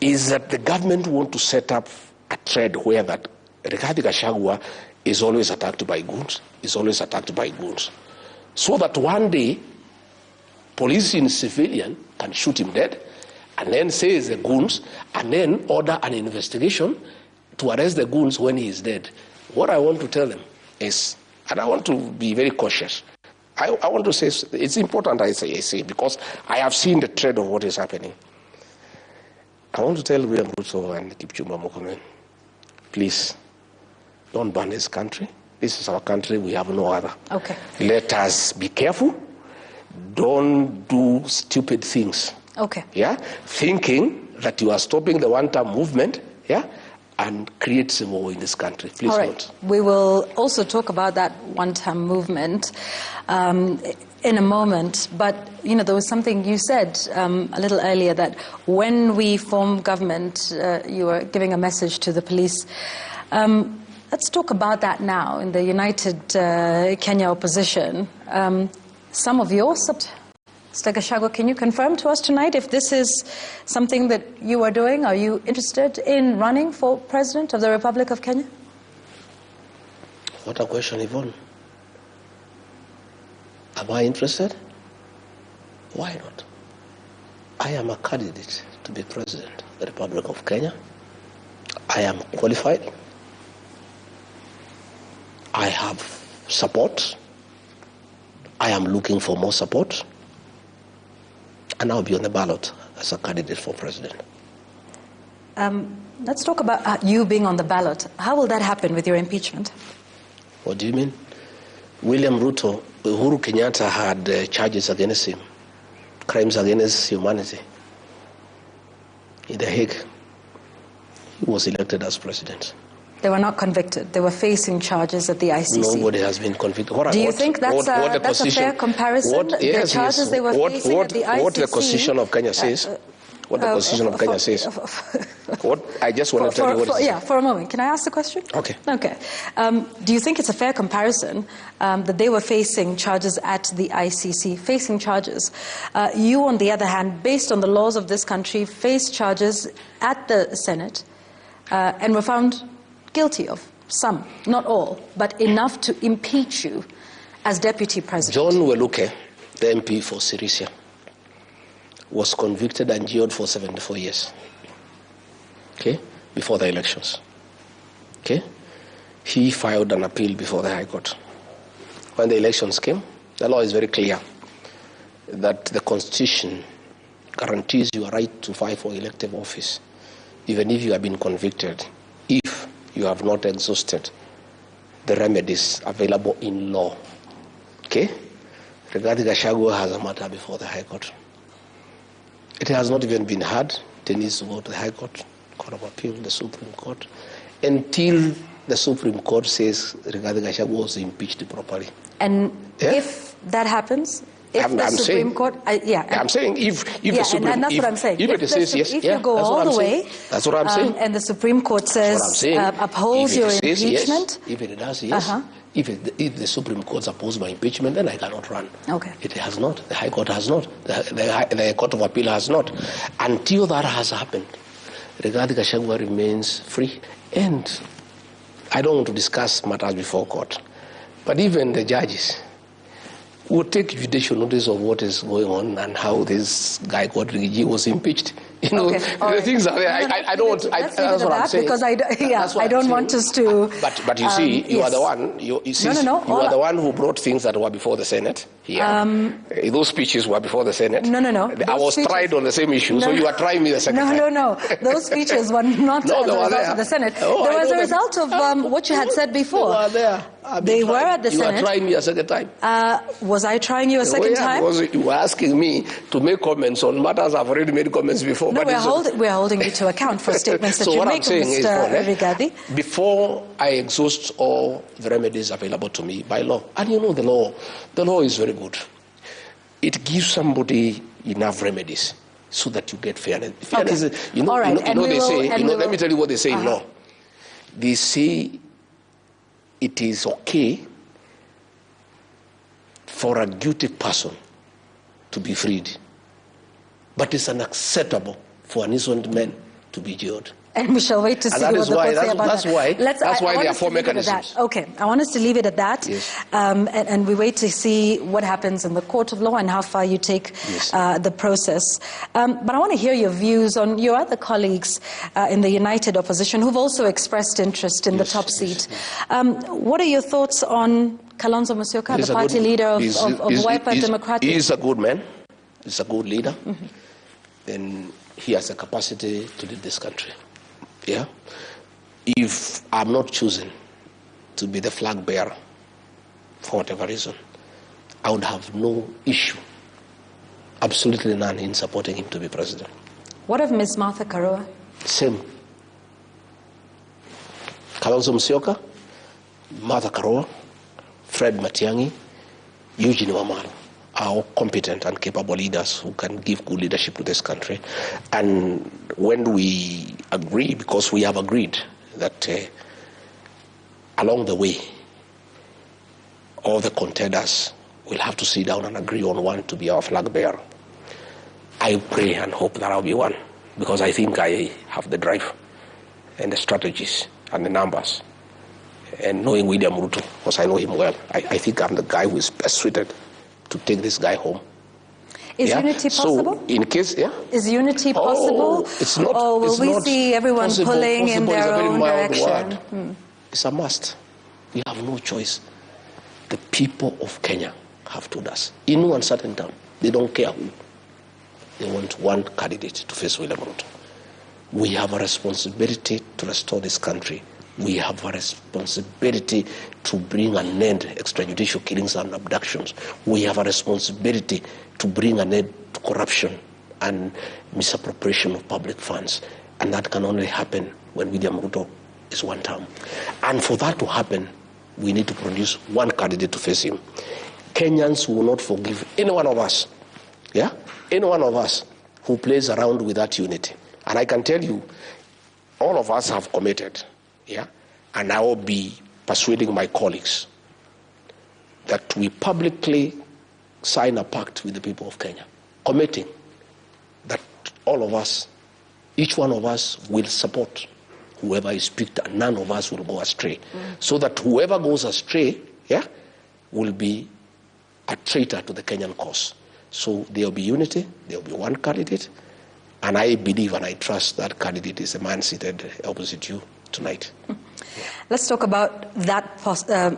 is that the government want to set up a trend where that Rigathi Gachagua is always attacked by goons, so that one day, police in civilian can shoot him dead, and then say it's the goons, and then order an investigation to arrest the goons when he is dead. What I want to tell them is, and I want to be very cautious, I want to say, it's important I say, because I have seen the trend of what is happening. I want to tell William Ruto and Kipchumba Murkomen, please, don't ban this country. This is our country, we have no other. Okay. Let us be careful. Don't do stupid things. Okay. Yeah? Thinking that you are stopping the one-term movement, yeah? And create some more in this country. Please All right. don't. We will also talk about that one-term movement in a moment. But, you know, there was something you said a little earlier, that when we form government, you were giving a message to the police. Let's talk about that now in the United Kenya opposition. Some of your Mr. Gachagua, can you confirm to us tonight if this is something that you are doing? Are you interested in running for President of the Republic of Kenya? What a question, Yvonne. Am I interested? Why not? I am a candidate to be President of the Republic of Kenya. I am qualified. I have support. I am looking for more support. And I'll be on the ballot as a candidate for president. Let's talk about you being on the ballot. How will that happen with your impeachment? What do you mean? William Ruto, Uhuru Kenyatta had charges against him, crimes against humanity. In The Hague, he was elected as president. They were not convicted. They were facing charges at the ICC. Nobody has been convicted. Do you think that's a fair comparison? The charges they were facing at the ICC. What the Constitution of Kenya says, what the Constitution of Kenya says. What I just want to tell you what it is. Yeah, for a moment. Can I ask the question? Okay. Okay. Do you think it's a fair comparison that they were facing charges at the ICC, facing charges? You, on the other hand, based on the laws of this country, faced charges at the Senate and were found guilty of some, not all, but enough to impeach you as Deputy President. John Weluke, the MP for Sirisia, was convicted and jailed for 74 years, okay, before the elections. Okay? He filed an appeal before the High Court. When the elections came, the law is very clear that the Constitution guarantees your right to file for elective office, even if you have been convicted, if you have not exhausted the remedies available in law. Okay? Rigathi Gachagua has a matter before the High Court. It has not even been heard. It needs to go to the High Court, Court of Appeal, the Supreme Court, until the Supreme Court says Rigathi Gachagua was impeached properly. And if that happens, if the Supreme Court, I'm saying if the Supreme, and that's what I'm saying. If it says yes, if you go all the way, that's what I'm saying. And the Supreme Court says upholds your impeachment. If it does, yes. If the Supreme Court opposes my impeachment, then I cannot run. Okay. It has not. The High Court has not. The Court of Appeal has not. Until that has happened, Rigathi Gachagua remains free. And I don't want to discuss matters before court, but even the judges will take judicial notice of what is going on and how this guy called Rigiji was impeached. You know, the things are there. I don't want. That's what I'm saying. Because I don't want us to. But you see, you are the one. You are the one who brought things that were before the Senate. Here, those speeches were before the Senate. No. I was tried on the same issue, so you are trying me the second time. No. Those speeches were not as a result of the Senate. They were as a result of what you had said before. They were there. They were at the Senate. You were trying me a second time. Was I trying you a second time? Because you were asking me to make comments on matters I've already made comments before. No, we're holding you to account for statements that you make, Mr. Rigathi. Before I exhaust all the remedies available to me by law, and you know the law is very good. It gives somebody enough remedies so that you get fairness. Fairness, let me tell you what they say in law. They say it is okay for a guilty person to be freed, but it's unacceptable for an innocent man to be jailed. And we shall wait to see what the court say about that. That's why there are four mechanisms. Okay, I want us to leave it at that. Yes. And we wait to see what happens in the court of law and how far you take the process. But I want to hear your views on your other colleagues in the United Opposition who've also expressed interest in the top seat. What are your thoughts on Kalonzo Musyoka, the party leader of Wiper Democratic? He is a good man. He's a good leader. And he has the capacity to lead this country. Yeah. If I'm not chosen to be the flag bearer for whatever reason, I would have no issue, absolutely none, in supporting him to be president. What of Ms. Martha Karua? Same. Kalonzo Musyoka, Martha Karua, Fred Matiang'i, Eugene Wamalwa are all competent and capable leaders who can give good leadership to this country. And when we agree, because we have agreed that along the way, all the contenders will have to sit down and agree on one to be our flag bearer. I pray and hope that I'll be one, because I think I have the drive and the strategies and the numbers. And knowing William Ruto, because I know him well, I think I'm the guy who is best suited to take this guy home. Is unity possible? So in case, is unity possible? It's not. Or will we see everyone pulling in their own direction? It's a must. We have no choice. The people of Kenya have told us, in no uncertain time, they don't care who. They want one candidate to face William Ruto. We have a responsibility to restore this country. We have a responsibility to bring an end to extrajudicial killings and abductions. We have a responsibility to bring an end to corruption and misappropriation of public funds. And that can only happen when William Ruto is one term. And for that to happen, we need to produce one candidate to face him. Kenyans will not forgive any one of us, any one of us, who plays around with that unity. And I can tell you, all of us have committed, yeah, and I will be persuading my colleagues that we publicly sign a pact with the people of Kenya, committing that all of us, each one of us will support whoever is picked, and none of us will go astray. So that whoever goes astray, yeah, will be a traitor to the Kenyan cause. So there will be unity, there will be one candidate, and I believe and I trust that candidate is the man seated opposite you tonight. Let's talk about that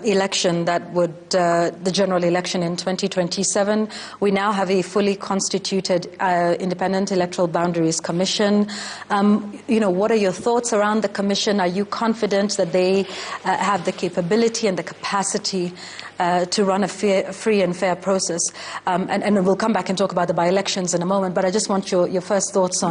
election that would, the general election in 2027. We now have a fully constituted Independent Electoral Boundaries Commission. What are your thoughts around the commission? Are you confident that they have the capability and the capacity to run a free and fair process? And we'll come back and talk about the by-elections in a moment, but I just want your first thoughts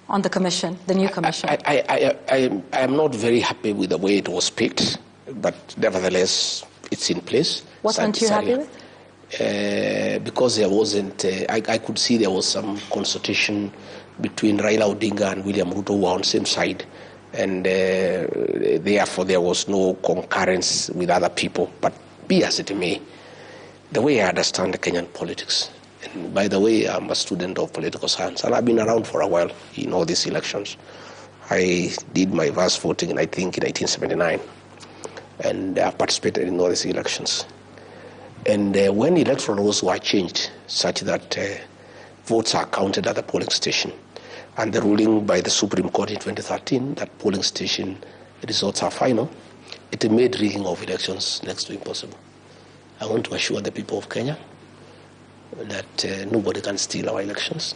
on the commission, the new commission. I am not very happy with the way it was picked, but nevertheless, it's in place. What weren't you happy with? Because there wasn't, I could see there was some consultation between Raila Odinga and William Ruto, who were on the same side, and therefore there was no concurrence with other people. But be as it may, the way I understand the Kenyan politics, and by the way, I'm a student of political science, and I've been around for a while in all these elections. I did my Vows voting, I think, in 1979, and I participated in all these elections. And when electoral laws were changed such that votes are counted at the polling station, and the ruling by the Supreme Court in 2013 that polling station results are final, it made rigging of elections next to impossible. I want to assure the people of Kenya that nobody can steal our elections.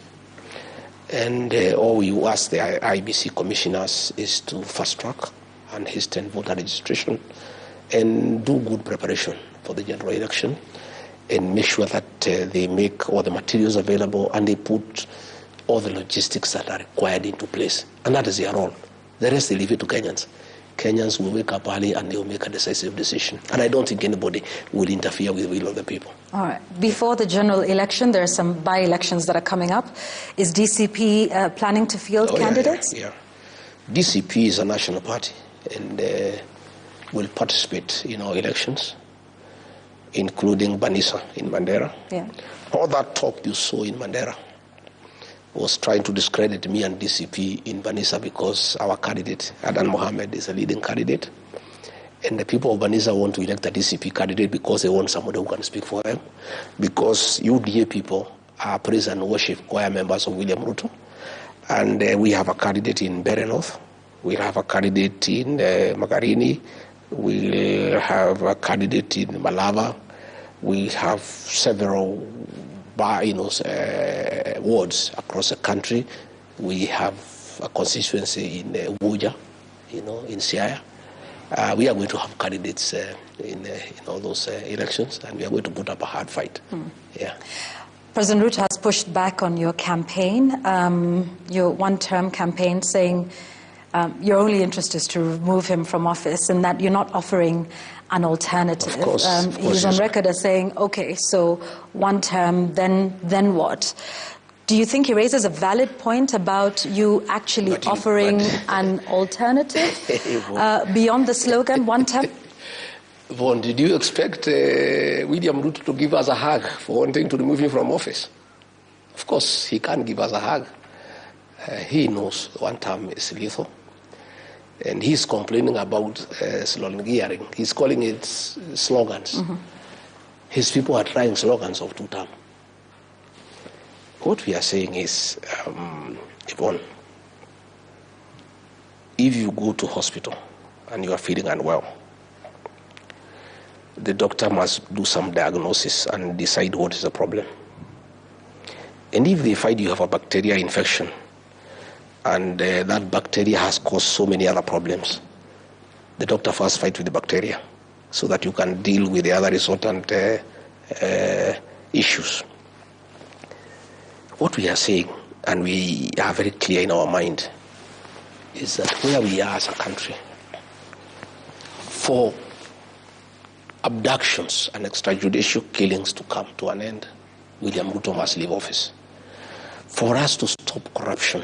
And all you ask the IBC commissioners is to fast track and hasten voter registration and do good preparation for the general election and make sure that they make all the materials available and they put all the logistics that are required into place. And that is their role. The rest they leave it to Kenyans. Kenyans will wake up early and they will make a decisive decision. And I don't think anybody will interfere with the will of the people. All right. Before the general election, there are some by-elections that are coming up. Is DCP planning to field candidates? Yeah. DCP is a national party and will participate in our elections, including Banisa in Mandera. Yeah. All that talk you saw in Mandera was trying to discredit me and DCP in Banisa because our candidate, Adan Mohammed, is a leading candidate. And the people of Banisa want to elect a DCP candidate because they want somebody who can speak for them. Because UDA people are praise and worship choir members of William Ruto. And we have a candidate in Bere North. We have a candidate in Magarini. We have a candidate in Malava. We have several wards across the country. We have a constituency in Ubuja, in Siaya. We are going to have candidates in all those elections, and we are going to put up a hard fight. Yeah. President Ruto has pushed back on your campaign, your one-term campaign, saying your only interest is to remove him from office and that you're not offering an alternative. Of course, he's on record as saying, okay, so one term, then what? Do you think he raises a valid point about you actually offering an alternative beyond the slogan, one term? Vaughn, did you expect William Ruto to give us a hug for wanting to remove him from office? Of course, he can't give us a hug. He knows one term is lethal. And he's complaining about slogan gearing. He's calling it slogans. His people are trying slogans of 2 term. What we are saying is, Yvonne, if you go to hospital and you are feeling unwell, the doctor must do some diagnosis and decide what is the problem. And if they find you have a bacterial infection, and that bacteria has caused so many other problems, the doctor first fights with the bacteria so that you can deal with the other resultant issues. What we are saying, and we are very clear in our mind, is that where we are as a country, for abductions and extrajudicial killings to come to an end, William Ruto must leave office. For us to stop corruption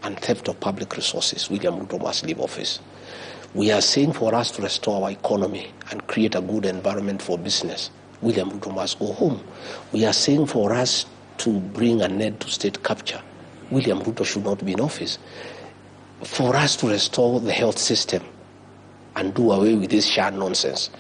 and theft of public resources, William Ruto must leave office. We are saying for us to restore our economy and create a good environment for business, William Ruto must go home. We are saying for us to bring an end to state capture, William Ruto should not be in office. For us to restore the health system and do away with this sham nonsense,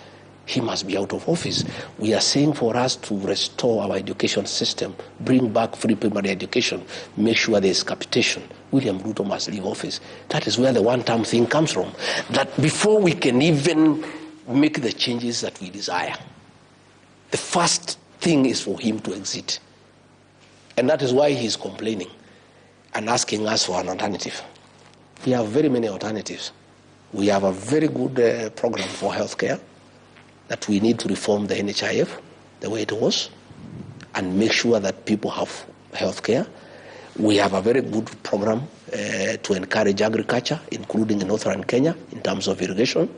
he must be out of office. We are saying for us to restore our education system, bring back free primary education, make sure there is capitation, William Ruto must leave office. That is where the one-term thing comes from. That before we can even make the changes that we desire, the first thing is for him to exit. And that is why he is complaining and asking us for an alternative. We have very many alternatives. We have a very good program for healthcare, that we need to reform the NHIF the way it was and make sure that people have health care. We have a very good program to encourage agriculture, including in northern Kenya, in terms of irrigation.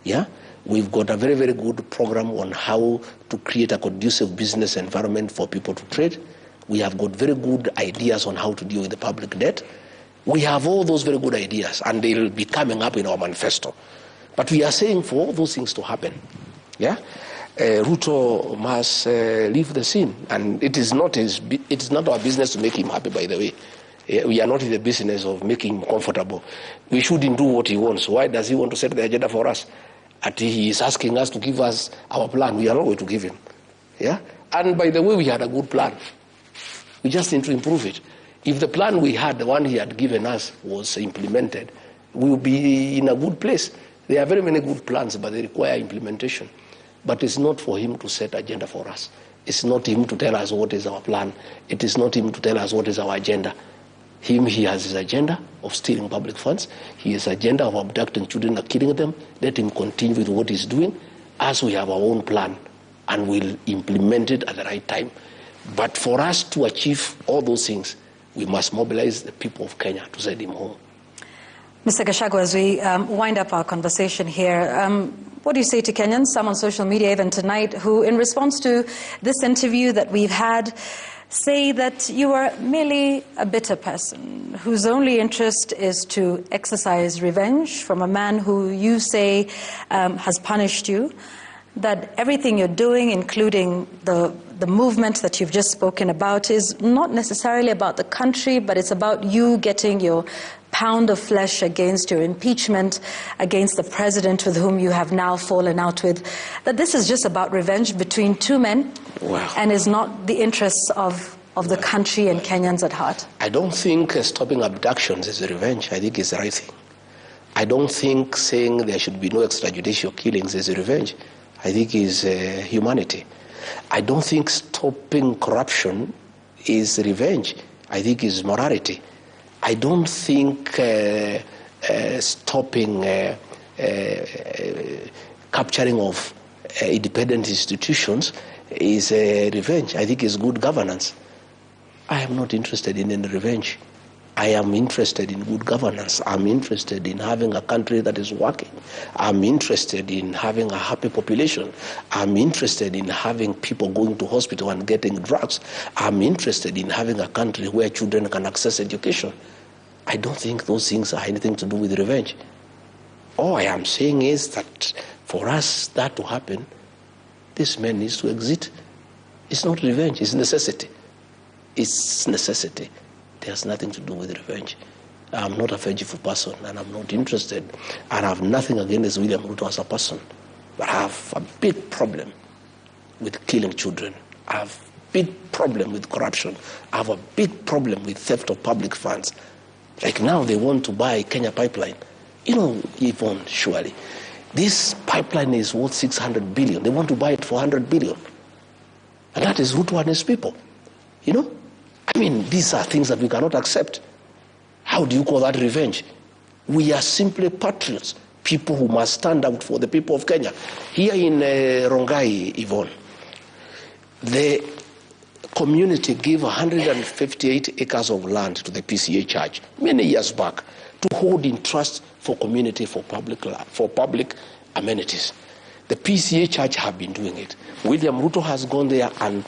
Yeah, we've got a very, very good program on how to create a conducive business environment for people to trade. We have got very good ideas on how to deal with the public debt. We have all those very good ideas, and they'll be coming up in our manifesto. But we are saying for all those things to happen, yeah, Ruto must leave the scene, and it is not our business to make him happy. By the way, we are not in the business of making him comfortable. We shouldn't do what he wants. Why does he want to set the agenda for us? And he is asking us to give us our plan. We are not going to give him. Yeah, and by the way, we had a good plan. We just need to improve it. If the plan we had, the one he had given us, was implemented, we will be in a good place. There are very many good plans, but they require implementation. But it's not for him to set agenda for us. It's not him to tell us what is our plan. It is not him to tell us what is our agenda. He has his agenda of stealing public funds. He has agenda of abducting children and killing them. Let him continue with what he's doing, as we have our own plan, and we'll implement it at the right time. But for us to achieve all those things, we must mobilize the people of Kenya to send him home. Mr. Gachagua, as we wind up our conversation here, what do you say to Kenyans, some on social media even tonight, who in response to this interview that we've had, say that you are merely a bitter person whose only interest is to exercise revenge from a man who you say has punished you, that everything you're doing, including the movement that you've just spoken about, is not necessarily about the country, but it's about you getting your pound of flesh against your impeachment, against the president with whom you have now fallen out with, that this is just about revenge between two men. Wow. And is not the interests of the country and Kenyans at heart? I don't think stopping abductions is revenge. I think it's the right thing. I don't think saying there should be no extrajudicial killings is revenge. I think it's humanity. I don't think stopping corruption is revenge. I think it's morality. I don't think stopping capturing of independent institutions is revenge. I think it's good governance. I am not interested in any revenge. I am interested in good governance. I'm interested in having a country that is working. I'm interested in having a happy population. I'm interested in having people going to hospital and getting drugs. I'm interested in having a country where children can access education. I don't think those things are anything to do with revenge. All I am saying is that for us that to happen, this man needs to exit. It's not revenge, it's necessity. It's necessity. It has nothing to do with revenge. I'm not a vengeful person, and I'm not interested. And I have nothing against William Ruto as a person. But I have a big problem with killing children. I have a big problem with corruption. I have a big problem with theft of public funds. Like now they want to buy Kenya pipeline. You know, Yvonne, surely, this pipeline is worth 600 billion. They want to buy it for 100 billion. And that is Ruto and his people. You know? I mean, these are things that we cannot accept. How do you call that revenge? We are simply patriots, people who must stand out for the people of Kenya. Here in Rongai, Yvonne, the community gave 158 acres of land to the PCA church many years back to hold in trust for community, for public amenities. The PCA church have been doing it. William Ruto has gone there and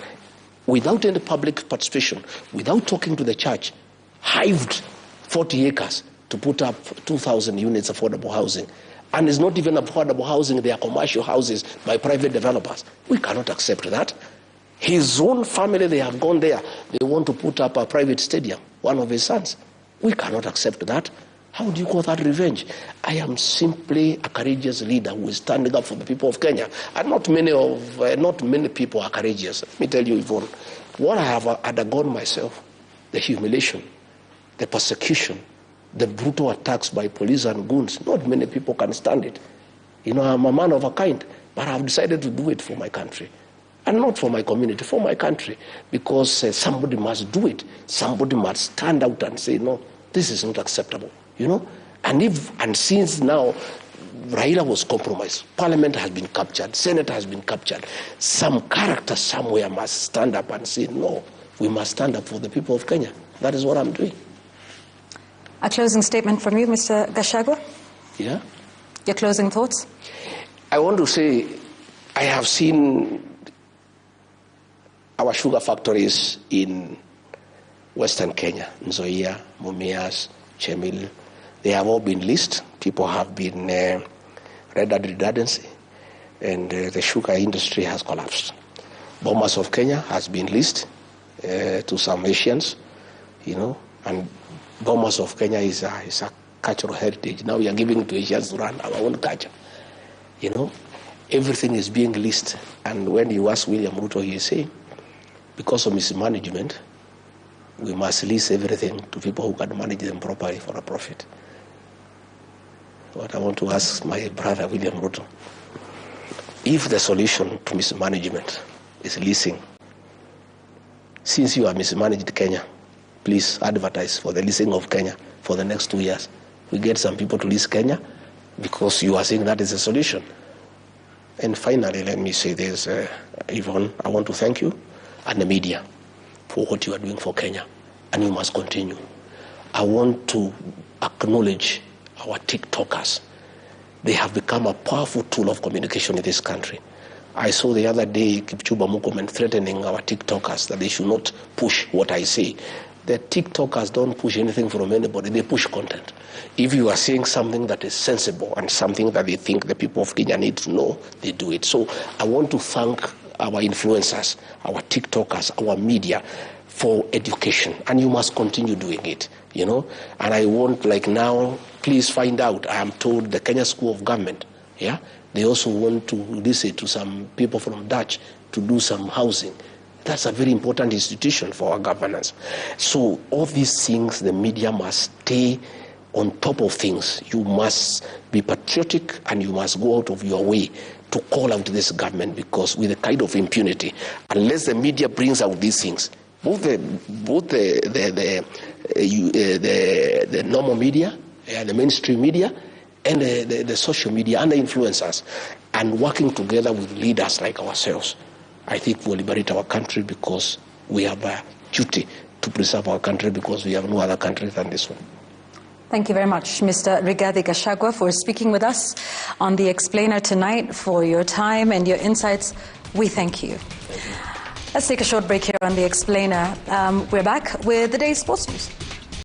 without any public participation, without talking to the church, hived 40 acres to put up 2,000 units affordable housing. And it's not even affordable housing, they are commercial houses by private developers. We cannot accept that. His own family, they have gone there. They want to put up a private stadium, one of his sons. We cannot accept that. How do you call that revenge? I am simply a courageous leader who is standing up for the people of Kenya. And not many people are courageous. Let me tell you, Yvonne, what I have undergone myself, the humiliation, the persecution, the brutal attacks by police and goons, not many people can stand it. You know, I'm a man of a kind, but I've decided to do it for my country. And not for my community, for my country. Because somebody must do it. Somebody must stand out and say, no, this is not acceptable. You know? And since now, Raila was compromised. Parliament has been captured. Senate has been captured. Some character somewhere must stand up and say, no, we must stand up for the people of Kenya. That is what I'm doing. A closing statement from you, Mr. Gachagua? Yeah? Your closing thoughts? I want to say, I have seen our sugar factories in Western Kenya, Nzoia, Mumias, Chemil, they have all been leased. People have been rendered redundancy, and the sugar industry has collapsed. Bomas of Kenya has been leased to some Asians, you know, and Bomas of Kenya is a cultural heritage. Now we are giving to Asians to run our own culture, you know. Everything is being leased, and when you ask William Ruto, he is saying, because of mismanagement, we must lease everything to people who can manage them properly for a profit. What I want to ask my brother William Ruto, if the solution to mismanagement is leasing, since you have mismanaged Kenya, please advertise for the leasing of Kenya for the next 2 years. We get some people to lease Kenya because you are saying that is a solution. And finally, let me say this, Yvonne, I want to thank you and the media for what you are doing for Kenya, and you must continue. I want to acknowledge our TikTokers. They have become a powerful tool of communication in this country. I saw the other day Kipchumba Murkomen threatening our TikTokers that they should not push what I say. The TikTokers don't push anything from anybody, they push content. If you are saying something that is sensible and something that they think the people of Kenya need to know, they do it. So I want to thank our influencers, our TikTokers, our media for education, and you must continue doing it, you know. And I want, like now, please find out, I am told the Kenya School of Government, yeah, they also want to listen to some people from Dutch to do some housing. That's a very important institution for our governance. So all these things, the media must stay on top of things. You must be patriotic and you must go out of your way to call out this government, because with a kind of impunity, unless the media brings out these things, both the normal media, the mainstream media, and the social media and the influencers, and working together with leaders like ourselves, I think we'll liberate our country, because we have a duty to preserve our country, because we have no other country than this one. Thank you very much, Mr. Rigathi Gachagua, for speaking with us on The Explainer tonight, for your time and your insights. We thank you. Let's take a short break here on The Explainer. We're back with the day's sports news.